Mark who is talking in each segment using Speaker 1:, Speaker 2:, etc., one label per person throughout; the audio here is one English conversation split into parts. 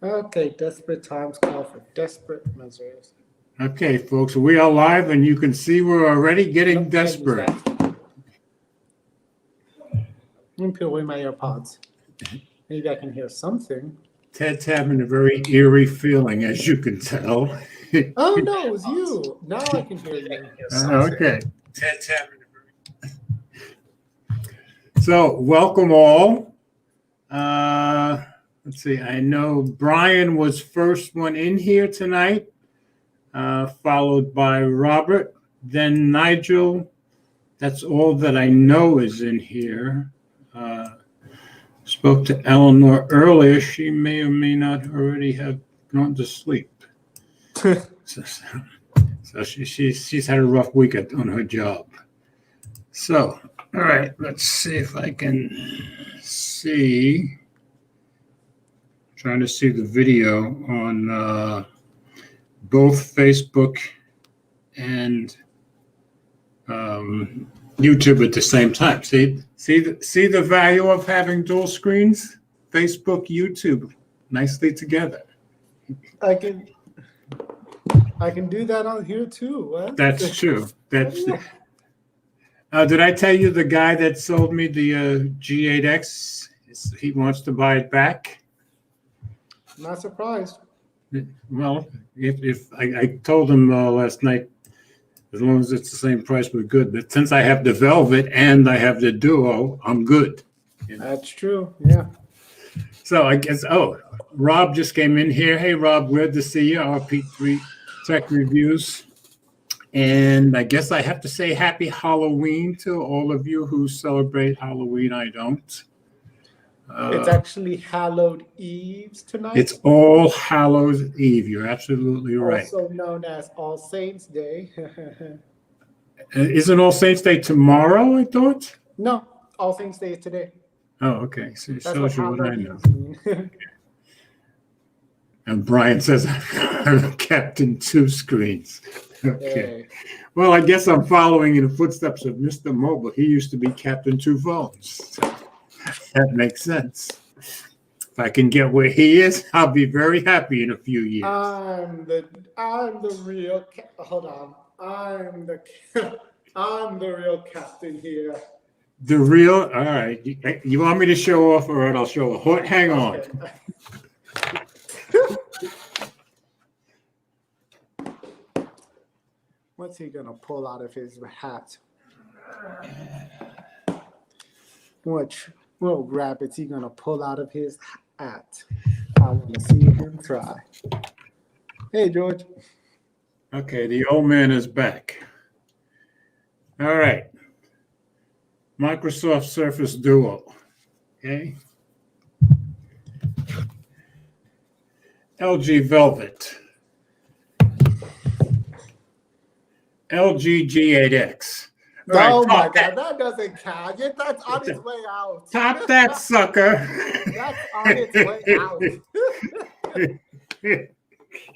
Speaker 1: Okay, desperate times call for desperate measures.
Speaker 2: Okay, folks, we are live, and you can see we're already getting
Speaker 1: Nope,
Speaker 2: desperate.
Speaker 1: Let me put away my AirPods. Maybe I can hear something.
Speaker 2: Ted's having a very eerie feeling, as you can tell.
Speaker 1: Oh no, it was you. Now I can hear you.
Speaker 2: Okay. Ted's having a very... So, welcome all. Let's see. I know Brian was first one in here tonight, followed by Robert, then Nigel. That's all that I know is in here. Spoke to Eleanor earlier. She may or may not already have gone to sleep. So she's had a rough week on her job. So, all right, let's see if I can see. Trying to see the video on both Facebook and YouTube at the same time. See the value of having dual screens? Facebook, YouTube, nicely together.
Speaker 1: I can do that on here too. What?
Speaker 2: That's true. Did I tell you the guy that sold me the G8X? He wants to buy it back.
Speaker 1: Not surprised.
Speaker 2: Well, if I told him last night, as long as it's the same price, we're good. But since I have the Velvet and I have the Duo, I'm good.
Speaker 1: You know? That's true. Yeah.
Speaker 2: So I guess, Rob just came in here. Hey, Rob, glad to see you. RP3 Tech Reviews. And I guess I have to say happy Halloween to all of you who celebrate Halloween. I don't.
Speaker 1: It's actually Hallowed Eves tonight.
Speaker 2: It's All Hallows Eve. You're absolutely right.
Speaker 1: Also known as All Saints Day.
Speaker 2: Isn't All Saints Day tomorrow, I thought?
Speaker 1: No, All Saints Day is today.
Speaker 2: Oh, okay. So it shows you what I know. And Brian says, I'm Captain Two Screens. Okay. Hey. Well, I guess I'm following in the footsteps of Mr. Mobile. He used to be Captain Two Phones. That makes sense. If I can get where he is, I'll be very happy in a few years.
Speaker 1: I'm the real. Hold on. I'm the real captain here.
Speaker 2: The real. All right. You want me to show off, or I'll show off? Hang on.
Speaker 1: What's he gonna pull out of his hat? What rabbit's he gonna pull out of his hat? I want to see him try. Hey, George.
Speaker 2: Okay, the old man is back. All right. Microsoft Surface Duo. Okay. LG Velvet. LG G8X.
Speaker 1: Oh my God, that doesn't count. That's on its way out.
Speaker 2: Top that sucker.
Speaker 1: That's on its way out.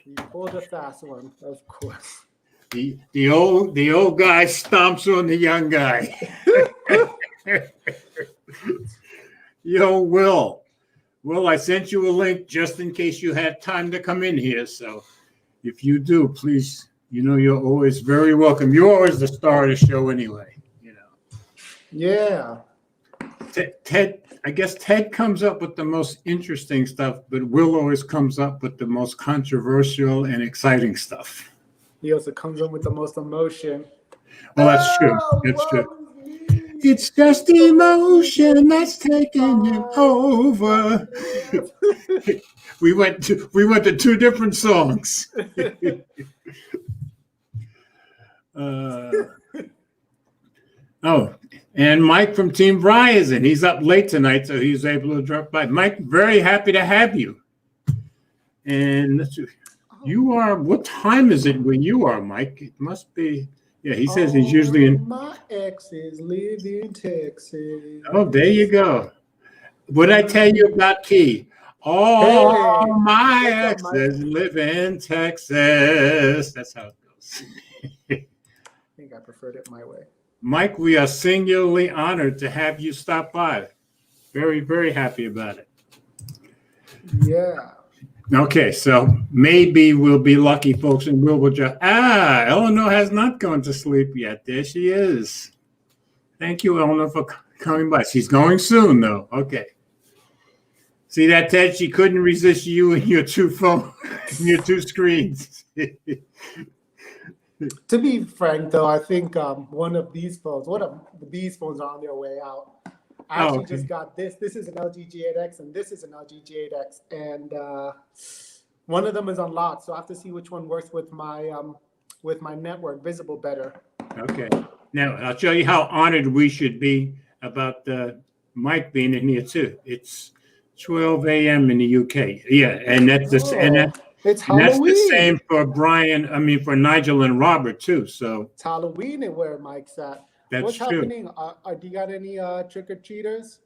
Speaker 1: You pulled a fast one, of course.
Speaker 2: The old guy stomps on the young guy. Yo, Will, I sent you a link just in case you had time to come in here. So if you do, please. You know, you're always very welcome. You're always the star of the show anyway, you know.
Speaker 1: Yeah.
Speaker 2: Ted, I guess Ted comes up with the most interesting stuff, but Will always comes up with the most controversial and exciting stuff.
Speaker 1: He also comes up with the most emotion.
Speaker 2: Well, that's true. That's true. It's just emotion that's taking you over. We went to two different songs. And Mike from Team Verizon. He's up late tonight, so he's able to drop by. Mike, very happy to have you. And you are, what time is it when you are, Mike? It must be, yeah, he says he's usually in.
Speaker 1: My exes live in Texas.
Speaker 2: Oh, there you go. What did I tell you about Key? All my exes live in Texas. That's how it goes.
Speaker 1: I think I preferred it my way.
Speaker 2: Mike, we are singularly honored to have you stop by. Very, very happy about it.
Speaker 1: Yeah.
Speaker 2: Okay, so maybe we'll be lucky, folks, and we'll just. Eleanor has not gone to sleep yet. There she is. Thank you, Eleanor, for coming by. She's going soon, though. Okay. See that, Ted? She couldn't resist you and your two phones, your two screens.
Speaker 1: To be frank, though, I think one of these phones are on their way out. I actually just got this. This is an LG G8X, and this is an LG G8X, and one of them is unlocked. So I have to see which one works with my network visible better.
Speaker 2: Okay. Now I'll show you how honored we should be about Mike being in here too. It's 12 a.m. in the UK. Yeah, and that's the
Speaker 1: it's
Speaker 2: and that's
Speaker 1: Halloween.
Speaker 2: the same for for Nigel and Robert too. So
Speaker 1: it's Halloween and where Mike's at.
Speaker 2: That's
Speaker 1: What's
Speaker 2: true.
Speaker 1: happening? Do you got any trick or treaters?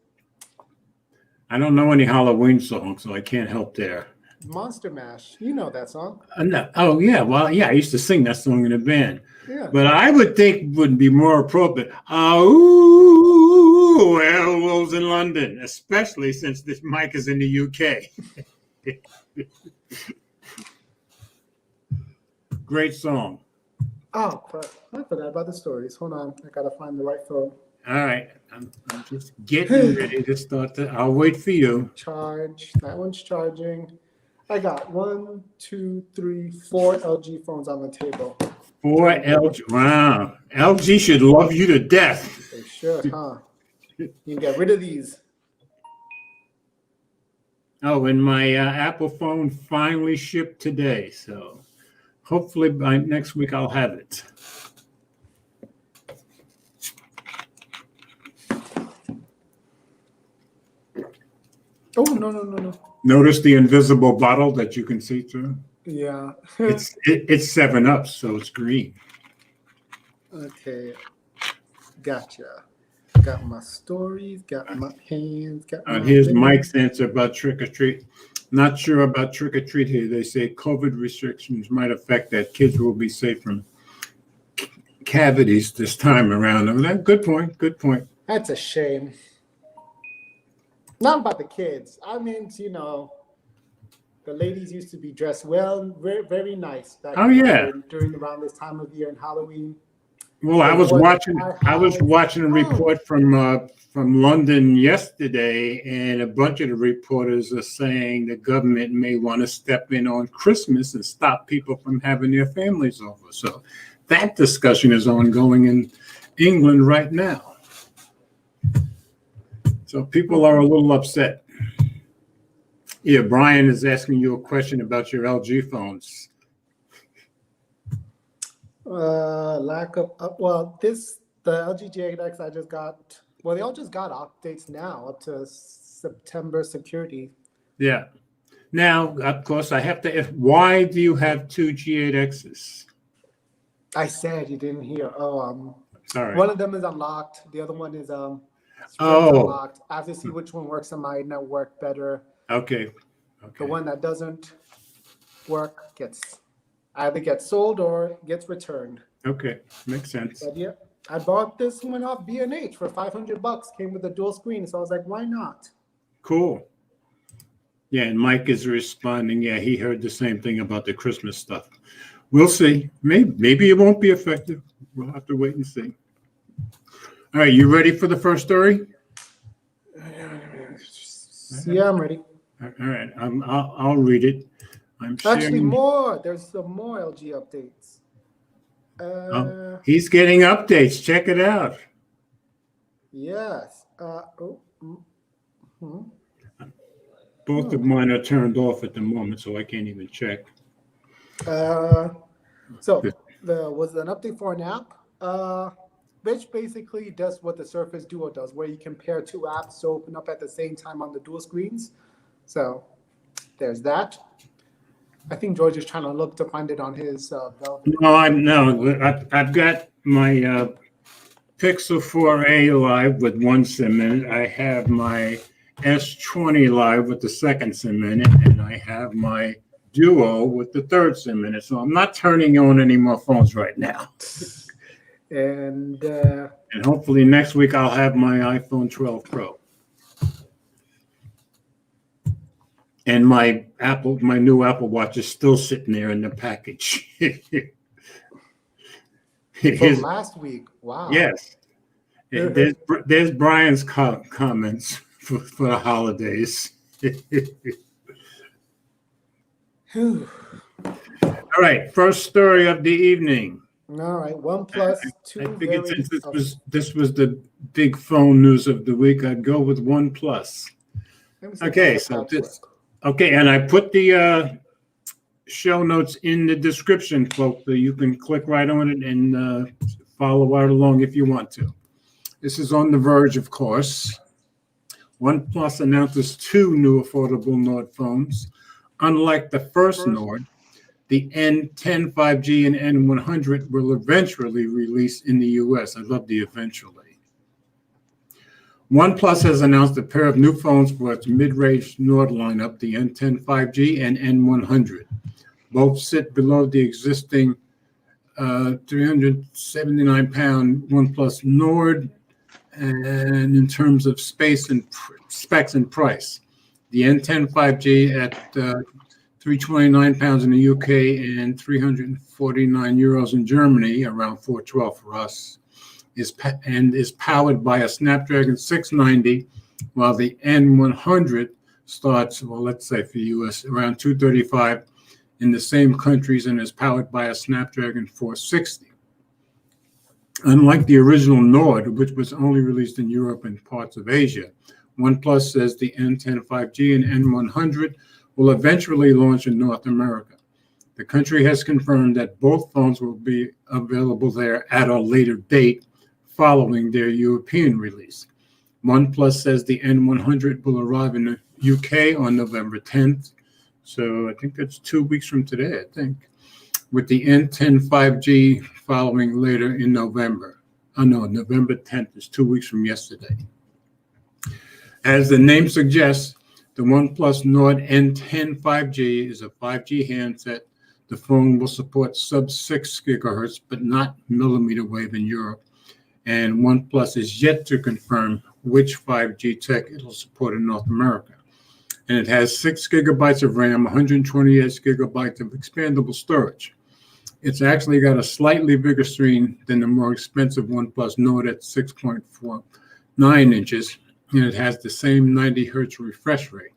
Speaker 2: I don't know any Halloween songs, so I can't help there.
Speaker 1: Monster Mash, you know that song?
Speaker 2: No. Oh yeah, well yeah, I used to sing that song in a band.
Speaker 1: Yeah.
Speaker 2: But I would think would be more appropriate. Oh, werewolves in London, especially since this mic is in the UK. Great song.
Speaker 1: Oh, but I forgot about the stories. Hold on, I gotta find the right phone.
Speaker 2: All right, I'm just getting ready to start. I'll wait for you.
Speaker 1: Charge. That one's charging. I got 1, 2, 3, 4 LG phones on the table.
Speaker 2: 4 LG. Wow, LG should love you to death.
Speaker 1: They should, huh? You can get rid of these.
Speaker 2: Oh, and my Apple phone finally shipped today, so hopefully by next week I'll have it.
Speaker 1: Oh, no.
Speaker 2: Notice the invisible bottle that you can see through?
Speaker 1: Yeah.
Speaker 2: It's 7-Up, so it's green.
Speaker 1: Okay. Gotcha. Got my stories, got my hands, got my
Speaker 2: Here's
Speaker 1: things.
Speaker 2: Mike's answer about trick or treat. Not sure about trick or treat here. They say COVID restrictions might affect that. Kids will be safe from cavities this time around. I mean, good point. Good point.
Speaker 1: That's a shame. Not about the kids. I mean, you know, the ladies used to be dressed well, very, very nice. Back during around this time of year and Halloween.
Speaker 2: Well, I was watching a report from London yesterday, and a bunch of the reporters are saying the government may want to step in on Christmas and stop people from having their families over. So that discussion is ongoing in England right now. So people are a little upset. Yeah, Brian is asking you a question about your LG phones.
Speaker 1: Lack of the LG G8X I just got. Well, they all just got updates now up to September security.
Speaker 2: Yeah. Now, of course, I have to ask, why do you have 2 G8Xs?
Speaker 1: I said you didn't hear.
Speaker 2: Sorry.
Speaker 1: One of them is unlocked. The other one is unlocked. I have to see which one works on my network better.
Speaker 2: Okay.
Speaker 1: The one that doesn't work either gets sold or gets returned.
Speaker 2: Okay, makes sense.
Speaker 1: But yeah, I bought this one off B&H for $500. Came with a dual screen, so I was like, why not?
Speaker 2: Cool. Yeah, and Mike is responding. Yeah, he heard the same thing about the Christmas stuff. We'll see. Maybe it won't be effective. We'll have to wait and see. All right, you ready for the first story?
Speaker 1: Yeah, I'm ready.
Speaker 2: All right, I'll read it. I'm sharing.
Speaker 1: Actually, more. There's some more LG updates.
Speaker 2: He's getting updates. Check it out.
Speaker 1: Yes.
Speaker 2: Both of mine are turned off at the moment, so I can't even check.
Speaker 1: So there was an update for an app, which basically does what the Surface Duo does, where you compare 2 apps to open up at the same time on the dual screens. So there's that. I think George is trying to look to find it on his Velvet.
Speaker 2: I've got my Pixel 4a live with 1 SIM in it. I have my S20 live with the 2nd SIM in it, and I have my Duo with the 3rd SIM in it. So I'm not turning on any more phones right now.
Speaker 1: And
Speaker 2: hopefully next week I'll have my iPhone 12 Pro. And my new Apple Watch is still sitting there in the package.
Speaker 1: From last week. Wow.
Speaker 2: Yes. There's Brian's comments for the holidays.
Speaker 1: All
Speaker 2: right, first story of the evening.
Speaker 1: All right, OnePlus.
Speaker 2: I figured since this was the big phone news of the week, I'd go with OnePlus. Okay, so and I put the show notes in the description, folks, so you can click right on it and follow right along if you want to. This is on The Verge, of course. OnePlus announces 2 new affordable Nord phones. Unlike the first Nord, the N10 5G and N100 will eventually release in the US. I love the eventually. OnePlus has announced a pair of new phones for its mid-range Nord lineup, the N10 5G and N100. Both sit below the existing 379-pound OnePlus Nord, and in terms of space and specs and price. The N10 5G at 329 pounds in the UK and 349 euros in Germany, around 412 for us, is powered by a Snapdragon 690, while the N100 starts, well, let's say for the US, around 235 in the same countries and is powered by a Snapdragon 460. Unlike the original Nord, which was only released in Europe and parts of Asia, OnePlus says the N10 5G and N100 will eventually launch in North America. The country has confirmed that both phones will be available there at a later date following their European release. OnePlus says the N100 will arrive in the UK on November 10th. So I think that's 2 weeks from today, I think, with the N10 5G following later in November. Oh no, November 10th is 2 weeks from yesterday. As the name suggests, the OnePlus Nord N10 5G is a 5G handset. The phone will support sub-6 gigahertz, but not millimeter wave in Europe. And OnePlus is yet to confirm which 5G tech it'll support in North America. And it has 6 gigabytes of RAM, 128 gigabytes of expandable storage. It's actually got a slightly bigger screen than the more expensive OnePlus Nord at 6.49 inches, and it has the same 90 hertz refresh rate.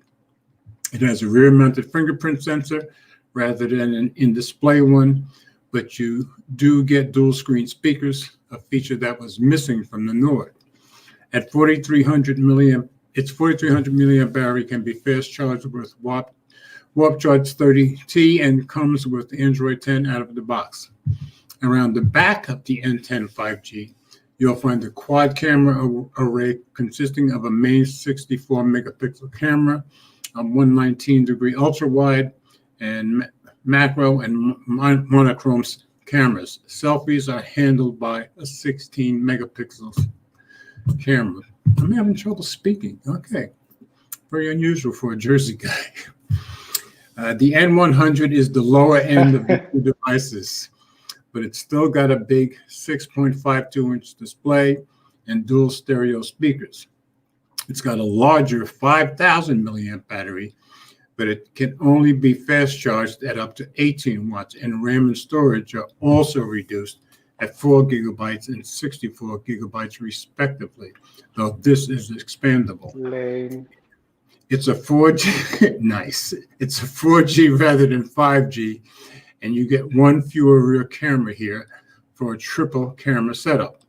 Speaker 2: It has a rear-mounted fingerprint sensor rather than an in-display one, but you do get dual-screen speakers, a feature that was missing from the Nord. At 4,300 milliamp, its 4,300 milliamp battery can be fast charged with Warp Charge 30T and comes with Android 10 out of the box. Around the back of the N10 5G, you'll find a quad camera array consisting of a main 64 megapixel camera, a 119-degree ultra wide, and macro and monochrome cameras. Selfies are handled by a 16 megapixel camera. I'm having trouble speaking. Okay. Very unusual for a Jersey guy. The N100 is the lower end of the two devices, but it's still got a big 6.52-inch display and dual stereo speakers. It's got a larger 5,000 milliamp battery, but it can only be fast charged at up to 18 watts, and RAM and storage are also reduced at 4 gigabytes and 64 gigabytes respectively, though this is expandable.
Speaker 1: Lame.
Speaker 2: It's a 4G, nice. It's a 4G rather than 5G, and you get one fewer rear camera here for a triple camera setup.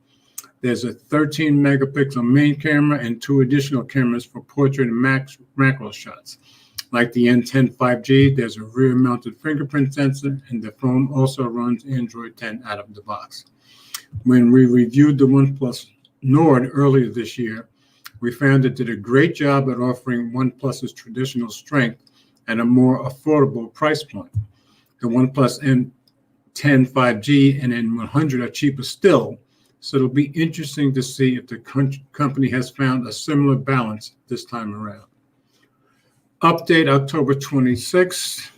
Speaker 2: There's a 13 megapixel main camera and 2 additional cameras for portrait and macro shots. Like the N10 5G, there's a rear-mounted fingerprint sensor, and the phone also runs Android 10 out of the box. When we reviewed the OnePlus Nord earlier this year, we found it did a great job at offering OnePlus's traditional strength at a more affordable price point. The OnePlus N10 5G and N100 are cheaper still, so it'll be interesting to see if the company has found a similar balance this time around. Update October 26th.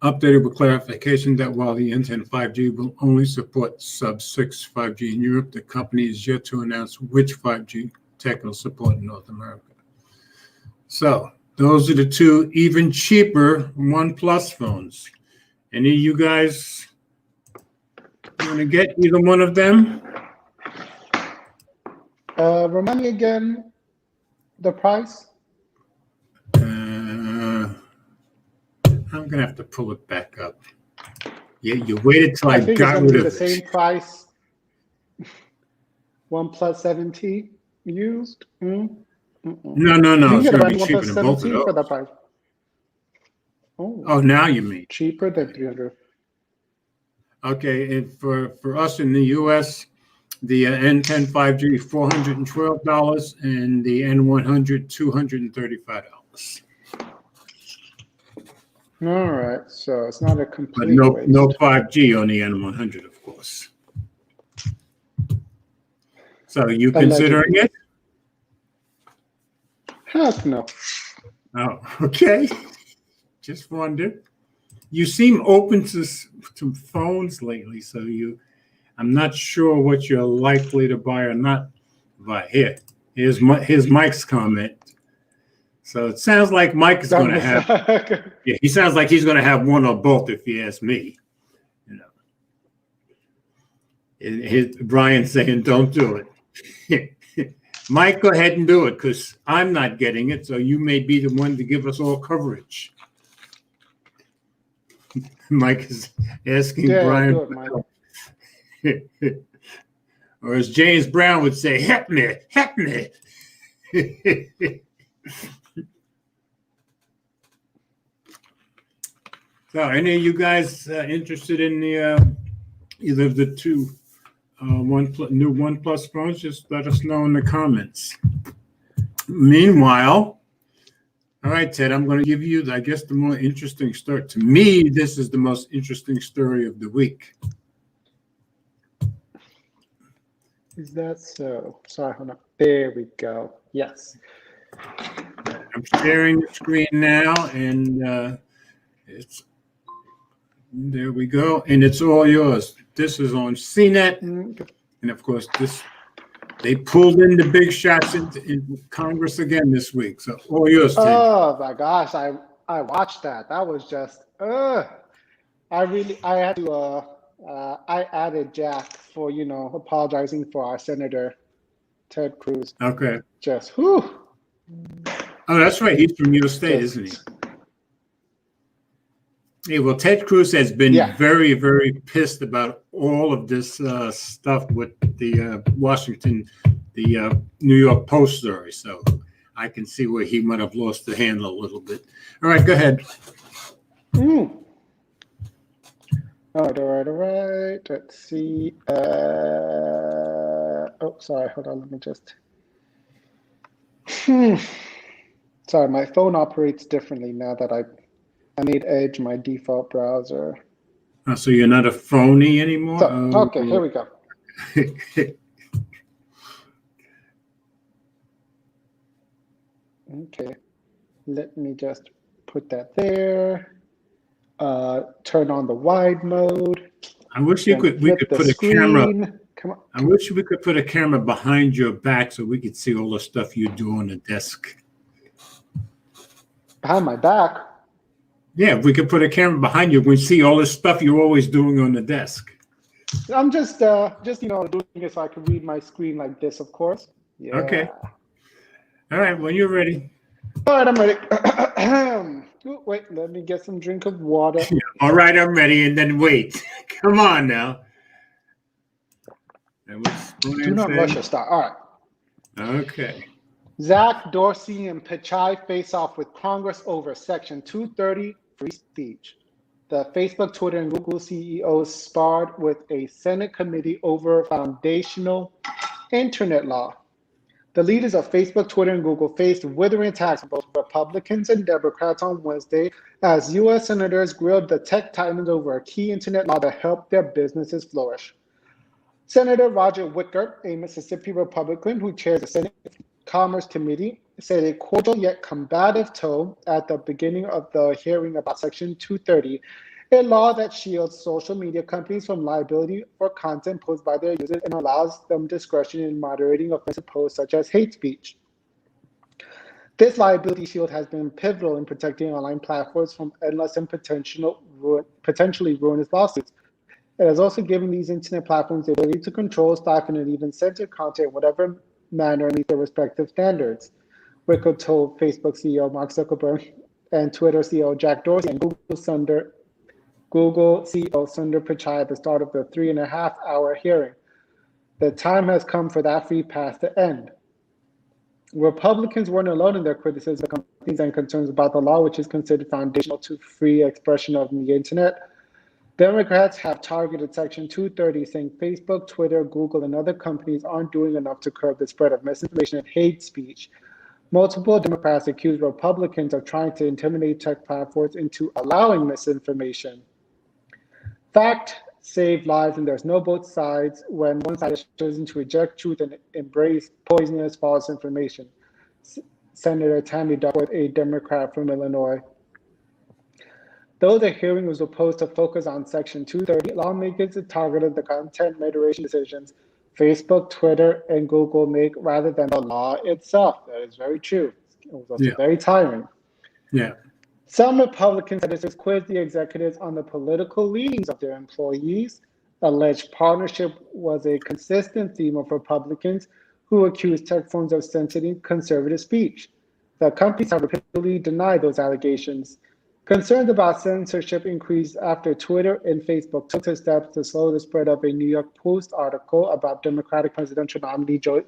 Speaker 2: Updated with clarification that while the N10 5G will only support sub-6 5G in Europe, the company is yet to announce which 5G tech will support in North America. So those are the two even cheaper OnePlus phones. Any of you guys want to get either one of them?
Speaker 1: Remind me again the price.
Speaker 2: I'm gonna have to pull it back up. Yeah, you waited till I
Speaker 1: think
Speaker 2: got
Speaker 1: it's gonna
Speaker 2: rid
Speaker 1: be
Speaker 2: of
Speaker 1: the
Speaker 2: it.
Speaker 1: same price. OnePlus 7T used.
Speaker 2: No.
Speaker 1: You
Speaker 2: It's
Speaker 1: can get a
Speaker 2: gonna
Speaker 1: brand
Speaker 2: be
Speaker 1: new
Speaker 2: cheaper
Speaker 1: OnePlus
Speaker 2: than both of
Speaker 1: 7T for
Speaker 2: those.
Speaker 1: that price.
Speaker 2: Oh, now you mean?
Speaker 1: Cheaper than 300.
Speaker 2: Okay, and for us in the U.S., the N10 5G $412 and the N100 $235.
Speaker 1: All right, so it's not a
Speaker 2: But
Speaker 1: complete
Speaker 2: no
Speaker 1: waste.
Speaker 2: 5G on the N100, of course. So are you considering
Speaker 1: Allegedly.
Speaker 2: it?
Speaker 1: Heck no.
Speaker 2: Oh, okay. Just wondered. You seem open to phones lately, so I'm not sure what you're likely to buy or not buy. Here's Mike's comment. So it sounds like Mike is going to have. Yeah, he sounds like he's going to have one or both, if you ask me. You know, Brian's saying, "Don't do it." Mike, go ahead and do it because I'm not getting it. So you may be the one to give us all coverage. Mike is asking Brian.
Speaker 1: Do it, Mike.
Speaker 2: Or as James Brown would say, heck me. So, any of you guys interested in the either of the two new OnePlus phones? Just let us know in the comments. Meanwhile, all right, Ted, I'm going to give you, I guess, the more interesting story. To me, this is the most interesting story of the week.
Speaker 1: Is that so? Sorry, hold on. There we go. Yes.
Speaker 2: I'm sharing the screen now, and there we go, and it's all yours. This is on CNET, and of course, they pulled in the big shots in Congress again this week. So all yours, Ted.
Speaker 1: Oh my gosh, I watched that. That was just I had to I added Jack for apologizing for our Senator Ted Cruz.
Speaker 2: Okay.
Speaker 1: Just whew.
Speaker 2: Oh, that's right. He's from your state, isn't he? Yeah, well, Ted Cruz has been very, very pissed about all of this stuff with the New York Post story. So I can see where he might have lost the handle a little bit. All right, go ahead.
Speaker 1: All right. Let's see. Sorry. Hold on. Let me just. Sorry, my phone operates differently now that I made Edge my default browser.
Speaker 2: Oh, so you're not a phony anymore?
Speaker 1: So, okay, here we go. Okay, let me just put that there. Turn on the wide mode.
Speaker 2: I wish we could put a camera.
Speaker 1: Come on.
Speaker 2: I wish we could put a camera behind your back so we could see all the stuff you do on the desk.
Speaker 1: Behind my back?
Speaker 2: Yeah, if we could put a camera behind you, we see all the stuff you're always doing on the desk.
Speaker 1: I'm just doing it so I can read my screen like this, of course. Yeah.
Speaker 2: Okay. All right, when you're ready.
Speaker 1: All right, I'm ready. Ooh, wait, let me get some drink of water.
Speaker 2: All right, I'm ready, and then wait. Come on now.
Speaker 1: Do not rush a start. All right.
Speaker 2: Okay.
Speaker 1: Zach Dorsey and Pichai face off with Congress over Section 230 free speech. The Facebook, Twitter, and Google CEOs sparred with a Senate committee over foundational internet law. The leaders of Facebook, Twitter, and Google faced withering attacks from both Republicans and Democrats on Wednesday as U.S. senators grilled the tech titans over a key internet law that helped their businesses flourish. Senator Roger Wicker, a Mississippi Republican who chairs the Senate Commerce Committee, said a cordial yet combative tone at the beginning of the hearing about Section 230, a law that shields social media companies from liability for content posted by their users and allows them discretion in moderating offensive posts such as hate speech. This liability shield has been pivotal in protecting online platforms from endless and potentially ruinous lawsuits. It has also given these internet platforms the ability to control, stifle, and even censor content in whatever manner meets their respective standards. Wickle told Facebook CEO Mark Zuckerberg and Twitter CEO Jack Dorsey and Google CEO Sundar Pichai at the start of the 3.5-hour hearing. The time has come for that free pass to end. Republicans weren't alone in their criticism of companies and concerns about the law, which is considered foundational to free expression on the internet. Democrats have targeted Section 230, saying Facebook, Twitter, Google, and other companies aren't doing enough to curb the spread of misinformation and hate speech. Multiple Democrats accuse Republicans of trying to intimidate tech platforms into allowing misinformation. Fact save lives, and there's no both sides when one side has chosen to reject truth and embrace poisonous false information. Senator Tammy Duckworth, a Democrat from Illinois. Though the hearing was supposed to focus on Section 230, lawmakers targeted the content moderation decisions Facebook, Twitter, and Google make rather than the law itself. That is very true. It was also very tiring.
Speaker 2: Yeah.
Speaker 1: Some Republican senators quizzed the executives on the political leanings of their employees. Alleged partnership was a consistent theme of Republicans who accused tech firms of censoring conservative speech. The companies have repeatedly denied those allegations. Concerns about censorship increased after Twitter and Facebook took steps to slow the spread of a New York Post article about Democratic presidential nominee Joe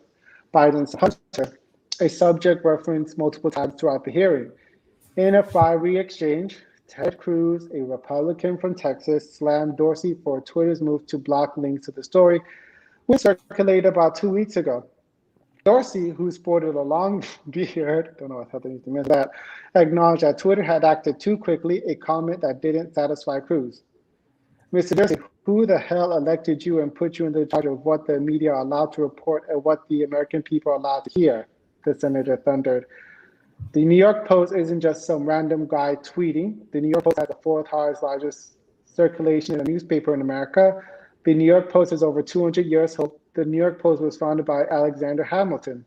Speaker 1: Biden's hunter, a subject referenced multiple times throughout the hearing. In a fiery exchange, Ted Cruz, a Republican from Texas, slammed Dorsey for Twitter's move to block links to the story, which circulated about 2 weeks ago. Dorsey, who sported a long beard, don't know how to miss that, acknowledged that Twitter had acted too quickly, a comment that didn't satisfy Cruz. Mr. Dorsey, who the hell elected you and put you in the charge of what the media are allowed to report and what the American people are allowed to hear? The senator thundered. The New York Post isn't just some random guy tweeting. The New York Post has the fourth largest circulation in a newspaper in America. The New York Post is over 200 years old. The New York Post was founded by Alexander Hamilton.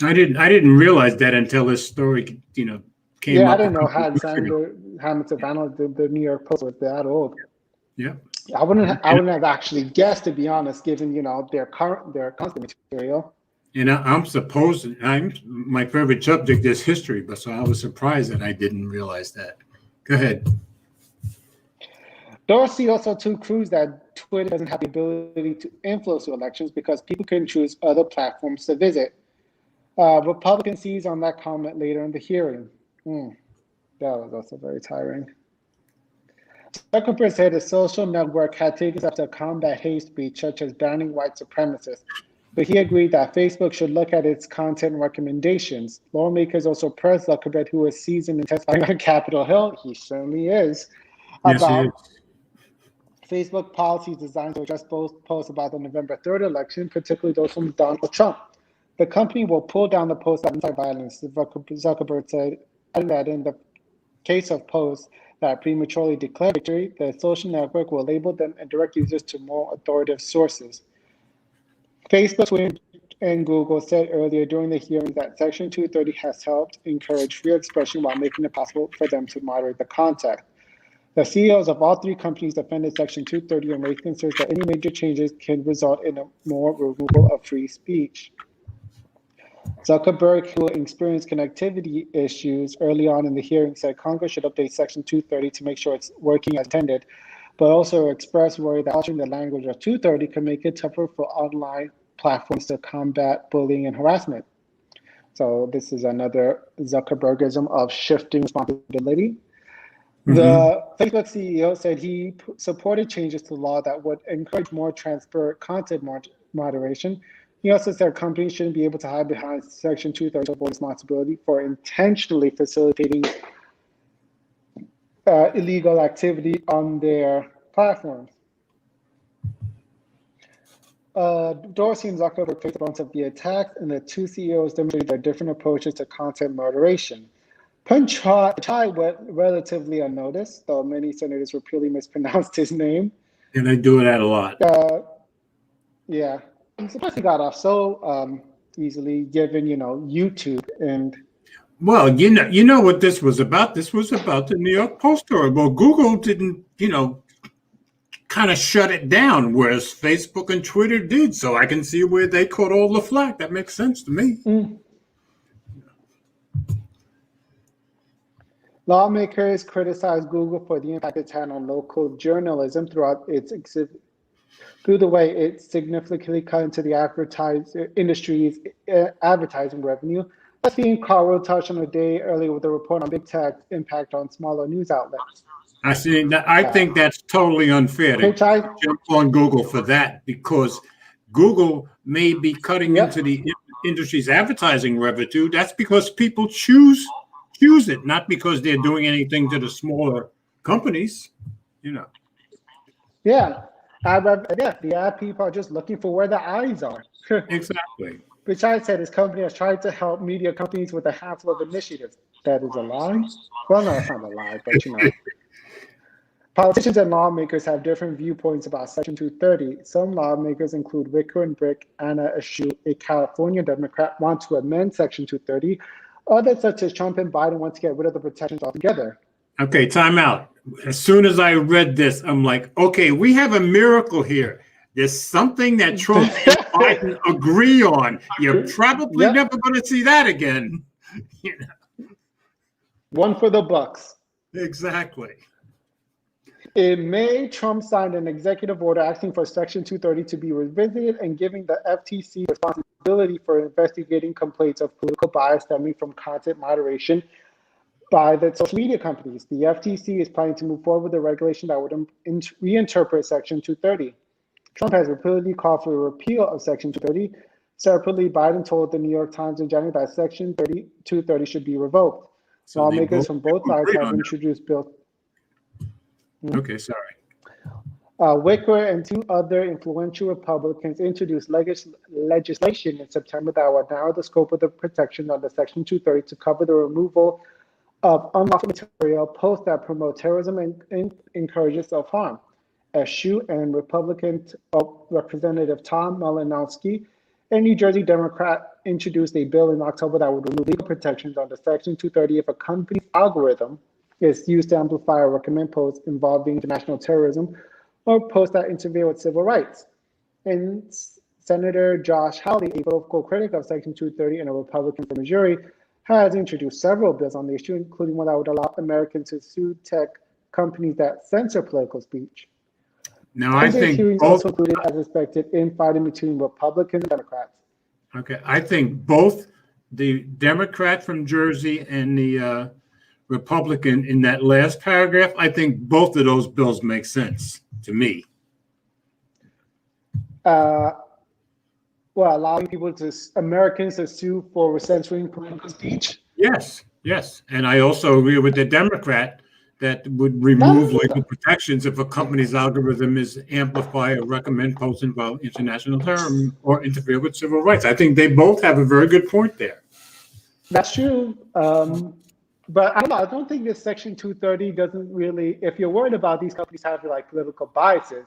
Speaker 2: I didn't realize that until this story, came up.
Speaker 1: Yeah, I didn't know Alexander Hamilton founded the New York Post was that old.
Speaker 2: Yeah.
Speaker 1: I wouldn't have actually guessed, to be honest, given their constant material.
Speaker 2: And my favorite subject is history, but so I was surprised that I didn't realize that. Go ahead.
Speaker 1: Dorsey also told Cruz that Twitter doesn't have the ability to influence elections because people can choose other platforms to visit. Republicans seized on that comment later in the hearing. That was also very tiring. Zuckerberg said the social network had taken steps to combat hate speech, such as banning white supremacists. But he agreed that Facebook should look at its content recommendations. Lawmakers also pressed Zuckerberg, who was seasoned in testifying on Capitol Hill, he certainly is, about Facebook policies designed to address both posts about the November 3rd election, particularly those from Donald Trump. The company will pull down the posts of anti-violence, Zuckerberg said, and that in the case of posts that prematurely declare victory, the social network will label them and direct users to more authoritative sources. Facebook, Twitter, and Google said earlier during the hearing that Section 230 has helped encourage free expression while making it possible for them to moderate the content. The CEOs of all three companies defended Section 230 and raised concerns that any major changes can result in a more removal of free speech. Zuckerberg, who experienced connectivity issues early on in the hearing, said Congress should update Section 230 to make sure it's working as intended, but also expressed worry that altering the language of 230 could make it tougher for online platforms to combat bullying and harassment. So this is another Zuckerbergism of shifting responsibility. The Facebook CEO said he supported changes to the law that would encourage more transparent content moderation. He also said companies shouldn't be able to hide behind Section 230 to avoid responsibility for intentionally facilitating illegal activity on their platforms. Dorsey and Zuckerberg faced a bunch of the attacks, and the two CEOs demonstrated their different approaches to content moderation. Pichai went relatively unnoticed, though many senators repeatedly mispronounced his name.
Speaker 2: And I do that a lot.
Speaker 1: Yeah, I'm surprised he got off so easily, given YouTube and.
Speaker 2: Well, you know what this was about. This was about the New York Post story. Well, Google didn't, kind of shut it down, whereas Facebook and Twitter did. So I can see where they caught all the flack. That makes sense to me.
Speaker 1: Lawmakers criticized Google for the impact it's had on local journalism through the way it significantly cut into the industry's advertising revenue. That's being Carl touched on a day earlier with a report on big tech's impact on smaller news outlets.
Speaker 2: I think that's totally unfair to jump on Google for that, because Google may be cutting into the industry's advertising revenue. That's because people choose it, not because they're doing anything to the smaller companies.
Speaker 1: Yeah, the ad people are just looking for where the eyes are.
Speaker 2: Exactly.
Speaker 1: Which I said his company has tried to help media companies with a handful of initiatives. That is a lie? Well, no, it's not a lie, but Politicians and lawmakers have different viewpoints about Section 230. Some lawmakers include Wicker and Brick, Anna Eshoo, a California Democrat, want to amend Section 230. Others, such as Trump and Biden, want to get rid of the protections altogether.
Speaker 2: Okay, time out. As soon as I read this, I'm like, okay, we have a miracle here. There's something that Trump and Biden agree on. You're probably never going to see that again.
Speaker 1: One for the bucks.
Speaker 2: Exactly.
Speaker 1: In May, Trump signed an executive order asking for Section 230 to be revisited and giving the FTC responsibility for investigating complaints of political bias stemming from content moderation by the social media companies. The FTC is planning to move forward with a regulation that would reinterpret Section 230. Trump has repeatedly called for a repeal of Section 230. Separately, Biden told the New York Times in January that Section 230 should be revoked. So lawmakers from both sides have introduced bills.
Speaker 2: Okay, sorry.
Speaker 1: Wicker and two other influential Republicans introduced legislation in September that would narrow the scope of the protection under Section 230 to cover the removal of unlawful material, posts that promote terrorism and encourages self-harm. Eshoo and Republican Representative Tom Malinowski, a New Jersey Democrat, introduced a bill in October that would remove legal protections under Section 230 if a company's algorithm is used to amplify or recommend posts involving international terrorism or posts that interfere with civil rights. And Senator Josh Hawley, a vocal critic of Section 230 and a Republican from Missouri, has introduced several bills on the issue, including one that would allow Americans to sue tech companies that censor political speech.
Speaker 2: Now, I think
Speaker 1: hearings also included, as expected, infighting between Republicans and Democrats.
Speaker 2: Okay, I think both the Democrat from Jersey and the Republican in that last paragraph, I think both of those bills make sense to me.
Speaker 1: Allowing Americans to sue for censoring political speech?
Speaker 2: Yes. And I also agree with the Democrat that would remove legal protections if a company's algorithm is amplify or recommend posts involve international terrorism or interfere with civil rights. I think they both have a very good point there.
Speaker 1: That's true. But I don't think this Section 230 doesn't really, if you're worried about these companies having like political biases,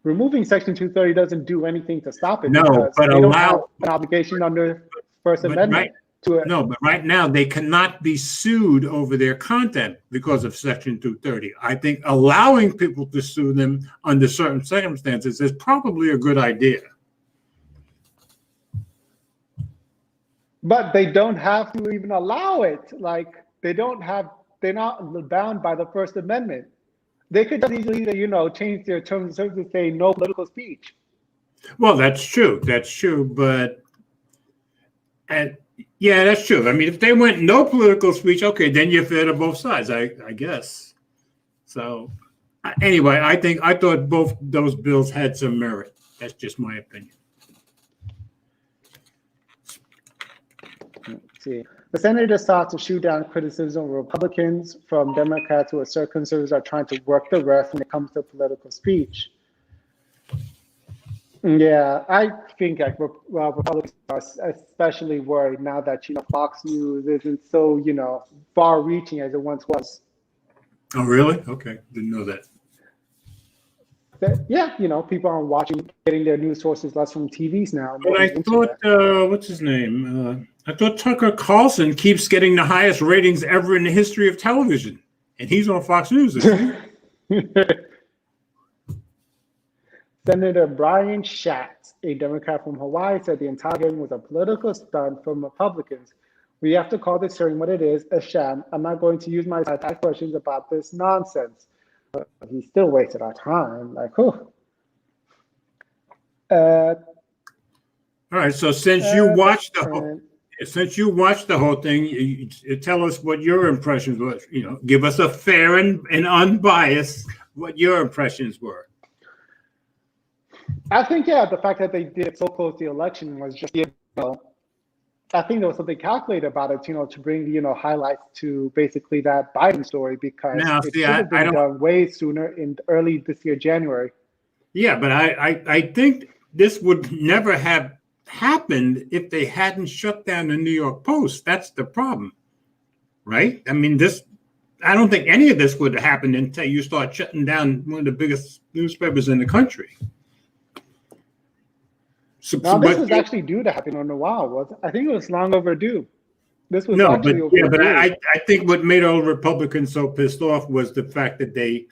Speaker 1: removing Section 230 doesn't do anything to stop it.
Speaker 2: No, but
Speaker 1: they don't have an obligation under First Amendment.
Speaker 2: But right now they cannot be sued over their content because of Section 230. I think allowing people to sue them under certain circumstances is probably a good idea.
Speaker 1: But they don't have to even allow it. Like they're not bound by the First Amendment. They could just easily, change their terms of service and say no political speech.
Speaker 2: Well, that's true. That's true. But yeah, that's true. I mean, if they went no political speech, okay, then you're fair to both sides, I guess. So anyway, I thought both those bills had some merit. That's just my opinion.
Speaker 1: Let's see. The senator sought to shoot down criticism of Republicans from Democrats who assert conservatives are trying to work the rest when it comes to political speech. Yeah, I think Republicans are especially worried now that Fox News isn't so far-reaching as it once was.
Speaker 2: Oh, really? Okay, didn't know that.
Speaker 1: yeah, people are getting their news sources less from TVs now.
Speaker 2: But I thought, what's his name? I thought Tucker Carlson keeps getting the highest ratings ever in the history of television, and he's on Fox News, isn't he?
Speaker 1: Senator Brian Schatz, a Democrat from Hawaii, said the entire hearing was a political stunt from Republicans. We have to call this hearing what it is, a sham. I'm not going to use my time to ask questions about this nonsense. But he still wasted our time. Like, whew.
Speaker 2: All right. So since you watched the whole thing, you tell us what your impressions were. Give us a fair and unbiased what your impressions were.
Speaker 1: I think, the fact that they did so close to the election was just, I think there was something calculated about it, to bring, highlights to basically that Biden story, because it should have been done way sooner in early this year, January.
Speaker 2: Yeah, but I think this would never have happened if they hadn't shut down the New York Post. That's the problem, right? I mean, I don't think any of this would have happened until you start shutting down one of the biggest newspapers in the country.
Speaker 1: Now, this was actually due to happen on a while. I think it was long overdue. This was overdue.
Speaker 2: But I think what made all Republicans so pissed off was the fact that they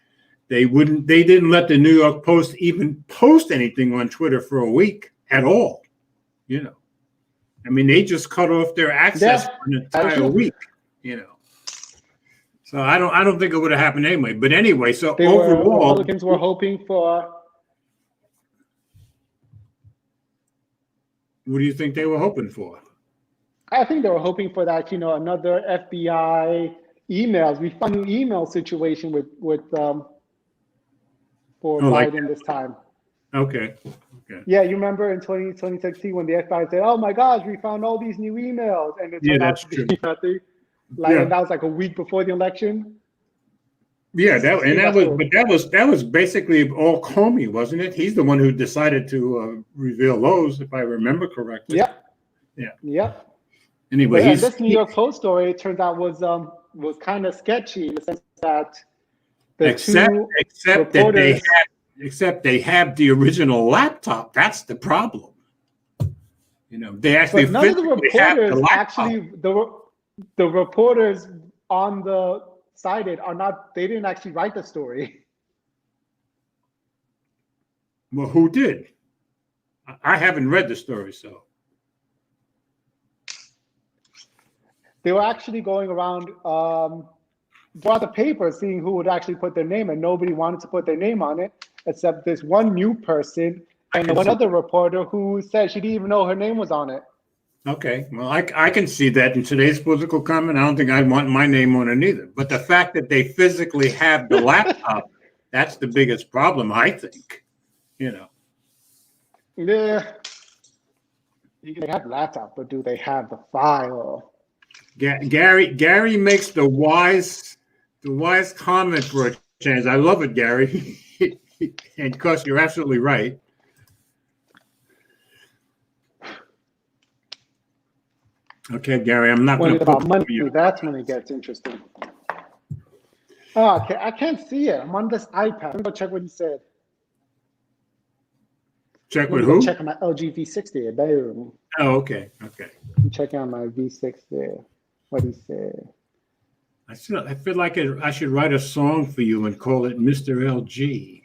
Speaker 2: didn't let the New York Post even post anything on Twitter for a week at all. I mean, they just cut off their access for an entire week. So I don't think it would have happened anyway. But anyway, so overall,
Speaker 1: Republicans were hoping for.
Speaker 2: What do you think they were hoping for?
Speaker 1: I think they were hoping for that, another FBI emails. We found an email situation for Biden this time.
Speaker 2: Okay.
Speaker 1: Yeah, you remember in 2016 when the FBI said, "Oh my gosh, we found all these new emails," and it turned out to be nothing. And that was like a week before the election.
Speaker 2: Yeah, that was basically all Comey, wasn't it? He's the one who decided to reveal those, if I remember correctly.
Speaker 1: Yeah.
Speaker 2: Anyway,
Speaker 1: this New York Post story, it turns out, was kind of sketchy in the sense that except
Speaker 2: they have the original laptop. That's the problem. They actually.
Speaker 1: But none of the reporters the reporters on the cited are not. They didn't actually write the story.
Speaker 2: Well, who did? I haven't read the story, so.
Speaker 1: They were actually going around throughout the paper, seeing who would actually put their name, and nobody wanted to put their name on it, except this one new person and one other reporter who said she didn't even know her name was on it.
Speaker 2: Okay, well, I can see that in today's political climate. I don't think I'd want my name on it either. But the fact that they physically have the laptop, that's the biggest problem, I think.
Speaker 1: Yeah. They have the laptop, but do they have the file?
Speaker 2: Gary makes the wise comment for a change. I love it, Gary. And of course, you're absolutely right. Okay, Gary, I'm not going to
Speaker 1: put money. That's when it gets interesting. Oh, okay, I can't see it. I'm on this iPad. Let me go check what he said.
Speaker 2: Check with who?
Speaker 1: Check on my LG V60. Boom.
Speaker 2: Oh, okay.
Speaker 1: I'm checking on my V60. What he said.
Speaker 2: I feel like I should write a song for you and call it Mr. LG.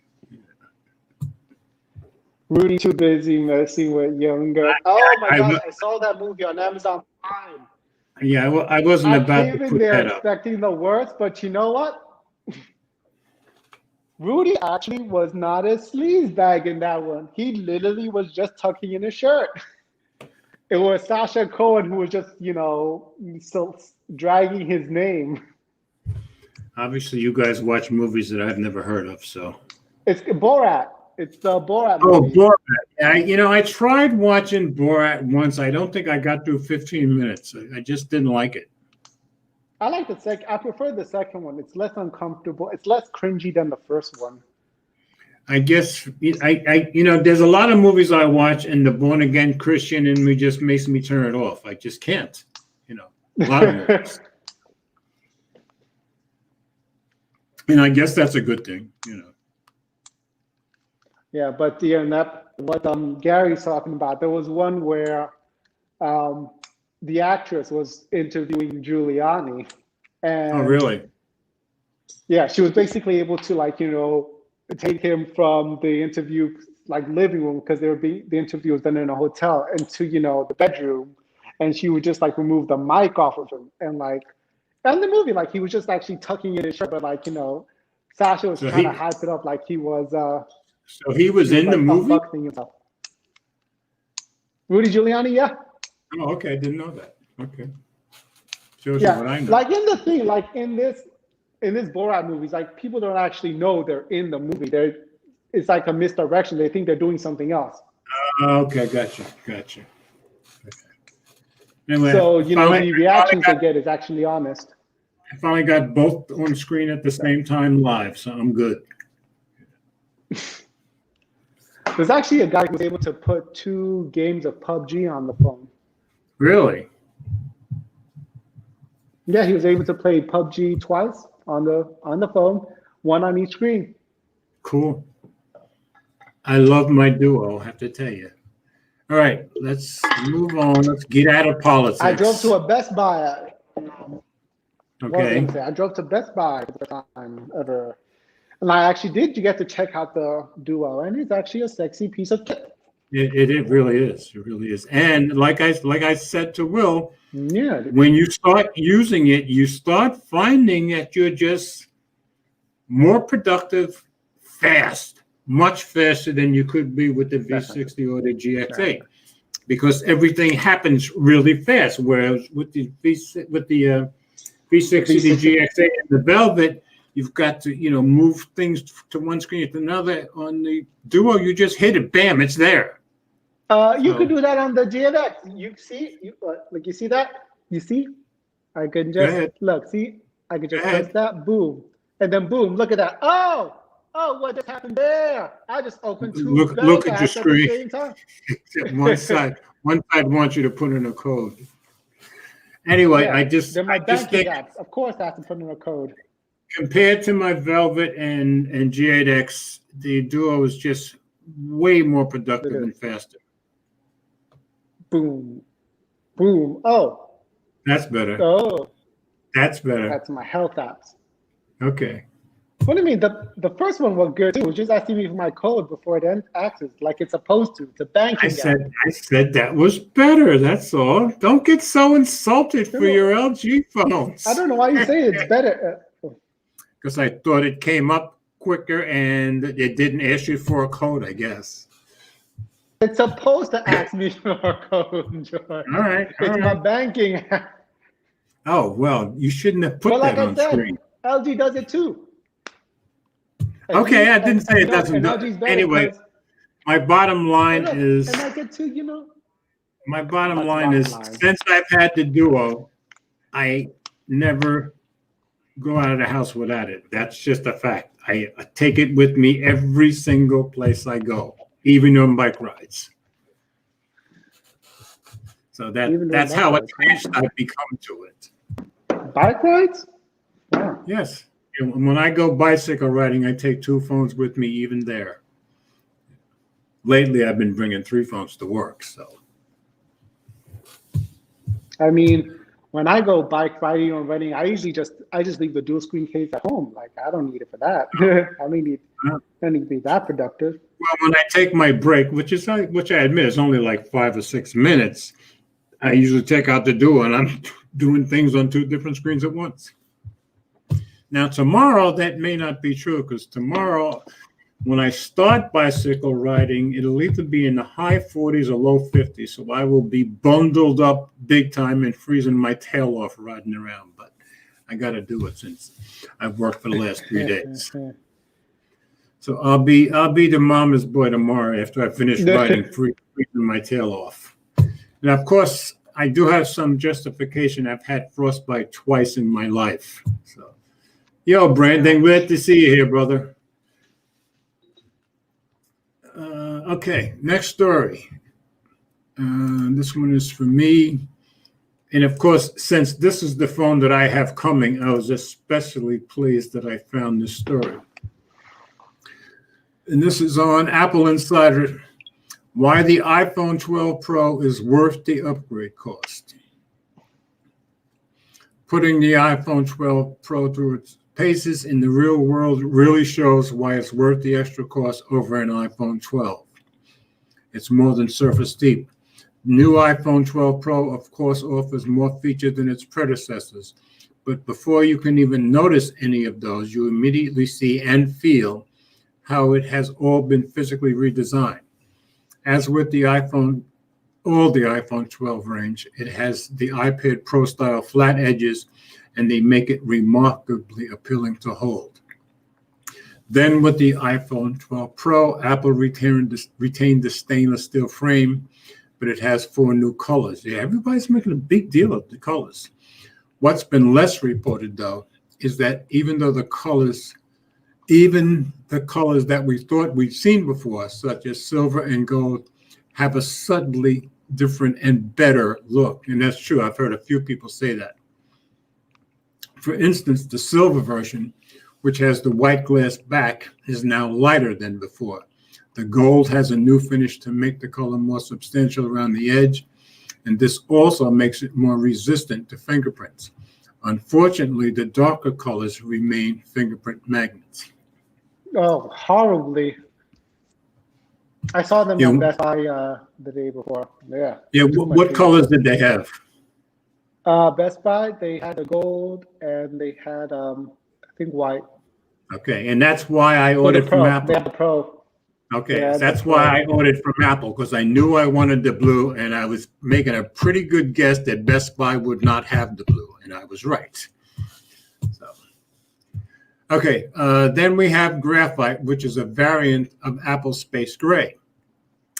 Speaker 1: Rudy too busy messing with younger. Oh my gosh, I saw that movie on Amazon Prime.
Speaker 2: Yeah, well, I wasn't about to put that up.
Speaker 1: Expecting the worst, but you know what? Rudy actually was not a sleazebag in that one. He literally was just tucking in his shirt. It was Sacha Cohen who was just, still dragging his name.
Speaker 2: Obviously, you guys watch movies that I've never heard of, so.
Speaker 1: It's Borat. It's the Borat movie.
Speaker 2: Oh, Borat. I tried watching Borat once. I don't think I got through 15 minutes. I just didn't like it.
Speaker 1: I like the second. I prefer the second one. It's less uncomfortable. It's less cringy than the first one.
Speaker 2: I guess there's a lot of movies I watch, and the born again Christian in me just makes me turn it off. I just can't. A lot of movies. And I guess that's a good thing.
Speaker 1: Yeah, but what Gary's talking about, there was one where the actress was interviewing Giuliani,
Speaker 2: Oh,
Speaker 1: and
Speaker 2: really?
Speaker 1: yeah, she was basically able to take him from the interview living room, because the interview was done in a hotel, into the bedroom, and she would just remove the mic off of him, and the movie he was just actually tucking in his shirt, but Sasha was
Speaker 2: So
Speaker 1: trying to hype it up like he was
Speaker 2: he was in the movie?
Speaker 1: bucking himself. Rudy Giuliani, yeah.
Speaker 2: Oh, okay. I didn't know that. Okay. Shows you
Speaker 1: Yeah,
Speaker 2: what I know.
Speaker 1: in the thing, in this Borat movies, people don't actually know they're in the movie. It's like a misdirection. They think they're doing something else.
Speaker 2: Okay, gotcha. Okay. Anyway,
Speaker 1: So the reactions they get is actually honest.
Speaker 2: I finally got both on screen at the same time live, so I'm good.
Speaker 1: There's actually a guy who was able to put 2 games of PUBG on the phone.
Speaker 2: Really?
Speaker 1: Yeah, he was able to play PUBG twice on the phone, one on each screen.
Speaker 2: Cool. I love my duo, I have to tell you. All right, let's move on. Let's get out of politics.
Speaker 1: I drove to a Best Buy.
Speaker 2: Okay.
Speaker 1: I drove to Best Buy for the first time ever. And I actually did get to check out the Duo, and it's actually a sexy piece of kit.
Speaker 2: It really is. It really is. And like I said to Will,
Speaker 1: yeah,
Speaker 2: when you start using it, you start finding that you're just more productive fast, much faster than you could be with the V60 or the GX8, because everything happens really fast. Whereas with the V60, the GX8, and the Velvet, you've got to move things to one screen to another. On the Duo, you just hit it, bam, it's there.
Speaker 1: You could do that on the GX. You see, you see that? You see? I can just look. See, I can just press that, boom, and then boom. Look at that. Oh, what just happened there? I just opened 2
Speaker 2: look at your screen.
Speaker 1: At the same time.
Speaker 2: one side wants you to put in a code. Anyway,
Speaker 1: they're my banking apps. Of course, I have to put in a code.
Speaker 2: Compared to my Velvet and G8X, the Duo is just way more productive and faster.
Speaker 1: Boom, boom. Oh,
Speaker 2: that's better.
Speaker 1: Oh,
Speaker 2: that's better.
Speaker 1: That's my health apps.
Speaker 2: Okay.
Speaker 1: What do you mean? The first one was good too. It was just asking me for my code before it access, like it's supposed to. It's a banking app.
Speaker 2: I said that was better. That's all. Don't get so insulted for your LG phones.
Speaker 1: I don't know why you say it's better.
Speaker 2: Because I thought it came up quicker and it didn't ask you for a code, I guess.
Speaker 1: It's supposed to ask me for a code, George.
Speaker 2: All right.
Speaker 1: It's my banking app.
Speaker 2: Oh, well, you shouldn't have put that on screen.
Speaker 1: LG does it too.
Speaker 2: Okay, I didn't say it doesn't do it. Anyway, my bottom line is...
Speaker 1: And I get to,
Speaker 2: My bottom line is, since I've had the Duo, I never go out of the house without it. That's just a fact. I take it with me every single place I go, even on bike rides. So that's how attached I've become to it.
Speaker 1: Bike rides? Wow.
Speaker 2: Yes. And when I go bicycle riding, I take 2 phones with me, even there. Lately, I've been bringing 3 phones to work. So,
Speaker 1: I mean, when I go bike riding or running, I just leave the dual screen case at home. Like, I don't need it for that. I don't need to be that productive.
Speaker 2: Well, when I take my break, which I admit is only like 5 or 6 minutes, I usually take out the Duo and I'm doing things on 2 different screens at once. Now, tomorrow, that may not be true, because tomorrow, when I start bicycle riding, it'll either be in the high 40s or low 50s. So I will be bundled up big time and freezing my tail off riding around. But I got to do it since I've worked for the last 3 days. So I'll be the mama's boy tomorrow after I finish riding, freezing my tail off. And of course, I do have some justification. I've had frostbite twice in my life. So. Yo, Brandon, glad to see you here, brother. Okay, next story. This one is for me. And of course, since this is the phone that I have coming, I was especially pleased that I found this story. And this is on Apple Insider. Why the iPhone 12 Pro is worth the upgrade cost. Putting the iPhone 12 Pro through its paces in the real world really shows why it's worth the extra cost over an iPhone 12. It's more than surface deep. New iPhone 12 Pro, of course, offers more features than its predecessors. But before you can even notice any of those, you immediately see and feel how it has all been physically redesigned. As with the iPhone, all the iPhone 12 range, it has the iPad Pro style flat edges, and they make it remarkably appealing to hold. Then with the iPhone 12 Pro, Apple retained the stainless steel frame, but it has 4 new colors. Yeah, everybody's making a big deal of the colors. What's been less reported, though, is that even the colors that we thought we'd seen before, such as silver and gold, have a subtly different and better look. And that's true. I've heard a few people say that. For instance, the silver version, which has the white glass back, is now lighter than before. The gold has a new finish to make the color more substantial around the edge, and this also makes it more resistant to fingerprints. Unfortunately, the darker colors remain fingerprint magnets.
Speaker 1: Oh, horribly. I saw them on Best Buy the day before. Yeah.
Speaker 2: Yeah. What colors did they have?
Speaker 1: Best Buy, they had the gold and they had, I think, white.
Speaker 2: Okay, and that's why I ordered from Apple.
Speaker 1: They have the Pro.
Speaker 2: Okay, yeah, that's why I ordered from Apple, because I knew I wanted the blue, and I was making a pretty good guess that Best Buy would not have the blue, and I was right. So, okay, then we have Graphite, which is a variant of Apple's Space Gray.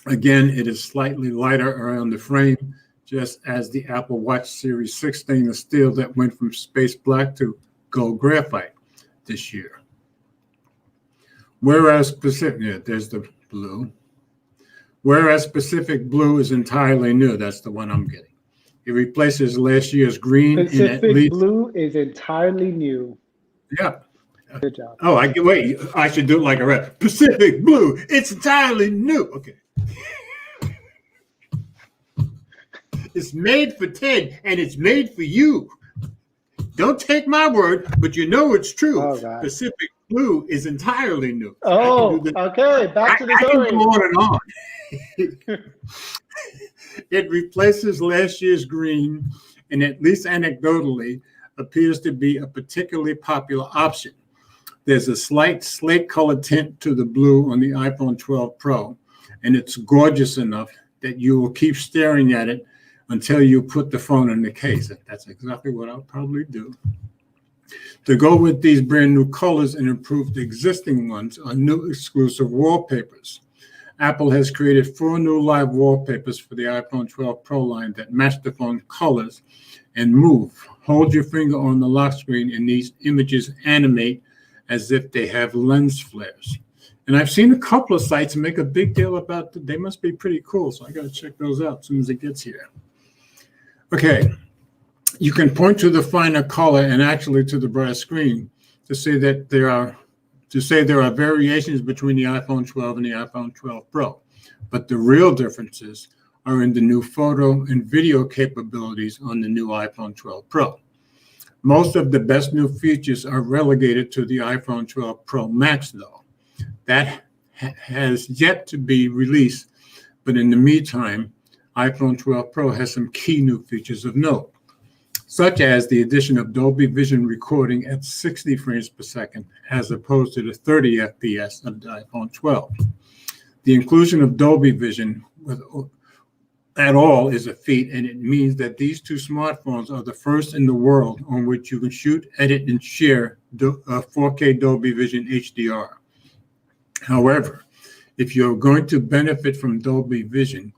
Speaker 2: Again, it is slightly lighter around the frame, just as the Apple Watch Series 6 stainless steel that went from Space Black to Gold Graphite this year. Whereas there's the blue. Whereas Pacific Blue is entirely new. That's the one I'm getting. It replaces last year's green.
Speaker 1: Pacific Blue is entirely new.
Speaker 2: Yeah.
Speaker 1: Good job.
Speaker 2: Oh, wait. I should do it like a rap. Pacific Blue. It's entirely new. Okay. It's made for Ted, and it's made for you. Don't take my word, but you know it's true.
Speaker 1: Oh,
Speaker 2: Pacific Blue is entirely new.
Speaker 1: Oh, okay. Back to the story.
Speaker 2: I can go on and on. It replaces last year's green, and at least anecdotally, appears to be a particularly popular option. There's a slight slate-colored tint to the blue on the iPhone 12 Pro, and it's gorgeous enough that you will keep staring at it until you put the phone in the case. That's exactly what I'll probably do. To go with these brand new colors and improved existing ones are new exclusive wallpapers. Apple has created 4 new live wallpapers for the iPhone 12 Pro line that match the phone colors and move. Hold your finger on the lock screen and these images animate as if they have lens flares. And I've seen a couple of sites make a big deal about they must be pretty cool, so I got to check those out as soon as it gets here. Okay. You can point to the finer color and actually to the brighter screen to say that there are variations between the iPhone 12 and the iPhone 12 Pro. But the real differences are in the new photo and video capabilities on the new iPhone 12 Pro. Most of the best new features are relegated to the iPhone 12 Pro Max, though. That has yet to be released, but in the meantime, iPhone 12 Pro has some key new features of note, such as the addition of Dolby Vision recording at 60 frames per second, as opposed to the 30 FPS of the iPhone 12. The inclusion of Dolby Vision at all is a feat, and it means that these 2 smartphones are the first in the world on which you can shoot, edit, and share 4K Dolby Vision HDR. However, if you're going to benefit from Dolby Vision,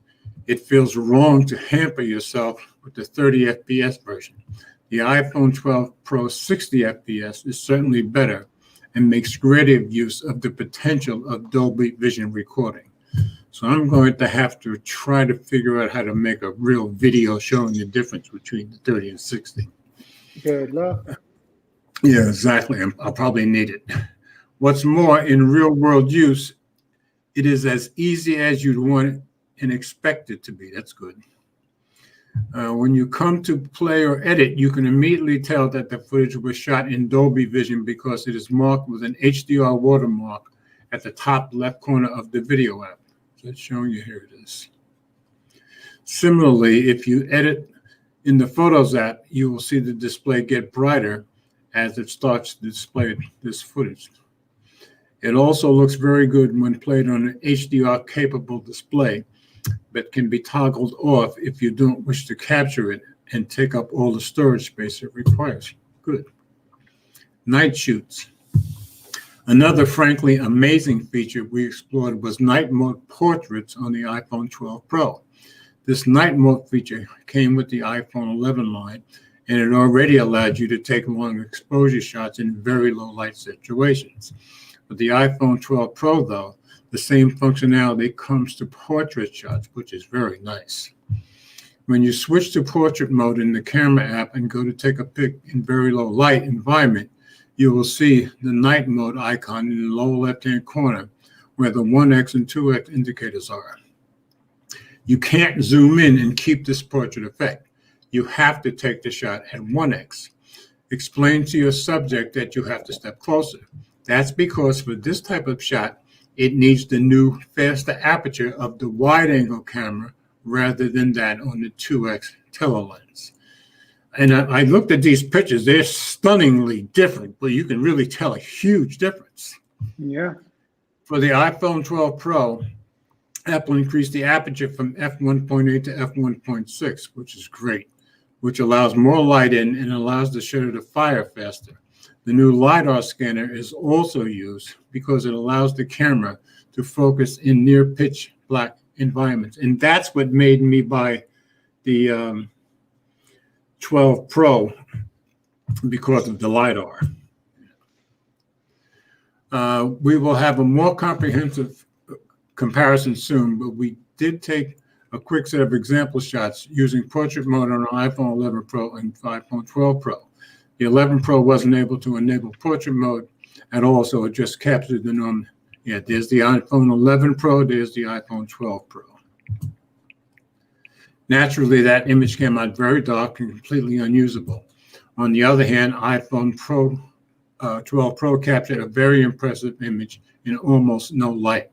Speaker 2: it feels wrong to hamper yourself with the 30 FPS version. The iPhone 12 Pro 60 FPS is certainly better and makes greater use of the potential of Dolby Vision recording. So I'm going to have to try to figure out how to make a real video showing the difference between the 30 and 60.
Speaker 1: Good luck.
Speaker 2: Yeah, exactly. I'll probably need it. What's more, in real-world use, It is as easy as you'd want and expect it to be. That's good. When you come to play or edit, you can immediately tell that the footage was shot in Dolby Vision because it is marked with an HDR watermark at the top left corner of the video app. So it's showing you, here it is. Similarly, if you edit in the Photos app, you will see the display get brighter as it starts to display this footage. It also looks very good when played on an HDR-capable display, but can be toggled off if you don't wish to capture it and take up all the storage space it requires. Good. Night shoots. Another frankly amazing feature we explored was night mode portraits on the iPhone 12 Pro. This night mode feature came with the iPhone 11 line, and it already allowed you to take long exposure shots in very low light situations. With the iPhone 12 Pro, though, the same functionality comes to portrait shots, which is very nice. When you switch to portrait mode in the camera app and go to take a pic in very low light environment, you will see the night mode icon in the lower left-hand corner where the 1x and 2x indicators are. You can't zoom in and keep this portrait effect. You have to take the shot at 1x. Explain to your subject that you have to step closer. That's because for this type of shot, it needs the new faster aperture of the wide-angle camera rather than that on the 2x telelens. And I looked at these pictures. They're stunningly different, but you can really tell a huge difference.
Speaker 1: Yeah.
Speaker 2: For the iPhone 12 Pro, Apple increased the aperture from f1.8 to f1.6, which is great, which allows more light in and allows the shutter to fire faster. The new LiDAR scanner is also used because it allows the camera to focus in near pitch black environments. And that's what made me buy the 12 Pro, because of the LiDAR. We will have a more comprehensive comparison soon, but we did take a quick set of example shots using portrait mode on our iPhone 11 Pro and iPhone 12 Pro. The 11 Pro wasn't able to enable portrait mode at all, so it just captured the norm. Yeah, there's the iPhone 11 Pro, there's the iPhone 12 Pro. Naturally, that image came out very dark and completely unusable. On the other hand, iPhone 12 Pro captured a very impressive image in almost no light.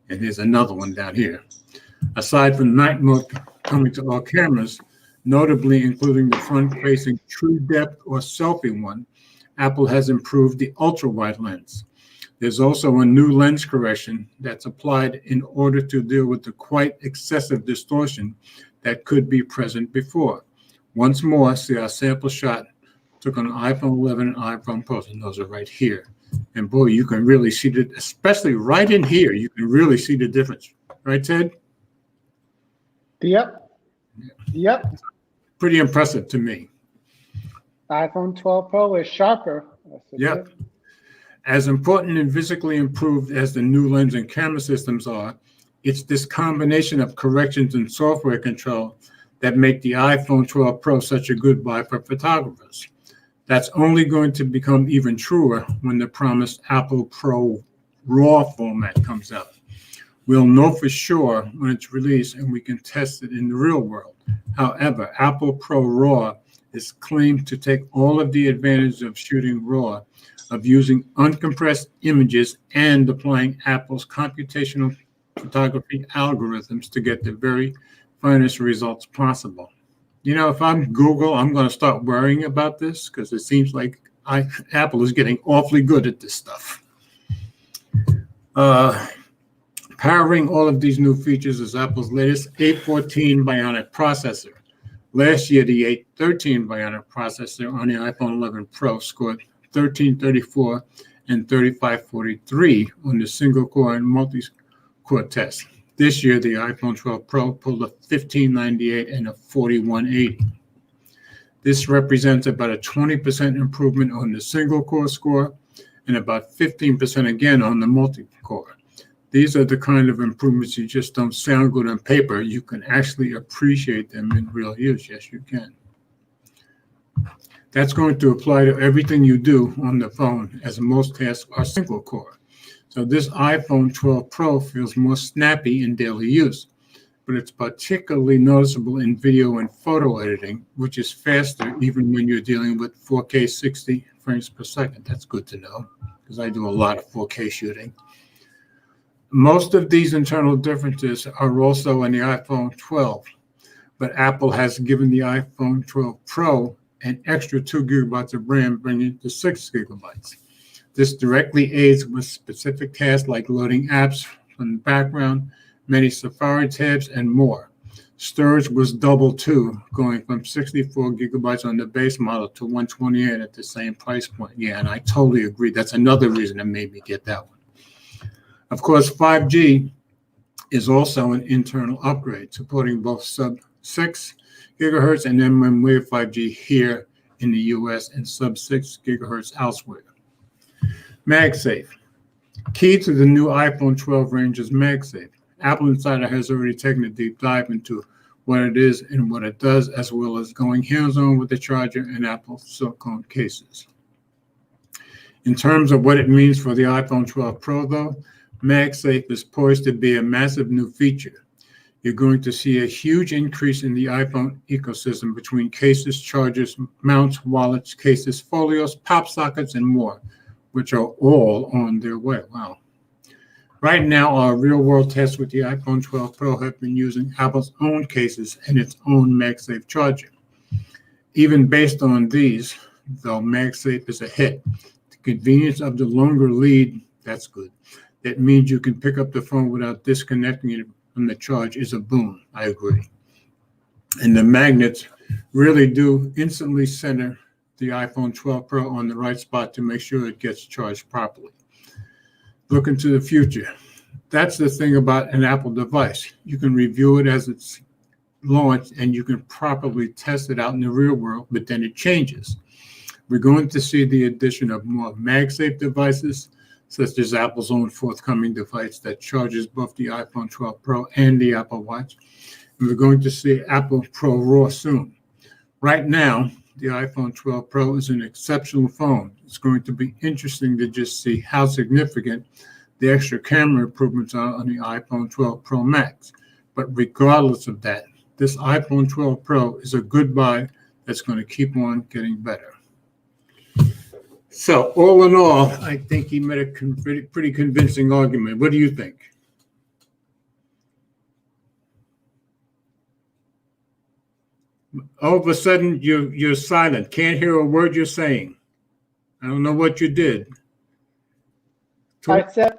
Speaker 2: And here's another one down here. Aside from night mode coming to all cameras, notably including the front-facing true depth or selfie one, Apple has improved the ultra-wide lens. There's also a new lens correction that's applied in order to deal with the quite excessive distortion that could be present before. Once more, see our sample shot took on iPhone 11 and iPhone Pro, and those are right here. And boy, you can really see it, especially right in here, you can really see the difference. Right, Ted?
Speaker 1: Yep. Yep.
Speaker 2: Pretty impressive to me.
Speaker 1: iPhone 12 Pro is sharper.
Speaker 2: Yep. As important and physically improved as the new lens and camera systems are, it's this combination of corrections and software control that make the iPhone 12 Pro such a good buy for photographers. That's only going to become even truer when the promised Apple Pro RAW format comes out. We'll know for sure when it's released and we can test it in the real world. However, Apple Pro RAW is claimed to take all of the advantages of shooting RAW, of using uncompressed images and applying Apple's computational photography algorithms to get the very finest results possible. You know, if I'm Google, I'm going to start worrying about this because it seems like Apple is getting awfully good at this stuff. Powering all of these new features is Apple's latest A14 Bionic Processor. Last year, the A13 Bionic Processor on the iPhone 11 Pro scored 1334 and 3543 on the single-core and multi-core test. This year, the iPhone 12 Pro pulled a 1598 and a 4180. This represents about a 20% improvement on the single-core score and about 15% again on the multi-core. These are the kind of improvements you just don't sound good on paper. You can actually appreciate them in real use. Yes, you can. That's going to apply to everything you do on the phone, as most tasks are single core. So this iPhone 12 Pro feels more snappy in daily use, but it's particularly noticeable in video and photo editing, which is faster even when you're dealing with 4K 60 frames per second. That's good to know, because I do a lot of 4K shooting. Most of these internal differences are also in the iPhone 12, but Apple has given the iPhone 12 Pro an extra 2 gigabytes of RAM, bringing it to 6 gigabytes. This directly aids with specific tasks like loading apps from the background, many Safari tabs, and more. Storage was double too, going from 64 gigabytes on the base model to 128 at the same price point. Yeah, and I totally agree. That's another reason that made me get that one. Of course, 5G is also an internal upgrade, supporting both sub-6 gigahertz and mmWave 5G here in the US and sub-6 gigahertz elsewhere. Magsafe. Key to the new iPhone 12 range is Magsafe. Apple Insider has already taken a deep dive into what it is and what it does, as well as going hands-on with the charger and Apple silicone cases. In terms of what it means for the iPhone 12 Pro, though, Magsafe is poised to be a massive new feature. You're going to see a huge increase in the iPhone ecosystem between cases, chargers, mounts, wallets, cases, folios, pop sockets, and more, which are all on their way. Wow. Right now, our real-world tests with the iPhone 12 Pro have been using Apple's own cases and its own Magsafe charger. Even based on these, though, Magsafe is a hit. The convenience of the longer lead, that's good. That means you can pick up the phone without disconnecting it from the charge is a boon. I agree. And the magnets really do instantly center the iPhone 12 Pro on the right spot to make sure it gets charged properly. Look into the future. That's the thing about an Apple device. You can review it as it's launched and you can properly test it out in the real world, but then it changes. We're going to see the addition of more MagSafe devices, such as Apple's own forthcoming device that charges both the iPhone 12 Pro and the Apple Watch. And we're going to see Apple Pro Raw soon. Right now, the iPhone 12 Pro is an exceptional phone. It's going to be interesting to just see how significant the extra camera improvements are on the iPhone 12 Pro Max. But regardless of that, this iPhone 12 Pro is a good buy that's going to keep on getting better. So all in all, I think he made a pretty convincing argument. What do you think? All of a sudden, you're silent. Can't hear a word you're saying. I don't know what you did.
Speaker 1: I said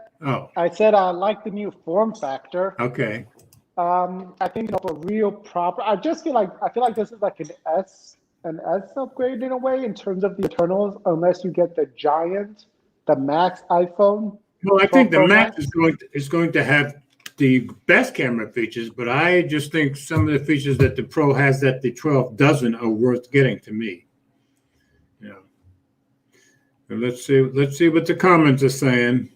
Speaker 1: I like the new form factor.
Speaker 2: Okay.
Speaker 1: I think for real proper. I feel like this is like an S upgrade in a way in terms of the internals, unless you get the Max iPhone.
Speaker 2: Well, I think the Max is going to have the best camera features, but I just think some of the features that the Pro has that the 12 doesn't are worth getting to me. Yeah. So let's see what the comments are saying.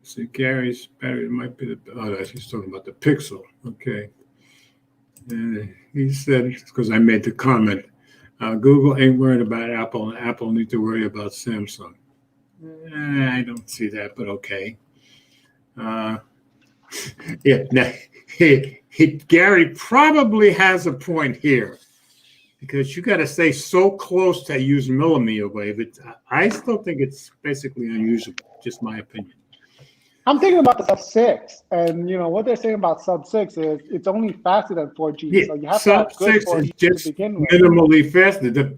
Speaker 2: See, Gary's battery might be he's talking about the Pixel. Okay. He said, because I made the comment, Google ain't worried about Apple, and Apple need to worry about Samsung. I don't see that, but okay. Yeah, now, Gary probably has a point here, because you got to stay so close to use millimeter wave. I still think it's basically unusable, just my opinion.
Speaker 1: I'm thinking about the sub-6, and what they're saying about sub-6 is it's only faster than 4G.
Speaker 2: Yeah,
Speaker 1: so you have to have good 4G
Speaker 2: is just
Speaker 1: to begin with.
Speaker 2: Minimally faster. The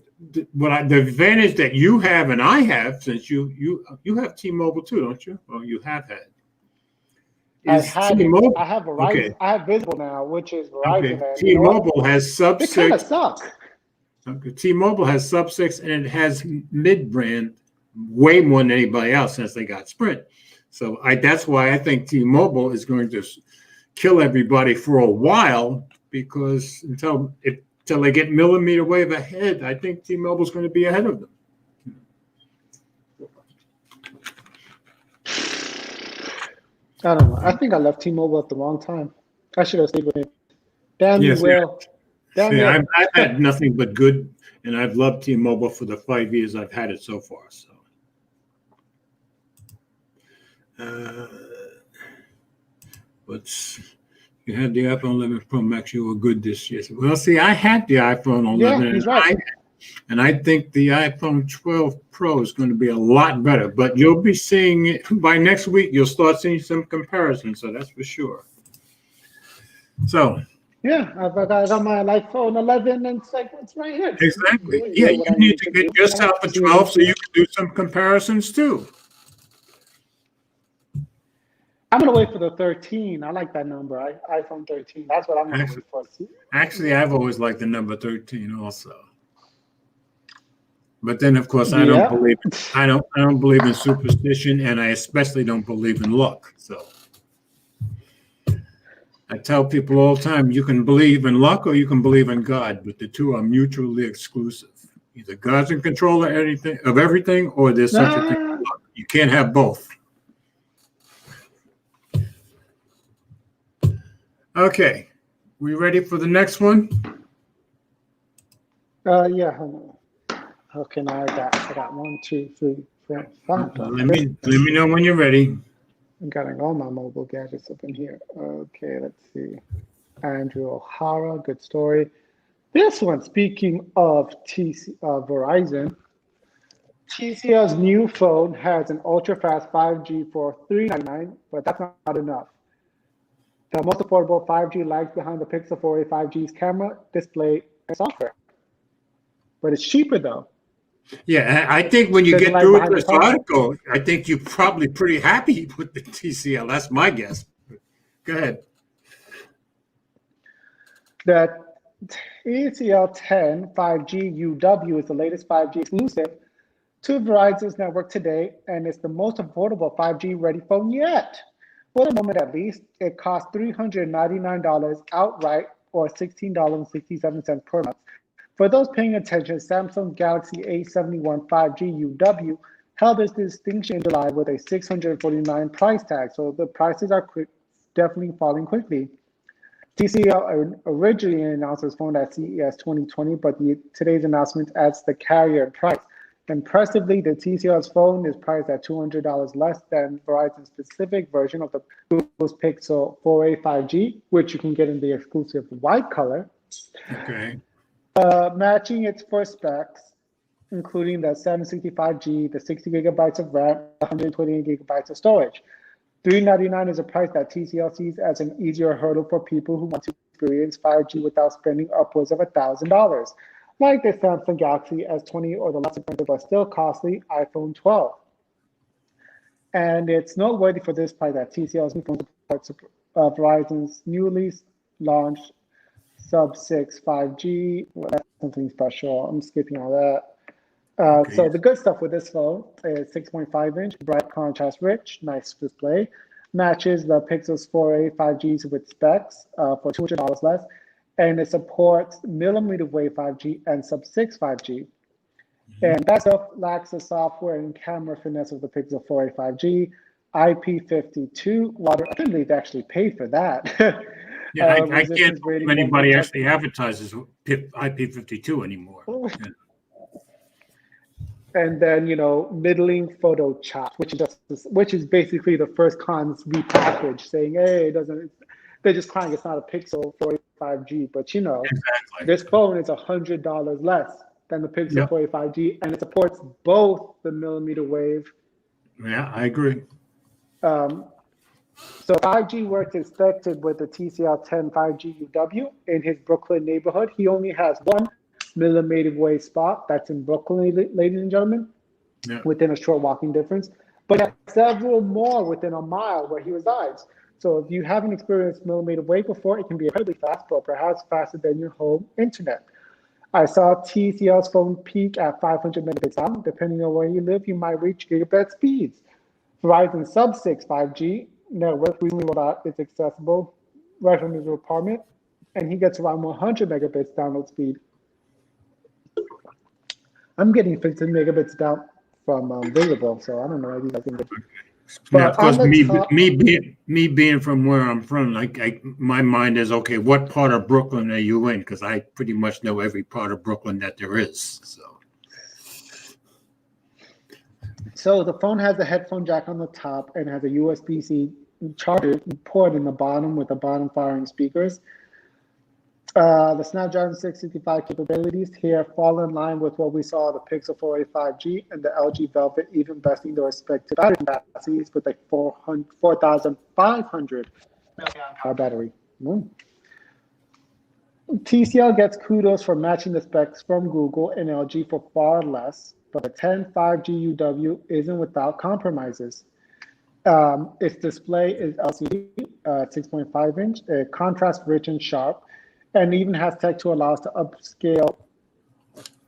Speaker 2: advantage that you have and I have, since you have T-Mobile too, don't you? Well, you have had.
Speaker 1: I have Verizon. Okay. I have Visible now, which is Verizon.
Speaker 2: Okay. T-Mobile has sub-6.
Speaker 1: They kind of suck.
Speaker 2: Okay. T-Mobile has sub-6, and it has mid-brand way more than anybody else since they got Sprint. So that's why I think T-Mobile is going to kill everybody for a while, because until they get millimeter wave ahead, I think T-Mobile is going to be ahead of them.
Speaker 1: I don't know. I think I left T-Mobile at the wrong time. I should have stayed with it. Damn you, Will.
Speaker 2: See, I've had nothing but good, and I've loved T-Mobile for the 5 years I've had it so far. So, what's you had the iPhone 11 Pro Max? You were good this year. Well, see, I had the iPhone 11,
Speaker 1: Yeah, he's right.
Speaker 2: and I think the iPhone 12 Pro is going to be a lot better. But you'll be seeing it by next week. You'll start seeing some comparisons, so that's for sure. So.
Speaker 1: Yeah, I've got my iPhone 11, and it's like it's right here.
Speaker 2: Exactly. Yeah, you need to get yourself a 12 so you can do some comparisons too.
Speaker 1: I'm gonna wait for the 13. I like that number. iPhone 13. That's what I'm gonna wait for.
Speaker 2: Actually, I've always liked the number 13 also. But then, of course, I don't believe in superstition, and I especially don't believe in luck. So I tell people all the time, you can believe in luck or you can believe in God, but the two are mutually exclusive. Either God's in control of everything, or there's such a thing as luck. You can't have both. Okay, we ready for the next one?
Speaker 1: Yeah. Hold on. Okay, now I got 1, 2, 3, 4, 5.
Speaker 2: Let me know when you're ready.
Speaker 1: I'm getting all my mobile gadgets up in here. Okay, let's see. Andrew O'Hara, good story. This one, speaking of Verizon, TCL's new phone has an ultra-fast 5G for $399, but that's not enough. The most affordable 5G lags behind the Pixel 4a 5G's camera, display, and software. But it's cheaper though.
Speaker 2: Yeah, I think when you get through with this article, I think you're probably pretty happy with the TCL. That's my guess. Go ahead.
Speaker 1: The TCL 10 5G UW is the latest 5G exclusive to Verizon's network today, and it's the most affordable 5G ready phone yet. For the moment at least, it costs $399 outright or $16.67 per month. For those paying attention, Samsung Galaxy A71 5G UW held its distinction in July with a $649 price tag, so the prices are definitely falling quickly. TCL originally announced its phone at CES 2020, but today's announcement adds the carrier price. Impressively, the TCL's phone is priced at $200 less than Verizon's specific version of the Google's Pixel 4a 5G, which you can get in the exclusive white color.
Speaker 2: Okay.
Speaker 1: Matching its first specs, including the 765G, the 60 gigabytes of RAM, 128 gigabytes of storage. $399 is a price that TCL sees as an easier hurdle for people who want to experience 5G without spending upwards of $1,000, like the Samsung Galaxy S20 or the less expensive but still costly iPhone 12. And it's noteworthy for this price that TCL's new phone supports Verizon's newly launched Sub-6 5G. Well, that's something special. I'm skipping all that. Okay. So the good stuff with this phone is 6.5-inch, bright contrast rich, nice display, matches the Pixel's 4a 5Gs with specs for $200 less, and it supports millimeter wave 5G and Sub-6 5G. And that stuff lacks the software and camera finesse of the Pixel 4a 5G, IP52 water. I think they've actually paid for that.
Speaker 2: Yeah, I can't believe anybody actually advertises IP52 anymore. Yeah.
Speaker 1: And then, middling photo chop, which is basically the first cons repackaged, saying, hey, they're just crying it's not a Pixel 4a 5G. But exactly. This phone is $100 less than the Pixel 4a 5G, and it supports both the millimeter wave.
Speaker 2: Yeah, I agree.
Speaker 1: So 5G works expected with the TCL 10 5G UW in his Brooklyn neighborhood. He only has 1 millimeter wave spot. That's in Brooklyn, ladies and gentlemen, within a short walking distance. But he has several more within a mile where he resides. So if you haven't experienced millimeter wave before, it can be incredibly fast, but perhaps faster than your home internet. I saw TCL's phone peak at 500 megabits down. Depending on where you live, you might reach gigabit speeds. Verizon Sub-6 5G network recently rolled out. It's accessible right from his apartment, and he gets around 100 megabits download speed. I'm getting 15 megabits down from Visible, so I don't know.
Speaker 2: Now,
Speaker 1: But
Speaker 2: of
Speaker 1: on
Speaker 2: course,
Speaker 1: the
Speaker 2: me
Speaker 1: top,
Speaker 2: me being from where I'm from, my mind is okay. What part of Brooklyn are you in? Because I pretty much know every part of Brooklyn that there is.
Speaker 1: so the phone has a headphone jack on the top and has a USB-C charger port in the bottom with the bottom firing speakers. The Snapdragon 665 capabilities here fall in line with what we saw the Pixel 4a 5G and the LG Velvet, even besting the respective battery capacities with a 4,500 milliamp hour battery. TCL gets kudos for matching the specs from Google and LG for far less, but the 10 5G UW isn't without compromises. Its display is LCD, 6.5 inch, contrast rich and sharp, and even has tech to allow us to upscale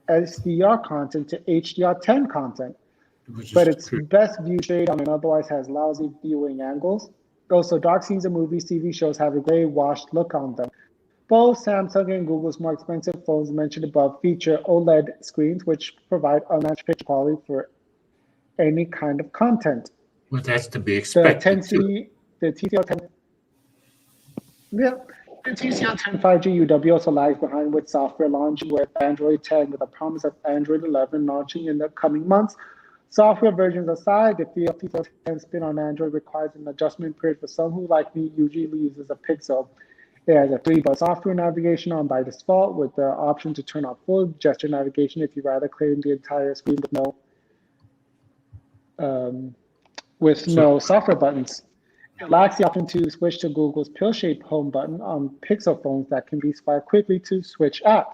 Speaker 1: SDR content to HDR10 content. But it's best viewed straight on and otherwise has lousy viewing angles. Also, dark scenes in movies, TV shows have a gray washed look on them. Both Samsung and Google's more expensive phones mentioned above feature OLED screens, which provide unmatched picture quality for any kind of content.
Speaker 2: Well, that's to be expected.
Speaker 1: The TCL 10, yeah, the TCL 10 5G UW also lags behind with software launch with Android 10, with a promise of Android 11 launching in the coming months. Software versions aside, the TCL 10 spin on Android requires an adjustment period for some who, like me, usually uses a Pixel. It has a 3-button software navigation on by default with the option to turn off full gesture navigation if you rather clear the entire screen with no software buttons. It lacks the option to switch to Google's pill-shaped home button on Pixel phones that can be swiped quickly to switch apps.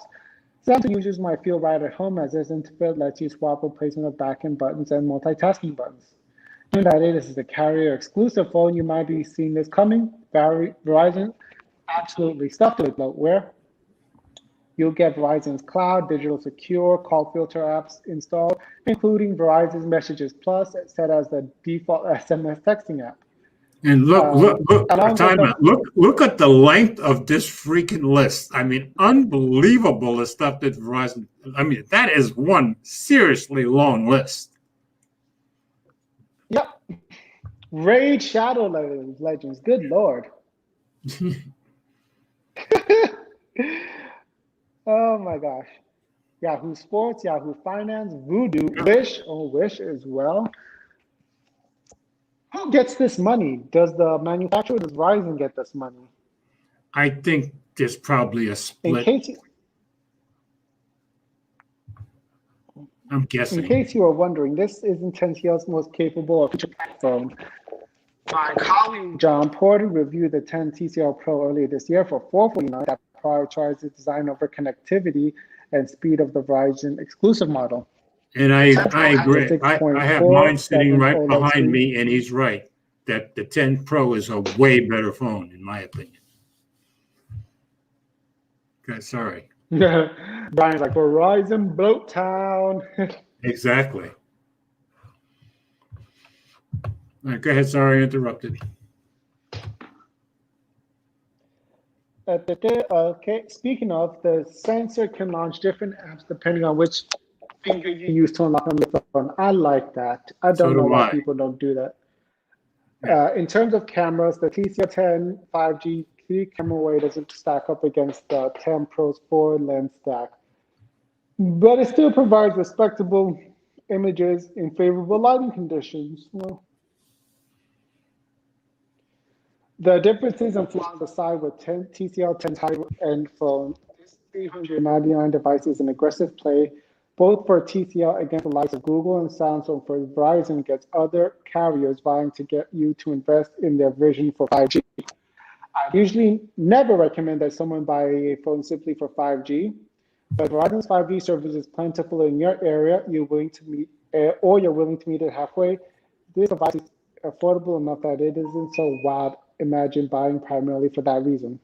Speaker 1: Samsung users might feel right at home as this interface lets you swap replacement of back-end buttons and multitasking buttons. Given that this is a carrier-exclusive phone, you might be seeing this coming. Verizon absolutely stuffed it with bloatware. You'll get Verizon's Cloud, Digital Secure, call filter apps installed, including Verizon's Messages Plus, set as the default SMS texting app.
Speaker 2: And look at the length of this freaking list. I mean, unbelievable the stuff that Verizon. I mean, that is one seriously long list.
Speaker 1: Yep. Raid Shadow Legends. Good Lord. Oh my gosh. Yahoo Sports, Yahoo Finance, Voodoo, Wish as well. Who gets this money? Does the manufacturer, does Verizon get this money?
Speaker 2: I think there's probably a split. I'm guessing.
Speaker 1: In case you are wondering, this isn't TCL's most capable of feature phone. My colleague John Porter reviewed the 10 TCL Pro earlier this year for $449 that prioritizes design over connectivity and speed of the Verizon exclusive model.
Speaker 2: And I agree. I have mine sitting right behind me, and he's right that the 10 Pro is a way better phone, in my opinion. Okay, sorry.
Speaker 1: Brian's like, Verizon bloat town.
Speaker 2: Exactly. All right, go ahead. Sorry, I interrupted.
Speaker 1: Okay, speaking of, the sensor can launch different apps depending on which finger you use to unlock on your phone. I like that. I don't know why people don't do that. In terms of cameras, the TCL 10 5G camera array doesn't stack up against the 10 Pro's 4-lens stack, but it still provides respectable images in favorable lighting conditions. Well, the differences and flaws aside with TCL 10's high-end phone, this $399 device is an aggressive play, both for TCL against the likes of Google and Samsung. For Verizon gets other carriers vying to get you to invest in their vision for 5G. I usually never recommend that someone buy a phone simply for 5G, but Verizon's 5G service is plentiful in your area. You're willing to meet it halfway. This device is affordable enough that it isn't so wild. Imagine buying primarily for that reason.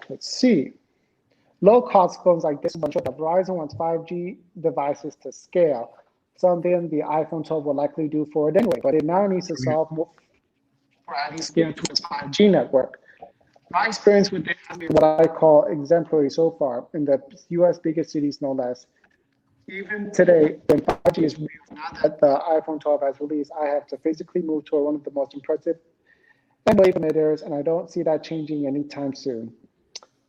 Speaker 1: Let's see. Low-cost phones like this one show that Verizon wants 5G devices to scale. Something the iPhone 12 will likely do for it anyway, but it now needs to solve more for adding scale to its 5G network. My experience with this has been what I call exemplary so far, in the US biggest cities no less. Even today, when 5G is released, now that the iPhone 12 has released, I have to physically move to one of the most impressive and wave emitters, and I don't see that changing anytime soon.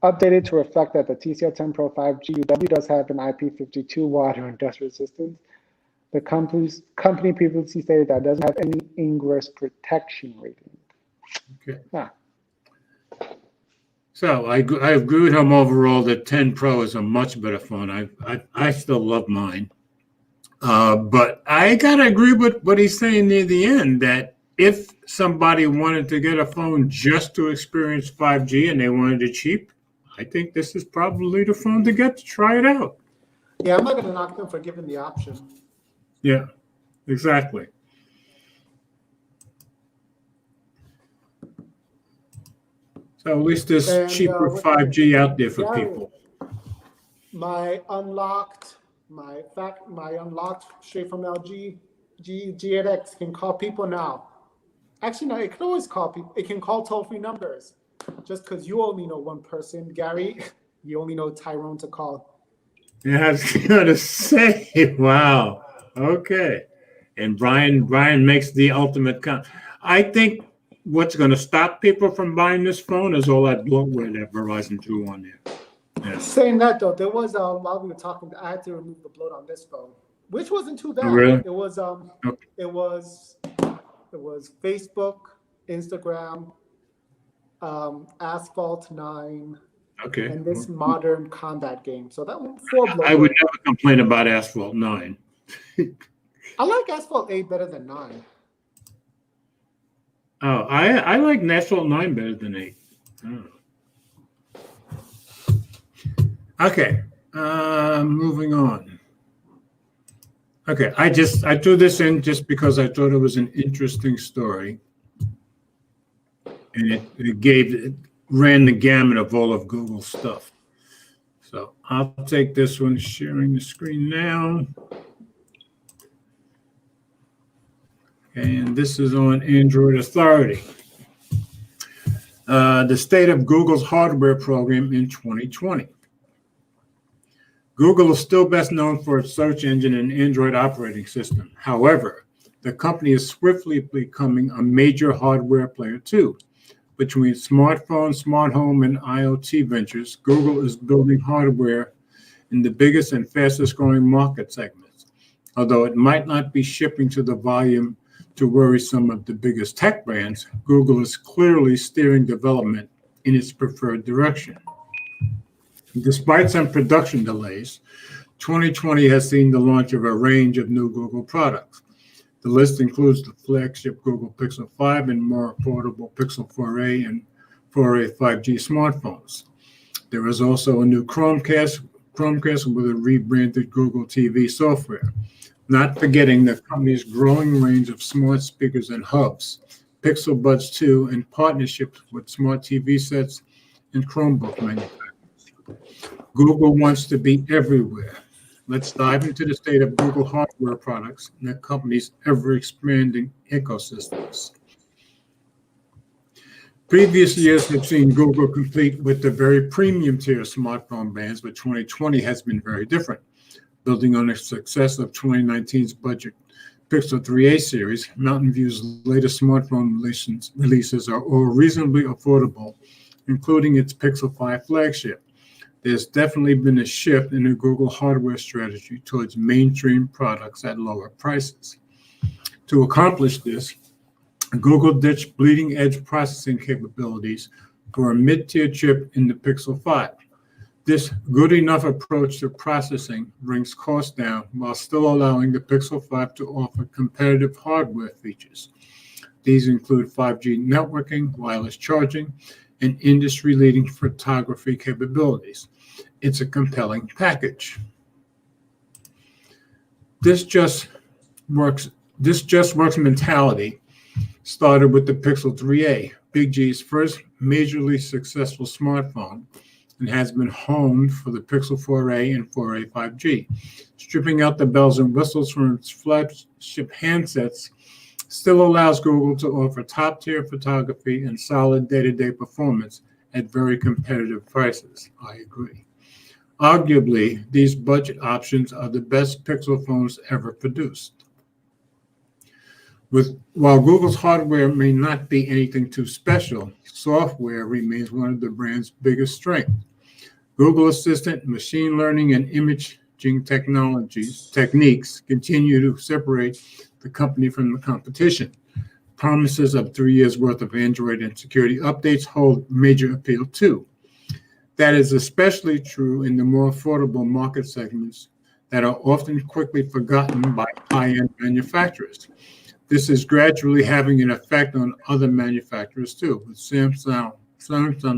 Speaker 1: Updated to reflect that the TCL 10 Pro 5G UW does have an IP52 water and dust resistance. The company previously stated that it doesn't have any ingress protection rating.
Speaker 2: Okay.
Speaker 1: Ah.
Speaker 2: So I agree with him overall that 10 Pro is a much better phone. I still love mine. But I got to agree with what he's saying near the end, that if somebody wanted to get a phone just to experience 5G and they wanted it cheap, I think this is probably the phone to get to try it out.
Speaker 1: Yeah, I'm not going to knock them for giving the option.
Speaker 2: Yeah, exactly. So at least there's cheaper 5G out there for people.
Speaker 1: My unlocked straight from LG G8X can call people now. Actually, no, it can always call people. It can call toll-free numbers. Just because you only know one person, Gary, you only know Tyrone to call.
Speaker 2: Yeah, I was going to say, wow. Okay. And Brian makes the ultimate I think what's going to stop people from buying this phone is all that bloatware that Verizon threw on there. Yeah.
Speaker 1: Saying that though, there was while we were talking, I had to remove the bloat on this phone, which wasn't too bad.
Speaker 2: Oh, really?
Speaker 1: It was
Speaker 2: Okay.
Speaker 1: it was Facebook, Instagram, Asphalt 9,
Speaker 2: okay,
Speaker 1: and this modern combat game. So that one 4 bloatware.
Speaker 2: I would never complain about Asphalt 9.
Speaker 1: I like Asphalt 8 better than 9.
Speaker 2: Oh, I like Asphalt 9 better than 8. Oh. Okay, moving on. Okay, I threw this in just because I thought it was an interesting story, and it ran the gamut of all of Google's stuff. So I'll take this one, sharing the screen now. And this is on Android Authority. The state of Google's hardware program in 2020. Google is still best known for its search engine and Android operating system. However, the company is swiftly becoming a major hardware player too. Between smartphone, smart home, and IoT ventures, Google is building hardware in the biggest and fastest growing market segments. Although it might not be shipping to the volume to worry some of the biggest tech brands, Google is clearly steering development in its preferred direction. Despite some production delays, 2020 has seen the launch of a range of new Google products. The list includes the flagship Google Pixel 5 and more affordable Pixel 4a and 4a 5G smartphones. There is also a new Chromecast with a rebranded Google TV software. Not forgetting the company's growing range of smart speakers and hubs, Pixel Buds 2, and partnerships with smart TV sets and Chromebook manufacturers. Google wants to be everywhere. Let's dive into the state of Google hardware products and the company's ever-expanding ecosystems. Previous years have seen Google compete with the very premium tier smartphone brands, but 2020 has been very different. Building on the success of 2019's budget Pixel 3a series, Mountain View's latest smartphone releases are all reasonably affordable, including its Pixel 5 flagship. There's definitely been a shift in the Google hardware strategy towards mainstream products at lower prices. To accomplish this, Google ditched bleeding-edge processing capabilities for a mid-tier chip in the Pixel 5. This good enough approach to processing brings costs down while still allowing the Pixel 5 to offer competitive hardware features. These include 5G networking, wireless charging, and industry-leading photography capabilities. It's a compelling package. This just works mentality started with the Pixel 3a, Big G's first majorly successful smartphone, and has been honed for the Pixel 4a and 4a 5G. Stripping out the bells and whistles from its flagship handsets still allows Google to offer top-tier photography and solid day-to-day performance at very competitive prices. I agree. Arguably, these budget options are the best Pixel phones ever produced. While Google's hardware may not be anything too special, software remains one of the brand's biggest strengths. Google Assistant, machine learning, and imaging techniques continue to separate the company from the competition. Promises of 3 years worth of Android and security updates hold major appeal too. That is especially true in the more affordable market segments that are often quickly forgotten by high-end manufacturers. This is gradually having an effect on other manufacturers too, with Samsung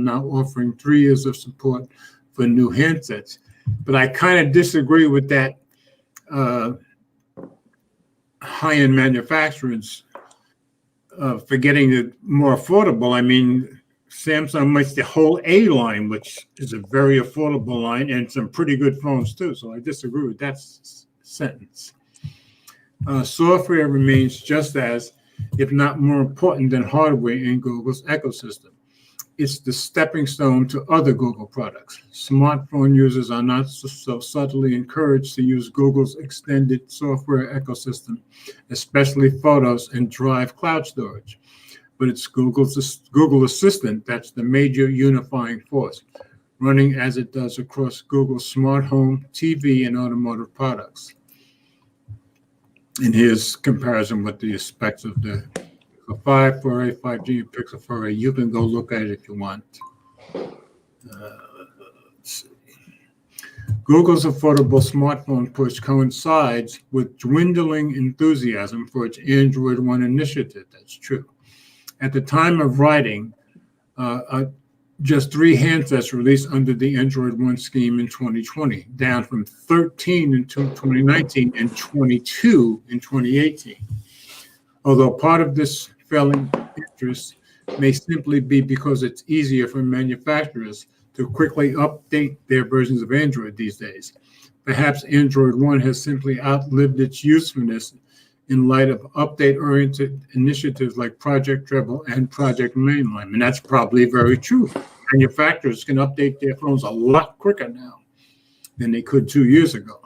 Speaker 2: now offering 3 years of support for new handsets. But I kind of disagree with that high-end manufacturers for getting it more affordable. I mean, Samsung makes the whole A line, which is a very affordable line, and some pretty good phones too. So I disagree with that sentence. Software remains just as, if not more important than hardware in Google's ecosystem. It's the stepping stone to other Google products. Smartphone users are not so subtly encouraged to use Google's extended software ecosystem, especially Photos and Drive cloud storage. But it's Google Assistant that's the major unifying force, running as it does across Google's smart home, TV, and automotive products. And here's comparison with the specs of the Pixel 5, 4a, 5G, and Pixel 4a. You can go look at it if you want. Let's see. Google's affordable smartphone push coincides with dwindling enthusiasm for its Android One initiative. That's true. At the time of writing, just 3 handsets released under the Android One scheme in 2020, down from 13 in 2019 and 22 in 2018. Although part of this failing interest may simply be because it's easier for manufacturers to quickly update their versions of Android these days. Perhaps Android One has simply outlived its usefulness in light of update-oriented initiatives like Project Treble and Project Mainline. And that's probably very true. Manufacturers can update their phones a lot quicker now than they could 2 years ago.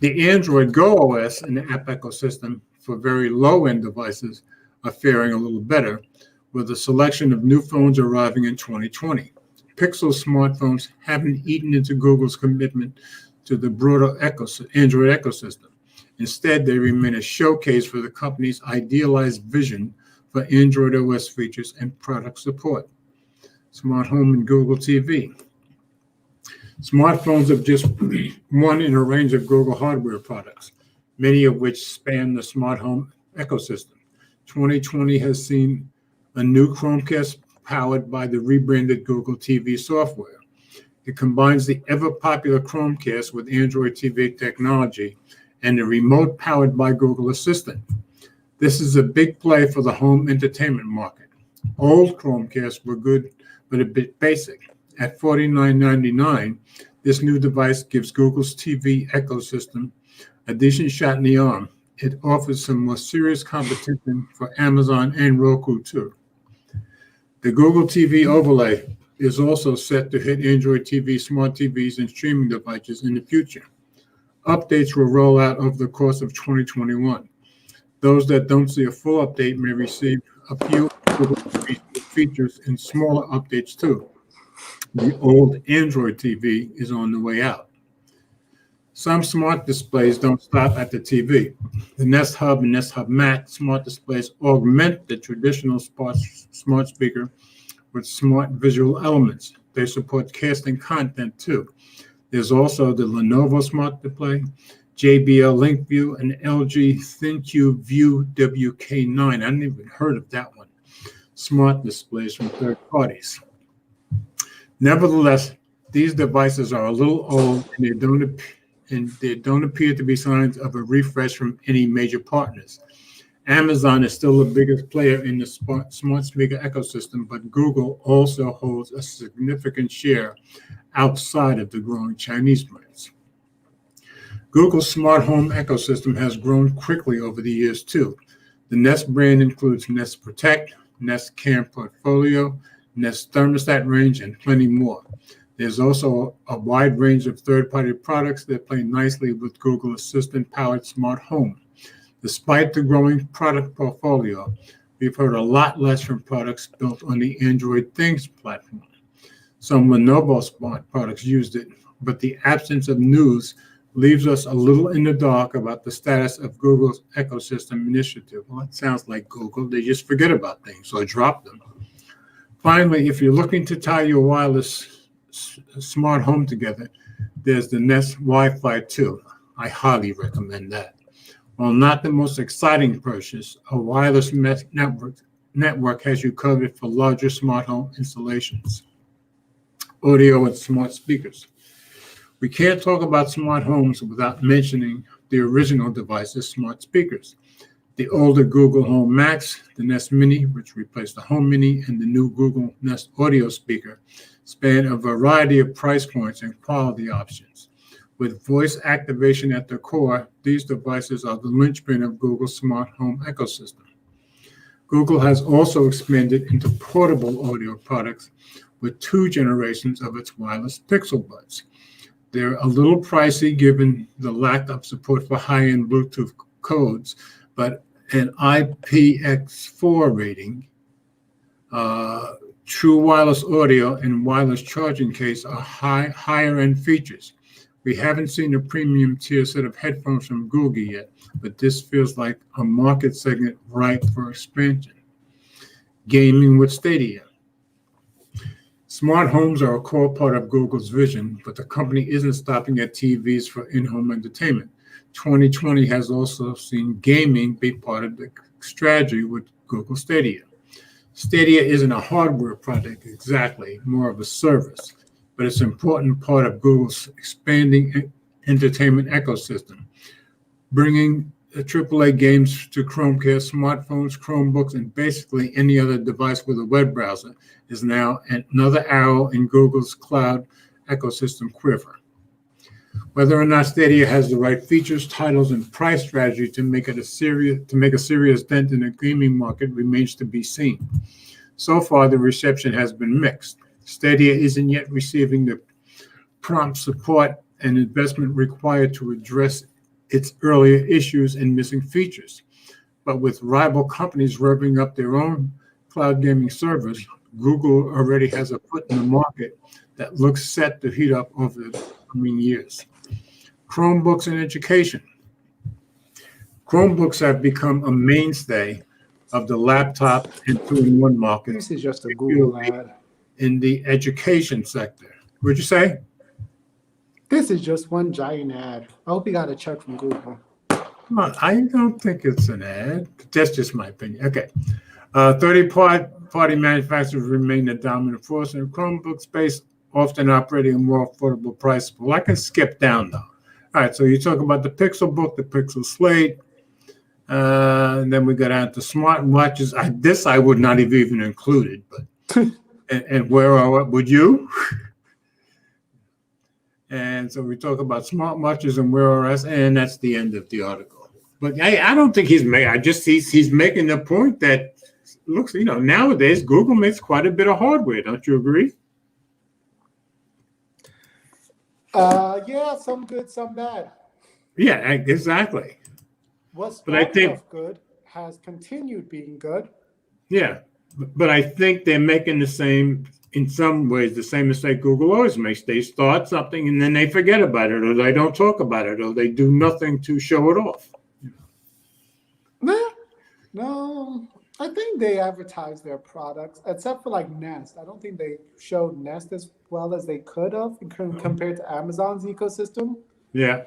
Speaker 2: The Android Go OS and the app ecosystem for very low-end devices are faring a little better, with a selection of new phones arriving in 2020. Pixel smartphones haven't eaten into Google's commitment to the broader Android ecosystem. Instead, they remain a showcase for the company's idealized vision for Android OS features and product support. Smart Home and Google TV. Smartphones are just one in a range of Google hardware products, many of which span the smart home ecosystem. 2020 has seen a new Chromecast powered by the rebranded Google TV software. It combines the ever-popular Chromecast with Android TV technology and the remote powered by Google Assistant. This is a big play for the home entertainment market. Old Chromecasts were good, but a bit basic. At $49.99, this new device gives Google's TV ecosystem a decent shot in the arm. It offers some more serious competition for Amazon and Roku too. The Google TV overlay is also set to hit Android TV, smart TVs, and streaming devices in the future. Updates will roll out over the course of 2021. Those that don't see a full update may receive a few features and smaller updates too. The old Android TV is on the way out. Some smart displays don't stop at the TV. The Nest Hub and Nest Hub Max smart displays augment the traditional smart speaker with smart visual elements. They support casting content too. There's also the Lenovo Smart Display, JBL LinkView, and LG ThinQ View WK9. I hadn't even heard of that one. Smart displays from third parties. Nevertheless, these devices are a little old and they don't appear to be signs of a refresh from any major partners. Amazon is still the biggest player in the smart speaker ecosystem, but Google also holds a significant share outside of the growing Chinese brands. Google's smart home ecosystem has grown quickly over the years too. The Nest brand includes Nest Protect, Nest Cam Portfolio, Nest Thermostat range, and plenty more. There's also a wide range of third-party products that play nicely with Google Assistant-powered smart home. Despite the growing product portfolio, we've heard a lot less from products built on the Android Things platform. Some Lenovo smart products used it, but the absence of news leaves us a little in the dark about the status of Google's ecosystem initiative. Well, it sounds like Google. They just forget about things or drop them. Finally, if you're looking to tie your wireless smart home together, there's the Nest Wi-Fi 2. I highly recommend that. While not the most exciting purchase, a wireless network has you covered for larger smart home installations, audio, and smart speakers. We can't talk about smart homes without mentioning the original device's smart speakers. The older Google Home Max, the Nest Mini, which replaced the Home Mini, and the new Google Nest Audio speaker span a variety of price points and quality options. With voice activation at their core, these devices are the linchpin of Google's smart home ecosystem. Google has also expanded into portable audio products with 2 generations of its wireless Pixel Buds. They're a little pricey given the lack of support for high-end Bluetooth codes, but an IPX4 rating, true wireless audio, and wireless charging case are higher-end features. We haven't seen a premium tier set of headphones from Google yet, but this feels like a market segment ripe for expansion. Gaming with Stadia. Smart homes are a core part of Google's vision, but the company isn't stopping at TVs for in-home entertainment. 2020 has also seen gaming be part of the strategy with Google Stadia. Stadia isn't a hardware product exactly, more of a service, but it's an important part of Google's expanding entertainment ecosystem. Bringing AAA games to Chromecast, smartphones, Chromebooks, and basically any other device with a web browser is now another arrow in Google's cloud ecosystem quiver. Whether or not Stadia has the right features, titles, and price strategy to make a serious dent in the gaming market remains to be seen. So far, the reception has been mixed. Stadia isn't yet receiving the prompt support and investment required to address its earlier issues and missing features. But with rival companies revving up their own cloud gaming servers, Google already has a foot in the market that looks set to heat up over the coming years. Chromebooks and education. Chromebooks have become a mainstay of the laptop and two-in-one market.
Speaker 1: This is just a Google ad.
Speaker 2: In the education sector. What'd you say?
Speaker 1: This is just one giant ad. I hope you got a check from Google.
Speaker 2: Well, I don't think it's an ad. That's just my opinion. Okay. 30-party manufacturers remain the dominant force in the Chromebook space, often operating a more affordable price. Well, I can skip down, though. All right, so you talk about the Pixel Book, the Pixel Slate, and then we go down to smart watches. This I would not have even included, but and where would you? And so we talk about smart watches and Wear OS, and that's the end of the article. But I don't think he's making the point that looks, nowadays Google makes quite a bit of hardware. Don't you agree?
Speaker 1: Yeah, some good, some bad.
Speaker 2: Yeah, exactly.
Speaker 1: What's good has continued being good.
Speaker 2: Yeah, but I think they're making in some ways, the same mistake Google always makes. They start something and then they forget about it, or they don't talk about it, or they do nothing to show it off.
Speaker 1: No, I think they advertise their products, except for like Nest. I don't think they showed Nest as well as they could have compared to Amazon's ecosystem.
Speaker 2: Yeah.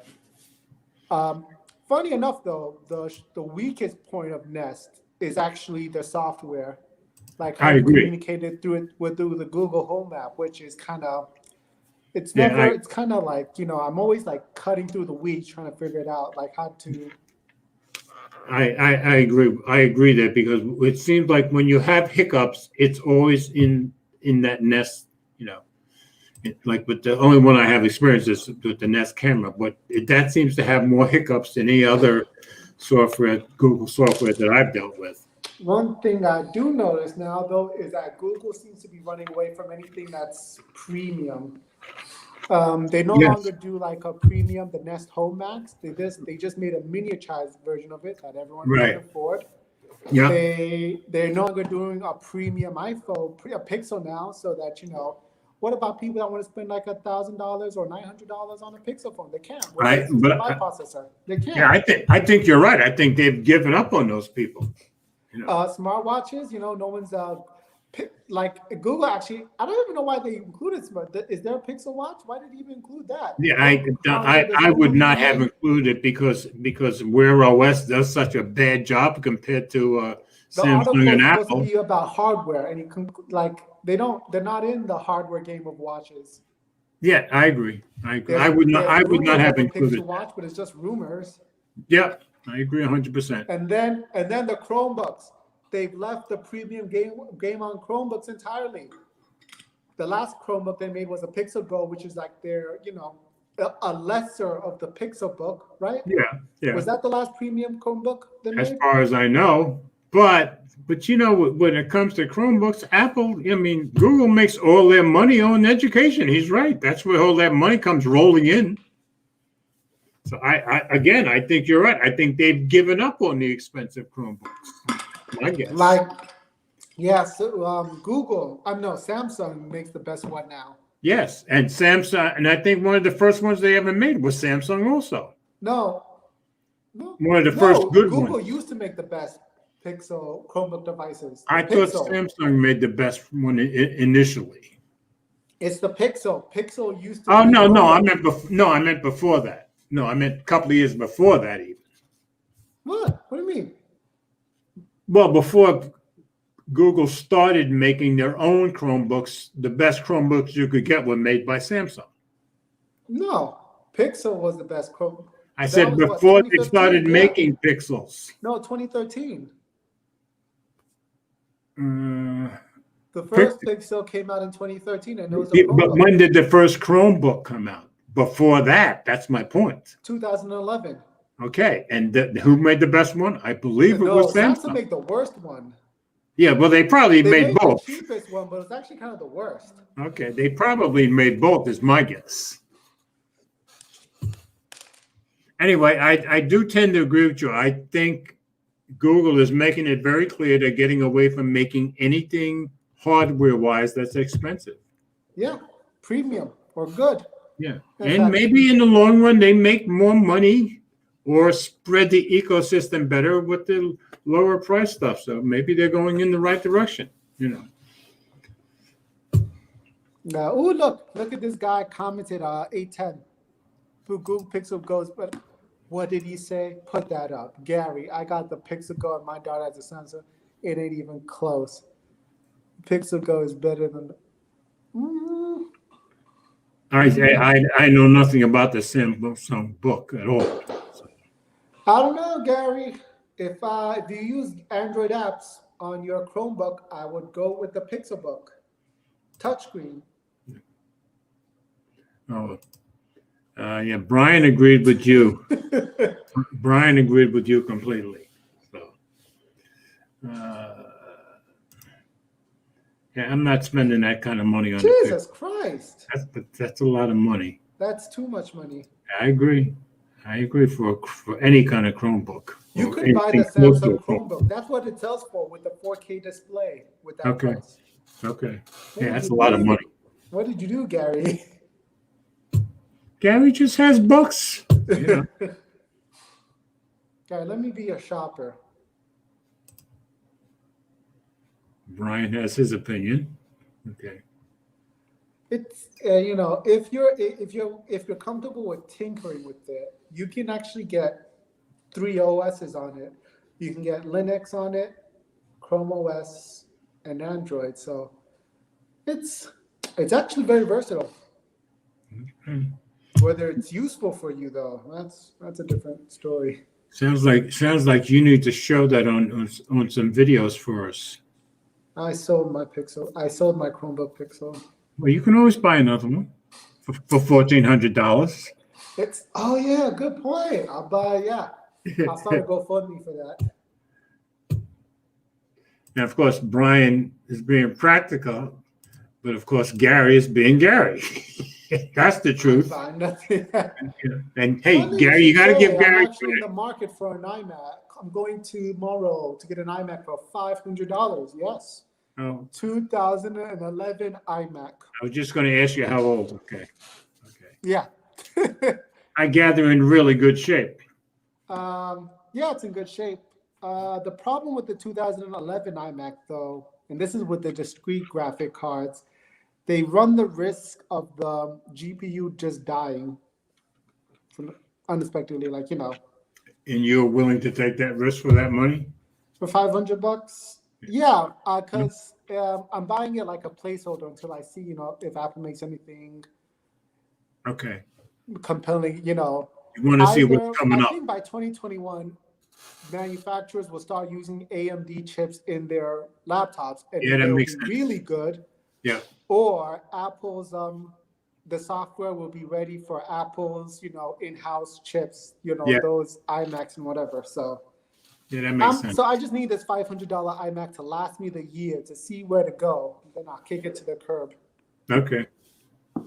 Speaker 1: Funny enough, though, the weakest point of Nest is actually the software, like how you communicated through the Google Home app, which is kind of, it's kind of like, I'm always like cutting through the weeds trying to figure it out, like how to.
Speaker 2: I agree. I agree that because it seems like when you have hiccups, it's always in that Nest, like with the only one I have experience is with the Nest camera, but that seems to have more hiccups than any other software, Google software that I've dealt with.
Speaker 1: One thing I do notice now, though, is that Google seems to be running away from anything that's premium. They no longer do like a premium, the Nest Home Max. They just made a miniaturized version of it that everyone can afford.
Speaker 2: Yeah.
Speaker 1: They're no longer doing a premium iPhone, a Pixel now, so that what about people that want to spend like $1,000 or $900 on a Pixel phone? They can't.
Speaker 2: Right, but
Speaker 1: my processor. They can't.
Speaker 2: Yeah, I think you're right. I think they've given up on those people.
Speaker 1: Smartwatches, no one's like Google actually. I don't even know why they included smart. Is there a Pixel Watch? Why did they even include that?
Speaker 2: Yeah, I would not have included because Wear OS does such a bad job compared to Samsung and Apple.
Speaker 1: Supposed to be about hardware, and they're not in the hardware game of watches.
Speaker 2: Yeah, I agree. I would not have included
Speaker 1: Pixel Watch, but it's just rumors.
Speaker 2: Yeah, I agree 100%.
Speaker 1: And then the Chromebooks. They've left the premium game on Chromebooks entirely. The last Chromebook they made was a Pixel Go, which is like their, a lesser of the Pixel Book, right?
Speaker 2: Yeah.
Speaker 1: Was that the last premium Chromebook they made?
Speaker 2: As far as I know, but when it comes to Chromebooks, Apple, Google makes all their money on education. He's right. That's where all that money comes rolling in. So I think you're right. I think they've given up on the expensive Chromebooks. I guess. Samsung makes the best one now. Yes, and Samsung, and I think one of the first ones they ever made was Samsung also.
Speaker 1: No.
Speaker 2: One of the first good ones.
Speaker 1: Google used to make the best Pixel Chromebook devices.
Speaker 2: I thought Samsung made the best one initially.
Speaker 1: It's the Pixel. Pixel used to.
Speaker 2: Oh no! I meant before that. No, I meant a couple of years before that even.
Speaker 1: What? What do you mean?
Speaker 2: Well, before Google started making their own Chromebooks, the best Chromebooks you could get were made by Samsung.
Speaker 1: No, Pixel was the best Chromebook.
Speaker 2: I said before they started making Pixels.
Speaker 1: No, 2013. The first Pixel came out in 2013, and it was a Chromebook.
Speaker 2: But when did the first Chromebook come out? Before that, that's my point.
Speaker 1: 2011.
Speaker 2: Okay, and who made the best one? I believe it was Samsung.
Speaker 1: Samsung made the worst one.
Speaker 2: Yeah, well, they probably made both.
Speaker 1: The cheapest one, but it's actually kind of the worst.
Speaker 2: Okay, they probably made both, is my guess. Anyway, I do tend to agree with you. I think Google is making it very clear they're getting away from making anything hardware-wise that's expensive.
Speaker 1: Yeah, premium or good.
Speaker 2: Yeah, and maybe in the long run they make more money or spread the ecosystem better with the lower price stuff. So maybe they're going in the right direction,
Speaker 1: Now, look at this guy commented 810. Google Pixel goes, but what did he say? Put that up. Gary, I got the Pixel Go and my daughter has a sensor. It ain't even close. Pixel Go is better than
Speaker 2: I know nothing about the Samsung book at all.
Speaker 1: I don't know, Gary. If you use Android apps on your Chromebook, I would go with the Pixel Book, touchscreen.
Speaker 2: Oh, yeah. Brian agreed with you. Brian agreed with you completely. So, yeah, I'm not spending that kind of money on
Speaker 1: Jesus Christ.
Speaker 2: That's a lot of money.
Speaker 1: That's too much money.
Speaker 2: I agree for any kind of Chromebook.
Speaker 1: You could buy the Samsung Chromebook. That's what it sells for with the 4K display with that price.
Speaker 2: Okay. Yeah, that's a lot of money.
Speaker 1: What did you do, Gary?
Speaker 2: Gary just has books.
Speaker 1: Gary, let me be a shopper.
Speaker 2: Brian has his opinion. Okay.
Speaker 1: It's if you're comfortable with tinkering with it, you can actually get 3 OSs on it. You can get Linux on it, Chrome OS, and Android. So it's actually very versatile.
Speaker 2: Okay.
Speaker 1: Whether it's useful for you though, that's a different story.
Speaker 2: Sounds like you need to show that on some videos for us.
Speaker 1: I sold my Chromebook Pixel.
Speaker 2: Well, you can always buy another one for $1,400.
Speaker 1: Good point. I'll start a GoFundMe for that.
Speaker 2: And of course, Brian is being practical, but of course, Gary is being Gary. That's the truth.
Speaker 1: Fine, nothing.
Speaker 2: And hey,
Speaker 1: Funny
Speaker 2: Gary, you got to give
Speaker 1: I'm
Speaker 2: Gary
Speaker 1: actually in the market for an iMac. I'm going tomorrow to get an iMac for $500. Yes.
Speaker 2: Oh,
Speaker 1: 2011 iMac.
Speaker 2: I was just going to ask you how old. Okay.
Speaker 1: Yeah.
Speaker 2: I gather in really good shape.
Speaker 1: Yeah, it's in good shape. The problem with the 2011 iMac, though, and this is with the discrete graphic cards, they run the risk of the GPU just dying unexpectedly, like,
Speaker 2: And you're willing to take that risk for that money?
Speaker 1: for $500. Yeah, because I'm buying it like a placeholder until I see, if Apple makes anything
Speaker 2: Okay.
Speaker 1: compelling,
Speaker 2: You want to see what's coming
Speaker 1: I
Speaker 2: up.
Speaker 1: think by 2021, manufacturers will start using AMD chips in their laptops, and
Speaker 2: Yeah, that
Speaker 1: they'll
Speaker 2: makes
Speaker 1: be
Speaker 2: sense.
Speaker 1: really good.
Speaker 2: Yeah.
Speaker 1: Or Apple's the software will be ready for Apple's in-house chips,
Speaker 2: Yeah.
Speaker 1: those iMacs and whatever. So
Speaker 2: Yeah, that makes sense.
Speaker 1: so I just need this $500 iMac to last me the year to see where to go. Then I'll kick it to the curb.
Speaker 2: Okay. All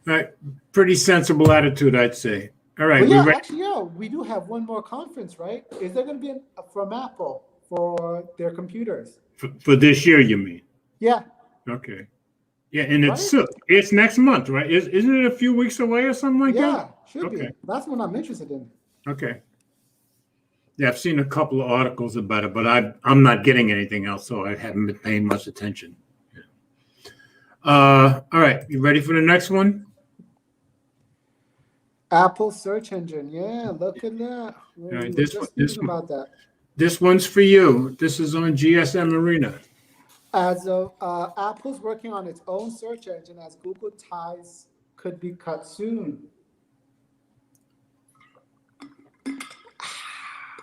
Speaker 2: right. Pretty sensible attitude, I'd say. All right.
Speaker 1: But
Speaker 2: we
Speaker 1: yeah,
Speaker 2: ready?
Speaker 1: actually, we do have one more conference, right? Is there going to be from Apple for their computers?
Speaker 2: For this year, you mean?
Speaker 1: Yeah.
Speaker 2: Okay. Yeah, and
Speaker 1: Right?
Speaker 2: it's next month, right? Isn't it a few weeks away or something like that?
Speaker 1: Yeah, should
Speaker 2: Okay.
Speaker 1: be. That's what I'm interested in.
Speaker 2: Okay. Yeah, I've seen a couple of articles about it, but I'm not getting anything else, so I haven't been paying much attention. All right, you ready for the next one?
Speaker 1: Apple search engine. Yeah, look at that.
Speaker 2: All right,
Speaker 1: We were
Speaker 2: this
Speaker 1: just
Speaker 2: one,
Speaker 1: speaking about that.
Speaker 2: this one's for you. This is on GSM Arena.
Speaker 1: As of Apple's working on its own search engine as Google ties could be cut soon.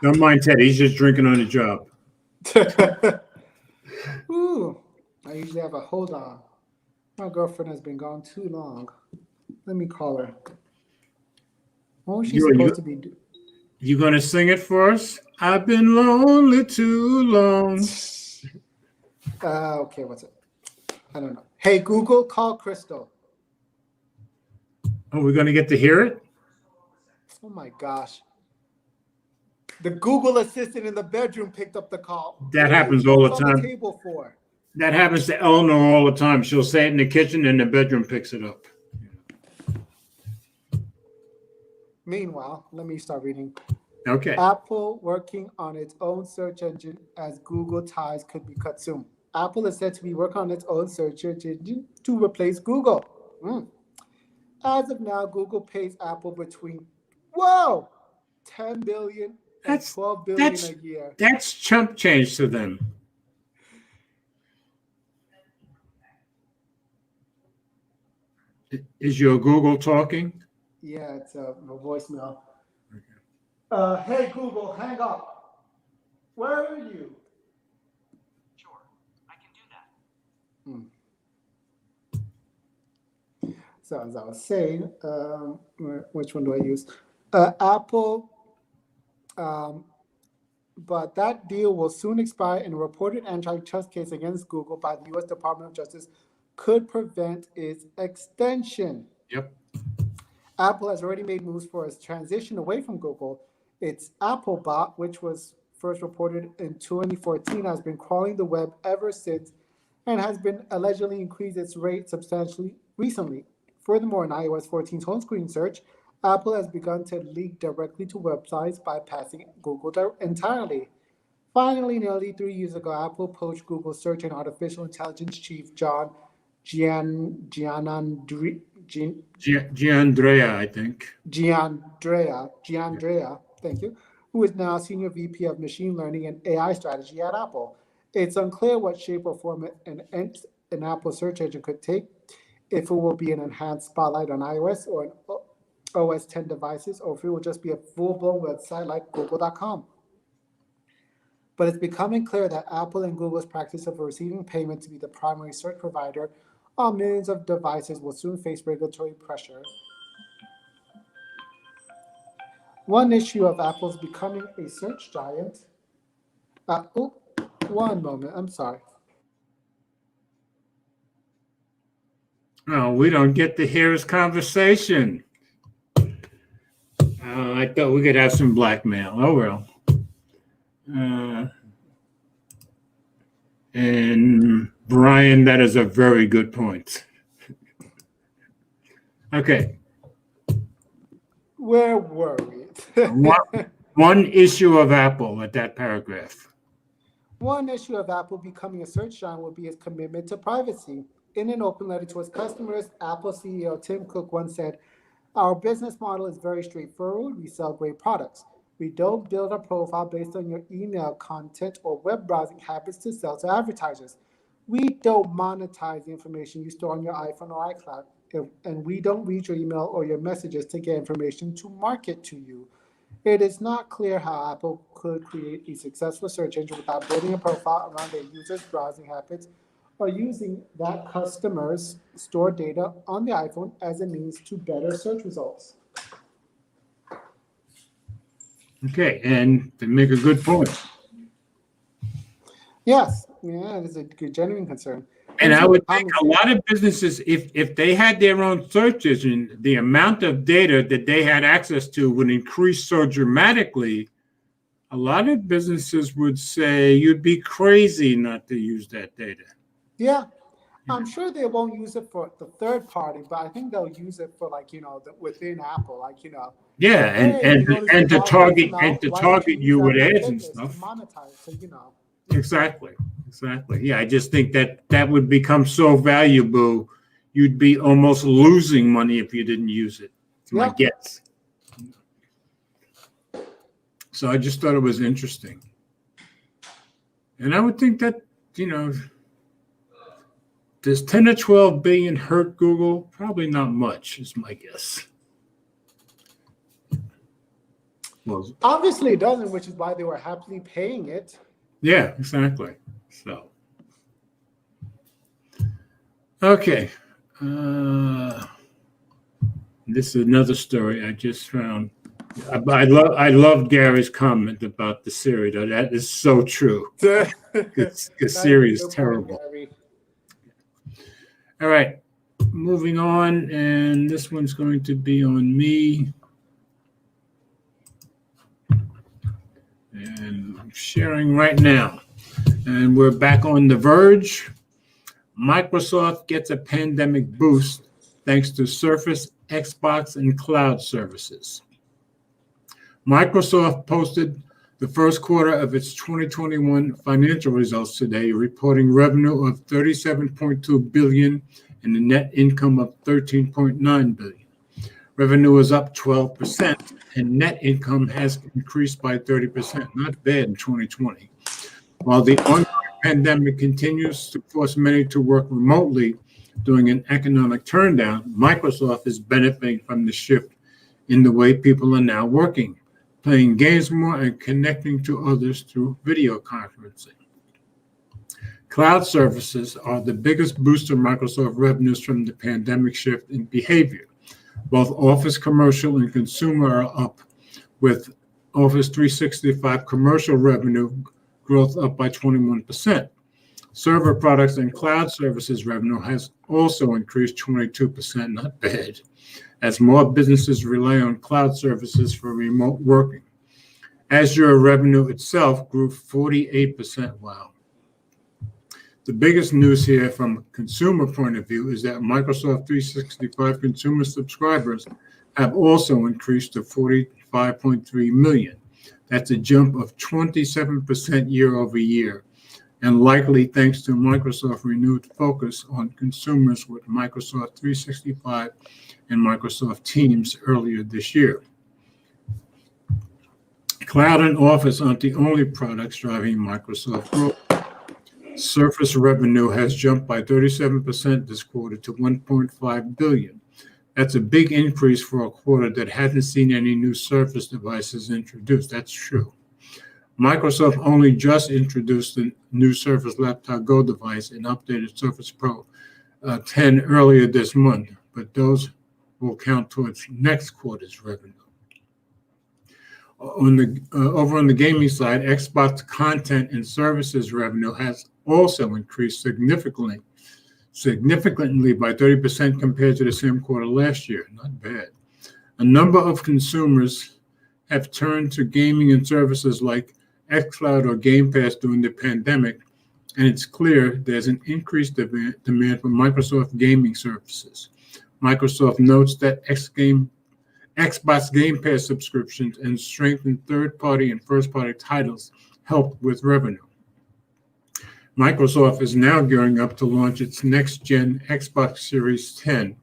Speaker 2: Don't mind Ted. He's just drinking on the job.
Speaker 1: Ooh, I usually have a hold on. My girlfriend has been gone too long. Let me call her. What was she supposed to be doing?
Speaker 2: You gonna sing it for us? I've been lonely too long.
Speaker 1: Okay, what's it? I don't know. Hey, Google, call Crystal.
Speaker 2: Oh, we're gonna get to hear it?
Speaker 1: Oh my gosh. The Google assistant in the bedroom picked up the call.
Speaker 2: That happens all the
Speaker 1: On
Speaker 2: time.
Speaker 1: the table for?
Speaker 2: That happens to Eleanor all the time. She'll say it in the kitchen and the bedroom picks it up.
Speaker 1: Meanwhile, let me start reading.
Speaker 2: Okay.
Speaker 1: Apple working on its own search engine as Google ties could be cut soon. Apple is said to be working on its own search engine to replace Google. As of now, Google pays Apple between, 10 billion and 12 billion a year.
Speaker 2: That's chump change to them. Is your Google talking?
Speaker 1: Yeah, it's a voicemail. Hey, Google, hang up. Where are you?
Speaker 3: Sure, I can do that.
Speaker 1: So as I was saying, which one do I use? Apple, but that deal will soon expire, and a reported antitrust case against Google by the U.S. Department of Justice could prevent its extension.
Speaker 2: Yep.
Speaker 1: Apple has already made moves for its transition away from Google. Its Applebot, which was first reported in 2014, has been crawling the web ever since and has been allegedly increased its rate substantially recently. Furthermore, in iOS 14's home screen search, Apple has begun to leak directly to websites, bypassing Google entirely. Finally, nearly 3 years ago, Apple poached Google search and artificial intelligence chief John Giannandrea,
Speaker 2: I think.
Speaker 1: Giandrea, thank you, who is now Senior VP of Machine Learning and AI Strategy at Apple. It's unclear what shape or form an Apple search engine could take, if it will be an enhanced spotlight on iOS or an OS 10 devices, or if it will just be a full-blown website like Google.com. But it's becoming clear that Apple and Google's practice of receiving payment to be the primary search provider on millions of devices will soon face regulatory pressure. One issue of Apple's becoming a search giant. One moment. I'm sorry.
Speaker 2: Oh, we don't get to hear his conversation. I thought we could have some blackmail. Oh, well. And Brian, that is a very good point. Okay.
Speaker 1: Where were we?
Speaker 2: One issue of Apple at that paragraph.
Speaker 1: One issue of Apple becoming a search giant will be its commitment to privacy. In an open letter to its customers, Apple CEO Tim Cook once said, "Our business model is very straightforward. We sell great products. We don't build a profile based on your email content or web browsing habits to sell to advertisers. We don't monetize the information you store on your iPhone or iCloud, and we don't read your email or your messages to get information to market to you. It is not clear how Apple could create a successful search engine without building a profile around their users' browsing habits or using that customers' stored data on the iPhone as a means to better search results."
Speaker 2: Okay, and they make a good point.
Speaker 1: Yes, yeah, it is a good, genuine concern.
Speaker 2: And I would think a lot of businesses, if they had their own search engine, the amount of data that they had access to would increase so dramatically. A lot of businesses would say you'd be crazy not to use that data.
Speaker 1: Yeah, I'm sure they won't use it for the third party, but I think they'll use it for within Apple,
Speaker 2: Yeah, and to target you with ads and stuff.
Speaker 1: Monetize, so
Speaker 2: Exactly. Yeah, I just think that would become so valuable, you'd be almost losing money if you didn't use it. It's my guess. So I just thought it was interesting. And I would think that, does 10 or 12 billion hurt Google? Probably not much, is my guess. Well,
Speaker 1: obviously it doesn't, which is why they were happily paying it.
Speaker 2: Yeah, exactly. So, okay. This is another story I just found. I love Gary's comment about the Siri, though. That is so true. Because Siri is terrible. All right, moving on, and this one's going to be on me. And I'm sharing right now. And we're back on The Verge. Microsoft gets a pandemic boost thanks to Surface, Xbox, and cloud services. Microsoft posted the first quarter of its 2021 financial results today, reporting revenue of $37.2 billion and a net income of $13.9 billion. Revenue was up 12%, and net income has increased by 30%. Not bad in 2020. While the ongoing pandemic continues to force many to work remotely during an economic turndown, Microsoft is benefiting from the shift in the way people are now working, playing games more and connecting to others through video conferencing. Cloud services are the biggest booster of Microsoft revenues from the pandemic shift in behavior. Both Office Commercial and Consumer are up, with Office 365 commercial revenue growth up by 21%. Server products and cloud services revenue has also increased 22%, not bad, as more businesses rely on cloud services for remote working. Azure revenue itself grew 48%. Wow. The biggest news here from a consumer point of view is that Microsoft 365 consumer subscribers have also increased to 45.3 million. That's a jump of 27% year over year, and likely thanks to Microsoft's renewed focus on consumers with Microsoft 365 and Microsoft Teams earlier this year. Cloud and Office aren't the only products driving Microsoft growth. Surface revenue has jumped by 37% this quarter to $1.5 billion. That's a big increase for a quarter that hadn't seen any new Surface devices introduced. That's true. Microsoft only just introduced the new Surface Laptop Go device and updated Surface Pro 10 earlier this month, but those will count towards next quarter's revenue. Over on the gaming side, Xbox content and services revenue has also increased significantly by 30% compared to the same quarter last year. Not bad. A number of consumers have turned to gaming and services like xCloud or Game Pass during the pandemic, and it's clear there's an increased demand for Microsoft gaming services. Microsoft notes that Xbox Game Pass subscriptions and strengthened third-party and first-party titles helped with revenue. Microsoft is now gearing up to launch its next-gen Xbox Series 10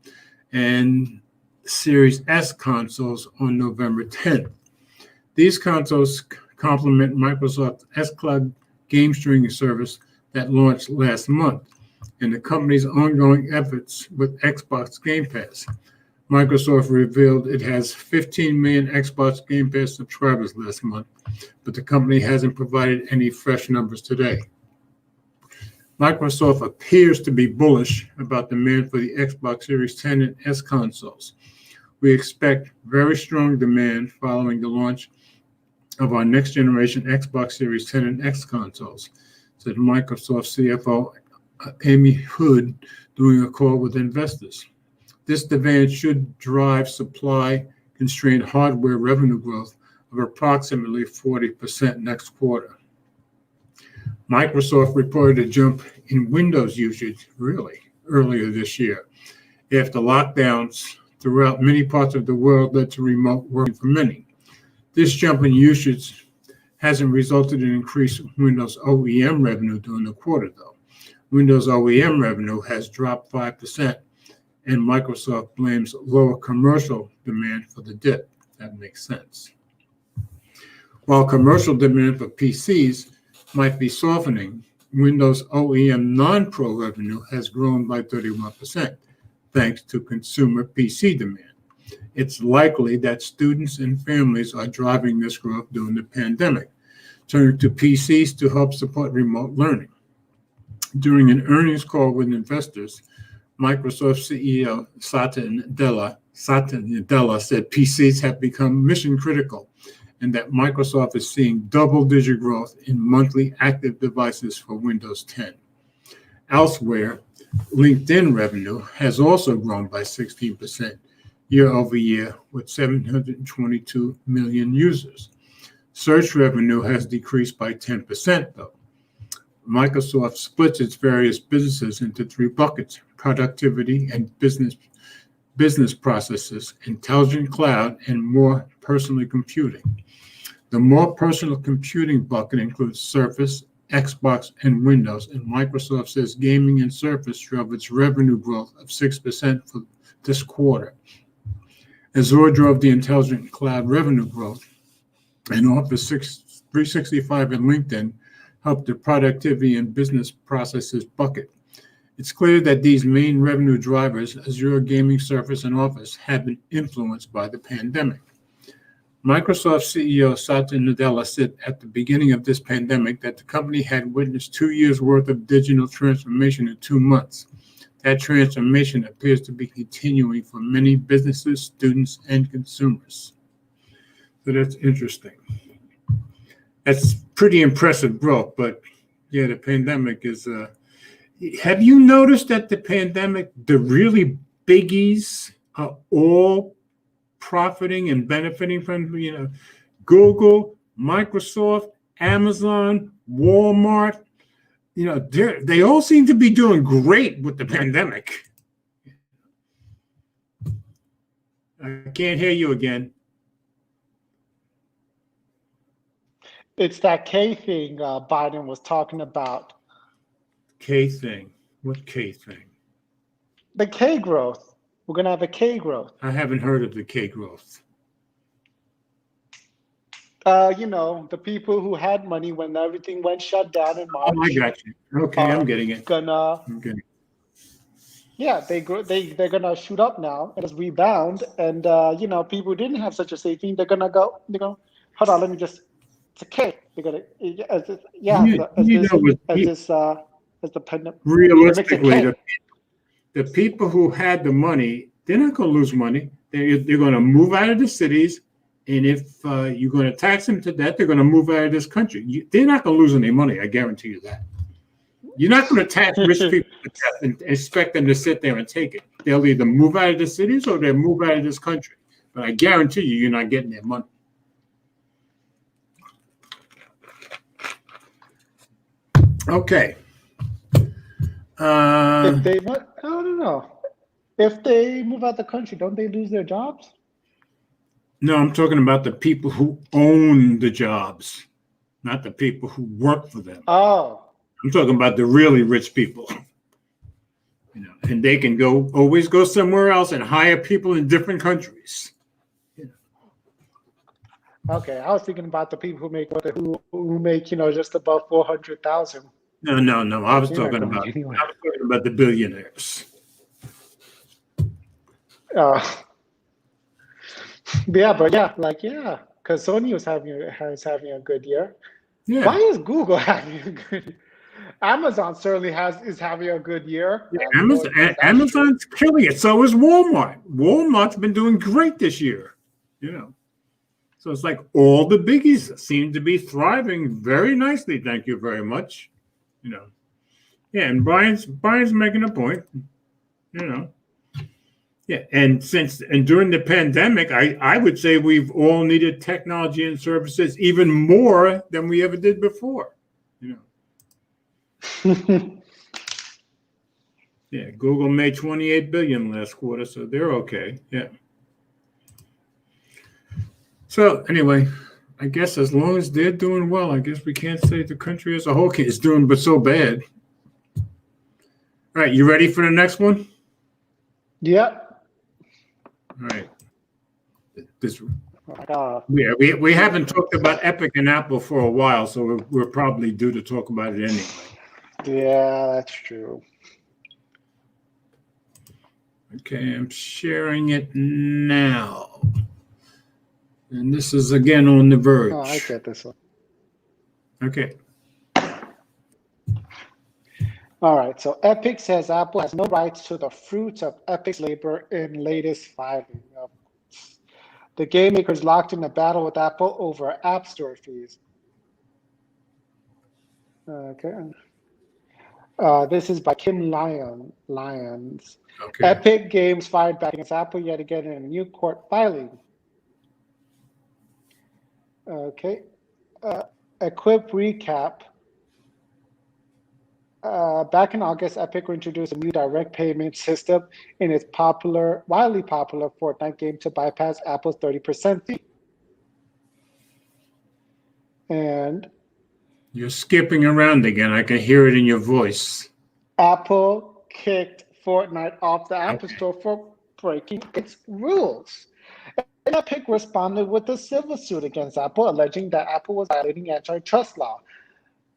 Speaker 2: and Series S consoles on November 10th. These consoles complement Microsoft's xCloud game streaming service that launched last month and the company's ongoing efforts with Xbox Game Pass. Microsoft revealed it has 15 million Xbox Game Pass subscribers last month, but the company hasn't provided any fresh numbers today. Microsoft appears to be bullish about demand for the Xbox Series 10 and S consoles. We expect very strong demand following the launch of our next generation Xbox Series 10 and X consoles, said Microsoft CFO Amy Hood during a call with investors. This demand should drive supply-constrained hardware revenue growth of approximately 40% next quarter. Microsoft reported a jump in Windows usage earlier this year after lockdowns throughout many parts of the world led to remote working for many. This jump in usage hasn't resulted in increased Windows OEM revenue during the quarter, though. Windows OEM revenue has dropped 5%, and Microsoft blames lower commercial demand for the dip. That makes sense. While commercial demand for PCs might be softening, Windows OEM non-pro revenue has grown by 31%, thanks to consumer PC demand. It's likely that students and families are driving this growth during the pandemic, turning to PCs to help support remote learning. During an earnings call with investors, Microsoft CEO Satya Nadella said PCs have become mission critical and that Microsoft is seeing double-digit growth in monthly active devices for Windows 10. Elsewhere, LinkedIn revenue has also grown by 16% year over year with 722 million users. Search revenue has decreased by 10%, though. Microsoft splits its various businesses into three buckets: productivity and business processes, intelligent cloud, and more personal computing. The more personal computing bucket includes Surface, Xbox, and Windows, and Microsoft says gaming and Surface drove its revenue growth of 6% for this quarter. Azure drove the intelligent cloud revenue growth, and Office 365 and LinkedIn helped the productivity and business processes bucket. It's clear that these main revenue drivers, Azure, Gaming, Surface, and Office, have been influenced by the pandemic. Microsoft CEO Satya Nadella said at the beginning of this pandemic that the company had witnessed 2 years' worth of digital transformation in 2 months. That transformation appears to be continuing for many businesses, students, and consumers. So that's interesting. That's pretty impressive growth, but yeah, the pandemic is. Have you noticed that the pandemic, the really biggies are all profiting and benefiting from, Google, Microsoft, Amazon, Walmart, they all seem to be doing great with the pandemic. I can't hear you again.
Speaker 1: It's that K thing Biden was talking about.
Speaker 2: K thing? What K thing?
Speaker 1: The K growth. We're going to have a K growth.
Speaker 2: I haven't heard of the K growth.
Speaker 1: The people who had money when everything went shut down in March.
Speaker 2: Oh, I got you. Okay, I'm getting it.
Speaker 1: Yeah, they're gonna shoot up now and just rebound. And people who didn't have such a safety, they're gonna go. Hold on, let me just. It's a K. They're gonna as the pandemic.
Speaker 2: Realistically, the people who had the money, they're not going to lose money. They're going to move out of the cities And if you're going to tax them to death, they're going to move out of this country. They're not going to lose any money. I guarantee you that. You're not going to tax rich people to death and expect them to sit there and take it. They'll either move out of the cities or they'll move out of this country. But I guarantee you, you're not getting their money. Okay.
Speaker 1: If they, I don't know. If they move out the country, don't they lose their jobs?
Speaker 2: No, I'm talking about the people who own the jobs, not the people who work for them.
Speaker 1: Oh.
Speaker 2: I'm talking about the really rich people. You know, and they can always go somewhere else and hire people in different countries. You
Speaker 1: know. Okay, I was thinking about the people who make just above 400,000.
Speaker 2: No. I was talking about the billionaires.
Speaker 1: Because Sony is having a good year.
Speaker 2: Yeah.
Speaker 1: Why is Google having a good year? Amazon certainly is having a good year.
Speaker 2: Yeah, Amazon's killing it. So is Walmart. Walmart's been doing great this year. So it's like all the biggies seem to be thriving very nicely. Thank you very much. Yeah, and Brian's making a point. Yeah, and during the pandemic, I would say we've all needed technology and services even more than we ever did before. Yeah, Google made $28 billion last quarter, so they're okay. Yeah. So anyway, I guess as long as they're doing well, I guess we can't say the country as a whole is doing but so bad. All right, you ready for the next one?
Speaker 1: Yep.
Speaker 2: All right. We haven't talked about Epic and Apple for a while, so we're probably due to talk about it anyway.
Speaker 1: Yeah, that's true.
Speaker 2: Okay, I'm sharing it now. And this is again on The Verge.
Speaker 1: Oh, I get this one.
Speaker 2: Okay.
Speaker 1: All right, so Epic says Apple has no rights to the fruits of Epic's labor in latest filing. The game makers locked in a battle with Apple over App Store fees. Okay. This is by Kim Lyons.
Speaker 2: Okay.
Speaker 1: Epic Games fired back against Apple yet again in a new court filing. Okay. A quick recap. Back in August, Epic introduced a new direct payment system in its widely popular Fortnite game to bypass Apple's 30% fee. And
Speaker 2: you're skipping around again. I can hear it in your voice.
Speaker 1: Apple kicked Fortnite off the App Store for breaking its rules. And Epic responded with a civil suit against Apple, alleging that Apple was violating antitrust law.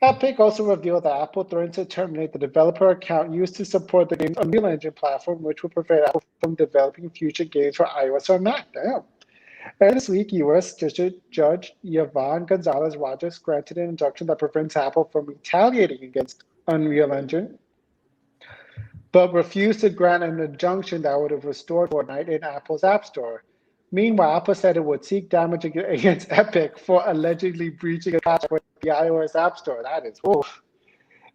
Speaker 1: Epic also revealed that Apple threatened to terminate the developer account used to support the game's Unreal Engine platform, which would prevent Apple from developing future games for iOS or Mac. Damn. And this week, U.S. District Judge Yvonne Gonzalez-Rogers granted an injunction that prevents Apple from retaliating against Unreal Engine, but refused to grant an injunction that would have restored Fortnite in Apple's App Store. Meanwhile, Apple said it would seek damage against Epic for allegedly breaching a contract with the iOS App Store. That is oof.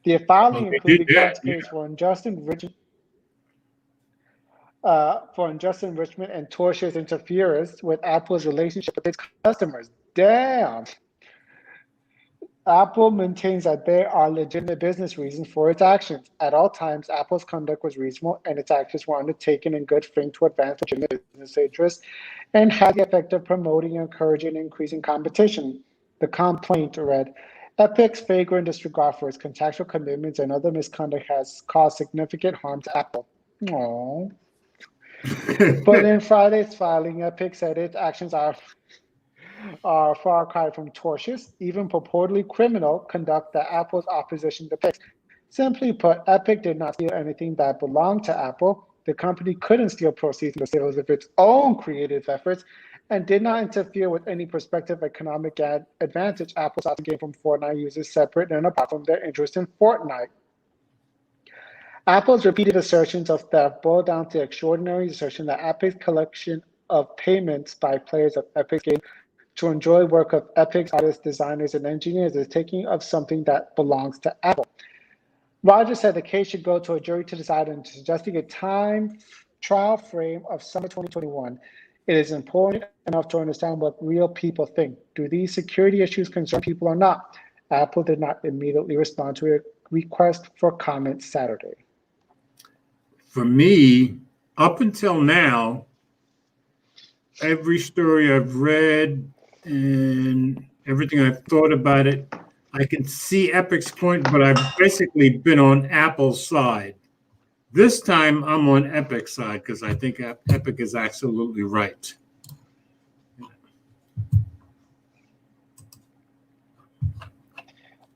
Speaker 1: The filing included court case for unjust enrichment and tortious interference with Apple's relationship with its customers. Damn. Apple maintains that there are legitimate business reasons for its actions. At all times, Apple's conduct was reasonable and its actions were undertaken in good faith to advance legitimate business interests and had the effect of promoting, encouraging, and increasing competition. The complaint read, Epic's flagrant disregard for its contractual commitments and other misconduct has caused significant harm to Apple. Aww. But in Friday's filing, Epic said its actions are far cry from tortious, even purportedly criminal conduct that Apple's opposition depicts. Simply put, Epic did not steal anything that belonged to Apple. The company couldn't steal proceeds from the sales of its own creative efforts and did not interfere with any prospective economic advantage Apple sought to gain from Fortnite users separate and apart from their interest in Fortnite. Apple's repeated assertions of theft boil down to the extraordinary assertion that Epic's collection of payments by players of Epic Games to enjoy work of Epic's artists, designers, and engineers is taking of something that belongs to Apple. Rogers said the case should go to a jury to decide and suggesting a time trial frame of summer 2021. It is important enough to understand what real people think. Do these security issues concern people or not? Apple did not immediately respond to a request for comment Saturday.
Speaker 2: For me, up until now, every story I've read and everything I've thought about it, I can see Epic's point, but I've basically been on Apple's side. This time I'm on Epic's side because I think Epic is absolutely right.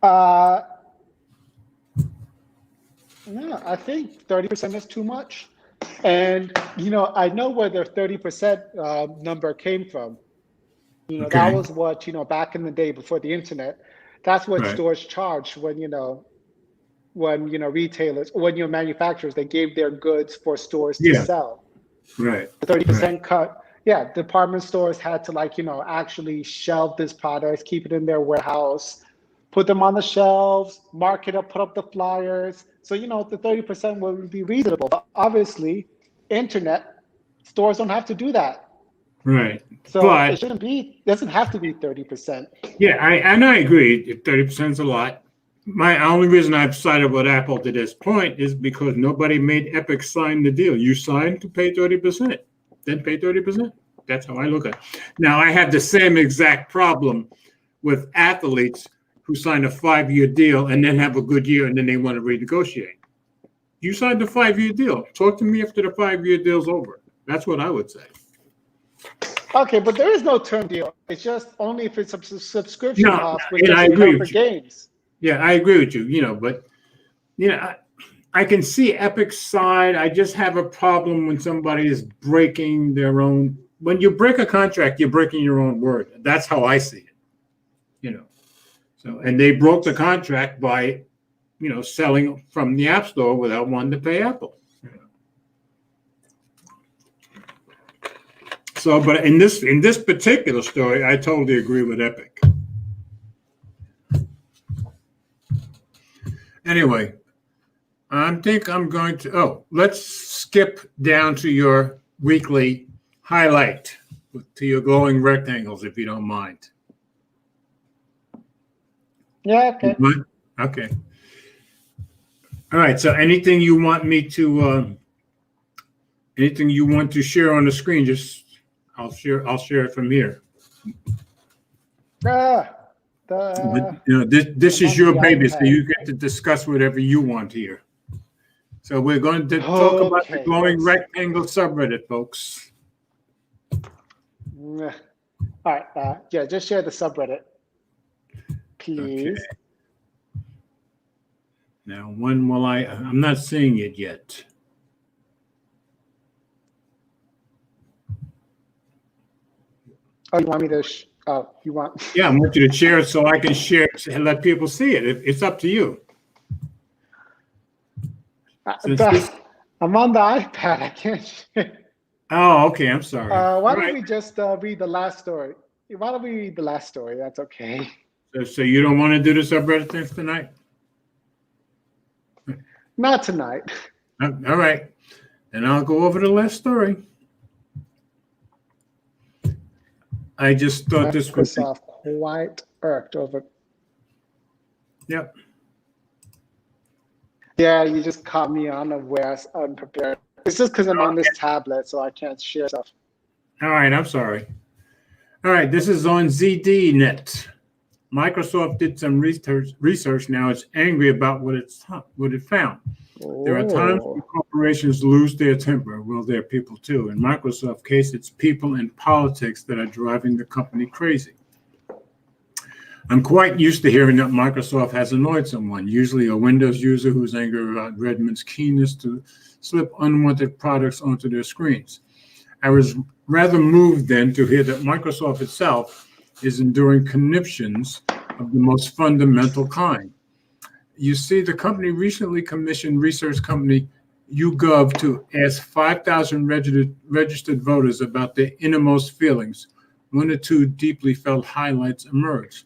Speaker 1: Yeah, I think 30% is too much. And, I know where the 30% number came from.
Speaker 2: Okay.
Speaker 1: That was what, back in the day before the internet, that's what
Speaker 2: Right.
Speaker 1: stores charged when retailers, when manufacturers, they gave their goods for stores to sell.
Speaker 2: Right.
Speaker 1: The 30% cut. Yeah, department stores had to actually shelve this product, keep it in their warehouse, put them on the shelves, mark it up, put up the flyers. So, the 30% would be reasonable. But obviously, internet stores don't have to do that.
Speaker 2: Right.
Speaker 1: So
Speaker 2: but
Speaker 1: it doesn't have to be 30%.
Speaker 2: Yeah, I agree. 30% is a lot. My only reason I've sided with Apple to this point is because nobody made Epic sign the deal. You signed to pay 30%, then pay 30%. That's how I look at it. Now, I have the same exact problem with athletes who sign a 5-year deal and then have a good year and then they want to renegotiate. You signed a 5-year deal. Talk to me after the 5-year deal's over. That's what I would say.
Speaker 1: Okay, but there is no term deal. It's just only if it's a subscription cost, which
Speaker 2: and I
Speaker 1: doesn't
Speaker 2: agree
Speaker 1: count for
Speaker 2: with you.
Speaker 1: games.
Speaker 2: Yeah, I agree with you, but I can see Epic's side. I just have a problem when somebody is breaking their own. When you break a contract, you're breaking your own word. That's how I see it. So, and they broke the contract by, selling from the App Store without wanting to pay Apple. So, but in this particular story, I totally agree with Epic. Anyway, I think I'm going to, let's skip down to your weekly highlight, to your glowing rectangles, if you don't mind.
Speaker 1: Yeah, okay.
Speaker 2: Okay. All right, so anything you want to share on the screen, just I'll share it from here. This is your baby, so you get to discuss whatever you want here. So we're going to talk about the glowing rectangle subreddit, folks.
Speaker 1: All right. Just share the subreddit, please.
Speaker 2: Okay. Now, when will I'm not seeing it yet.
Speaker 1: Oh, you want me to? You want?
Speaker 2: Yeah, I want you to share it so I can share it and let people see it. It's up to you.
Speaker 1: I'm on the iPad. I can't share.
Speaker 2: Oh, okay. I'm sorry.
Speaker 1: Why don't we just read the last story? Why don't we read the last story? That's okay.
Speaker 2: So you don't want to do the subreddit things tonight?
Speaker 1: Not tonight.
Speaker 2: All right. Then I'll go over the last story. I just thought this was
Speaker 1: quite irked over.
Speaker 2: Yep.
Speaker 1: Yeah, you just caught me unawares, unprepared. It's just because I'm on this tablet, so I can't share stuff.
Speaker 2: All right, I'm sorry. All right, this is on ZDNet. Microsoft did some research. Now it's angry about what it found. There are times when corporations lose their temper. Well, there are people too. In Microsoft's case, it's people in politics that are driving the company crazy. I'm quite used to hearing that Microsoft has annoyed someone, usually a Windows user who's angry about Redmond's keenness to slip unwanted products onto their screens. I was rather moved then to hear that Microsoft itself is enduring conniptions of the most fundamental kind. You see, the company recently commissioned research company YouGov to ask 5,000 registered voters about their innermost feelings one or two deeply felt highlights emerged.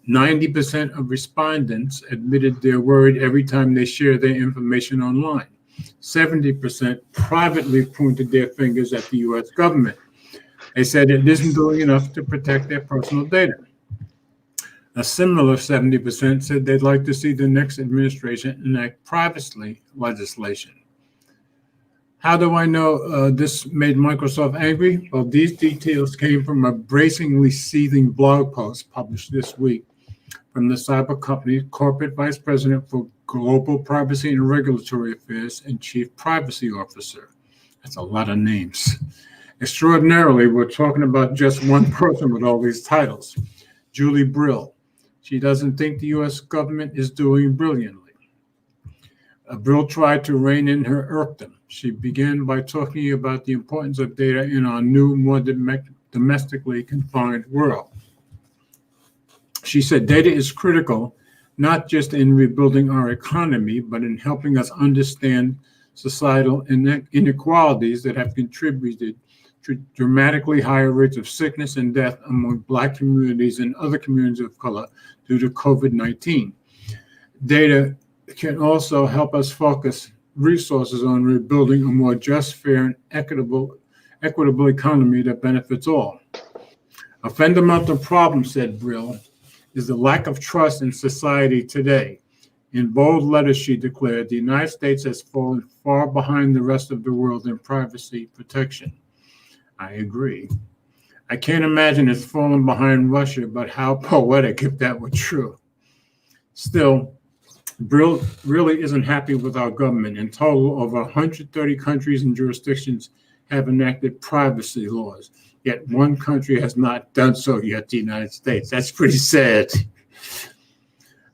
Speaker 2: 90% of respondents admitted they're worried every time they share their information online. 70% privately pointed their fingers at the U.S. government. They said it isn't doing enough to protect their personal data. A similar 70% said they'd like to see the next administration enact privacy legislation. How do I know this made Microsoft angry? Well, these details came from a bracingly seething blog post published this week from the cyber company's corporate vice president for global privacy and regulatory affairs and chief privacy officer. That's a lot of names. Extraordinarily, we're talking about just one person with all these titles, Julie Brill. She doesn't think the U.S. government is doing brilliantly. Brill tried to rein in her irkdom. She began by talking about the importance of data in our new, more domestically confined world. She said data is critical, not just in rebuilding our economy, but in helping us understand societal inequalities that have contributed to dramatically higher rates of sickness and death among Black communities and other communities of color due to COVID-19. Data can also help us focus resources on rebuilding a more just, fair, and equitable economy that benefits all. A fundamental problem, said Brill, is the lack of trust in society today. In bold letters, she declared, the United States has fallen far behind the rest of the world in privacy protection. I agree. I can't imagine it's fallen behind Russia, but how poetic if that were true. Still, Brill really isn't happy with our government. In total, over 130 countries and jurisdictions have enacted privacy laws, yet one country has not done so yet, the United States. That's pretty sad.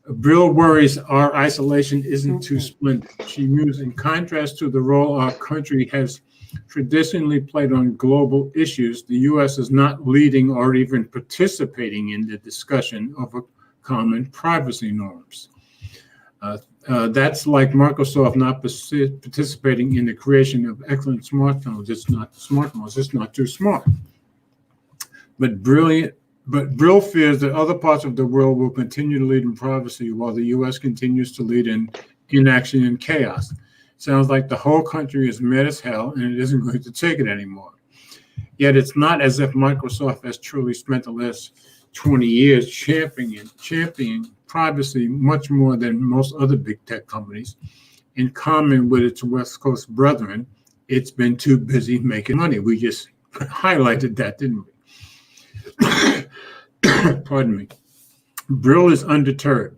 Speaker 2: Brill worries our isolation isn't too splendid. She mused, in contrast to the role our country has traditionally played on global issues, the U.S. is not leading or even participating in the discussion over common privacy norms. That's like Microsoft not participating in the creation of excellent smartphones. It's not smartphones. It's not too smart. But Brill fears that other parts of the world will continue to lead in privacy while the U.S. continues to lead in inaction and chaos. Sounds like the whole country is mad as hell and it isn't going to take it anymore. Yet it's not as if Microsoft has truly spent the last 20 years championing privacy much more than most other big tech companies. In common with its West Coast brethren, it's been too busy making money. We just highlighted that, didn't we? Pardon me. Brill is undeterred.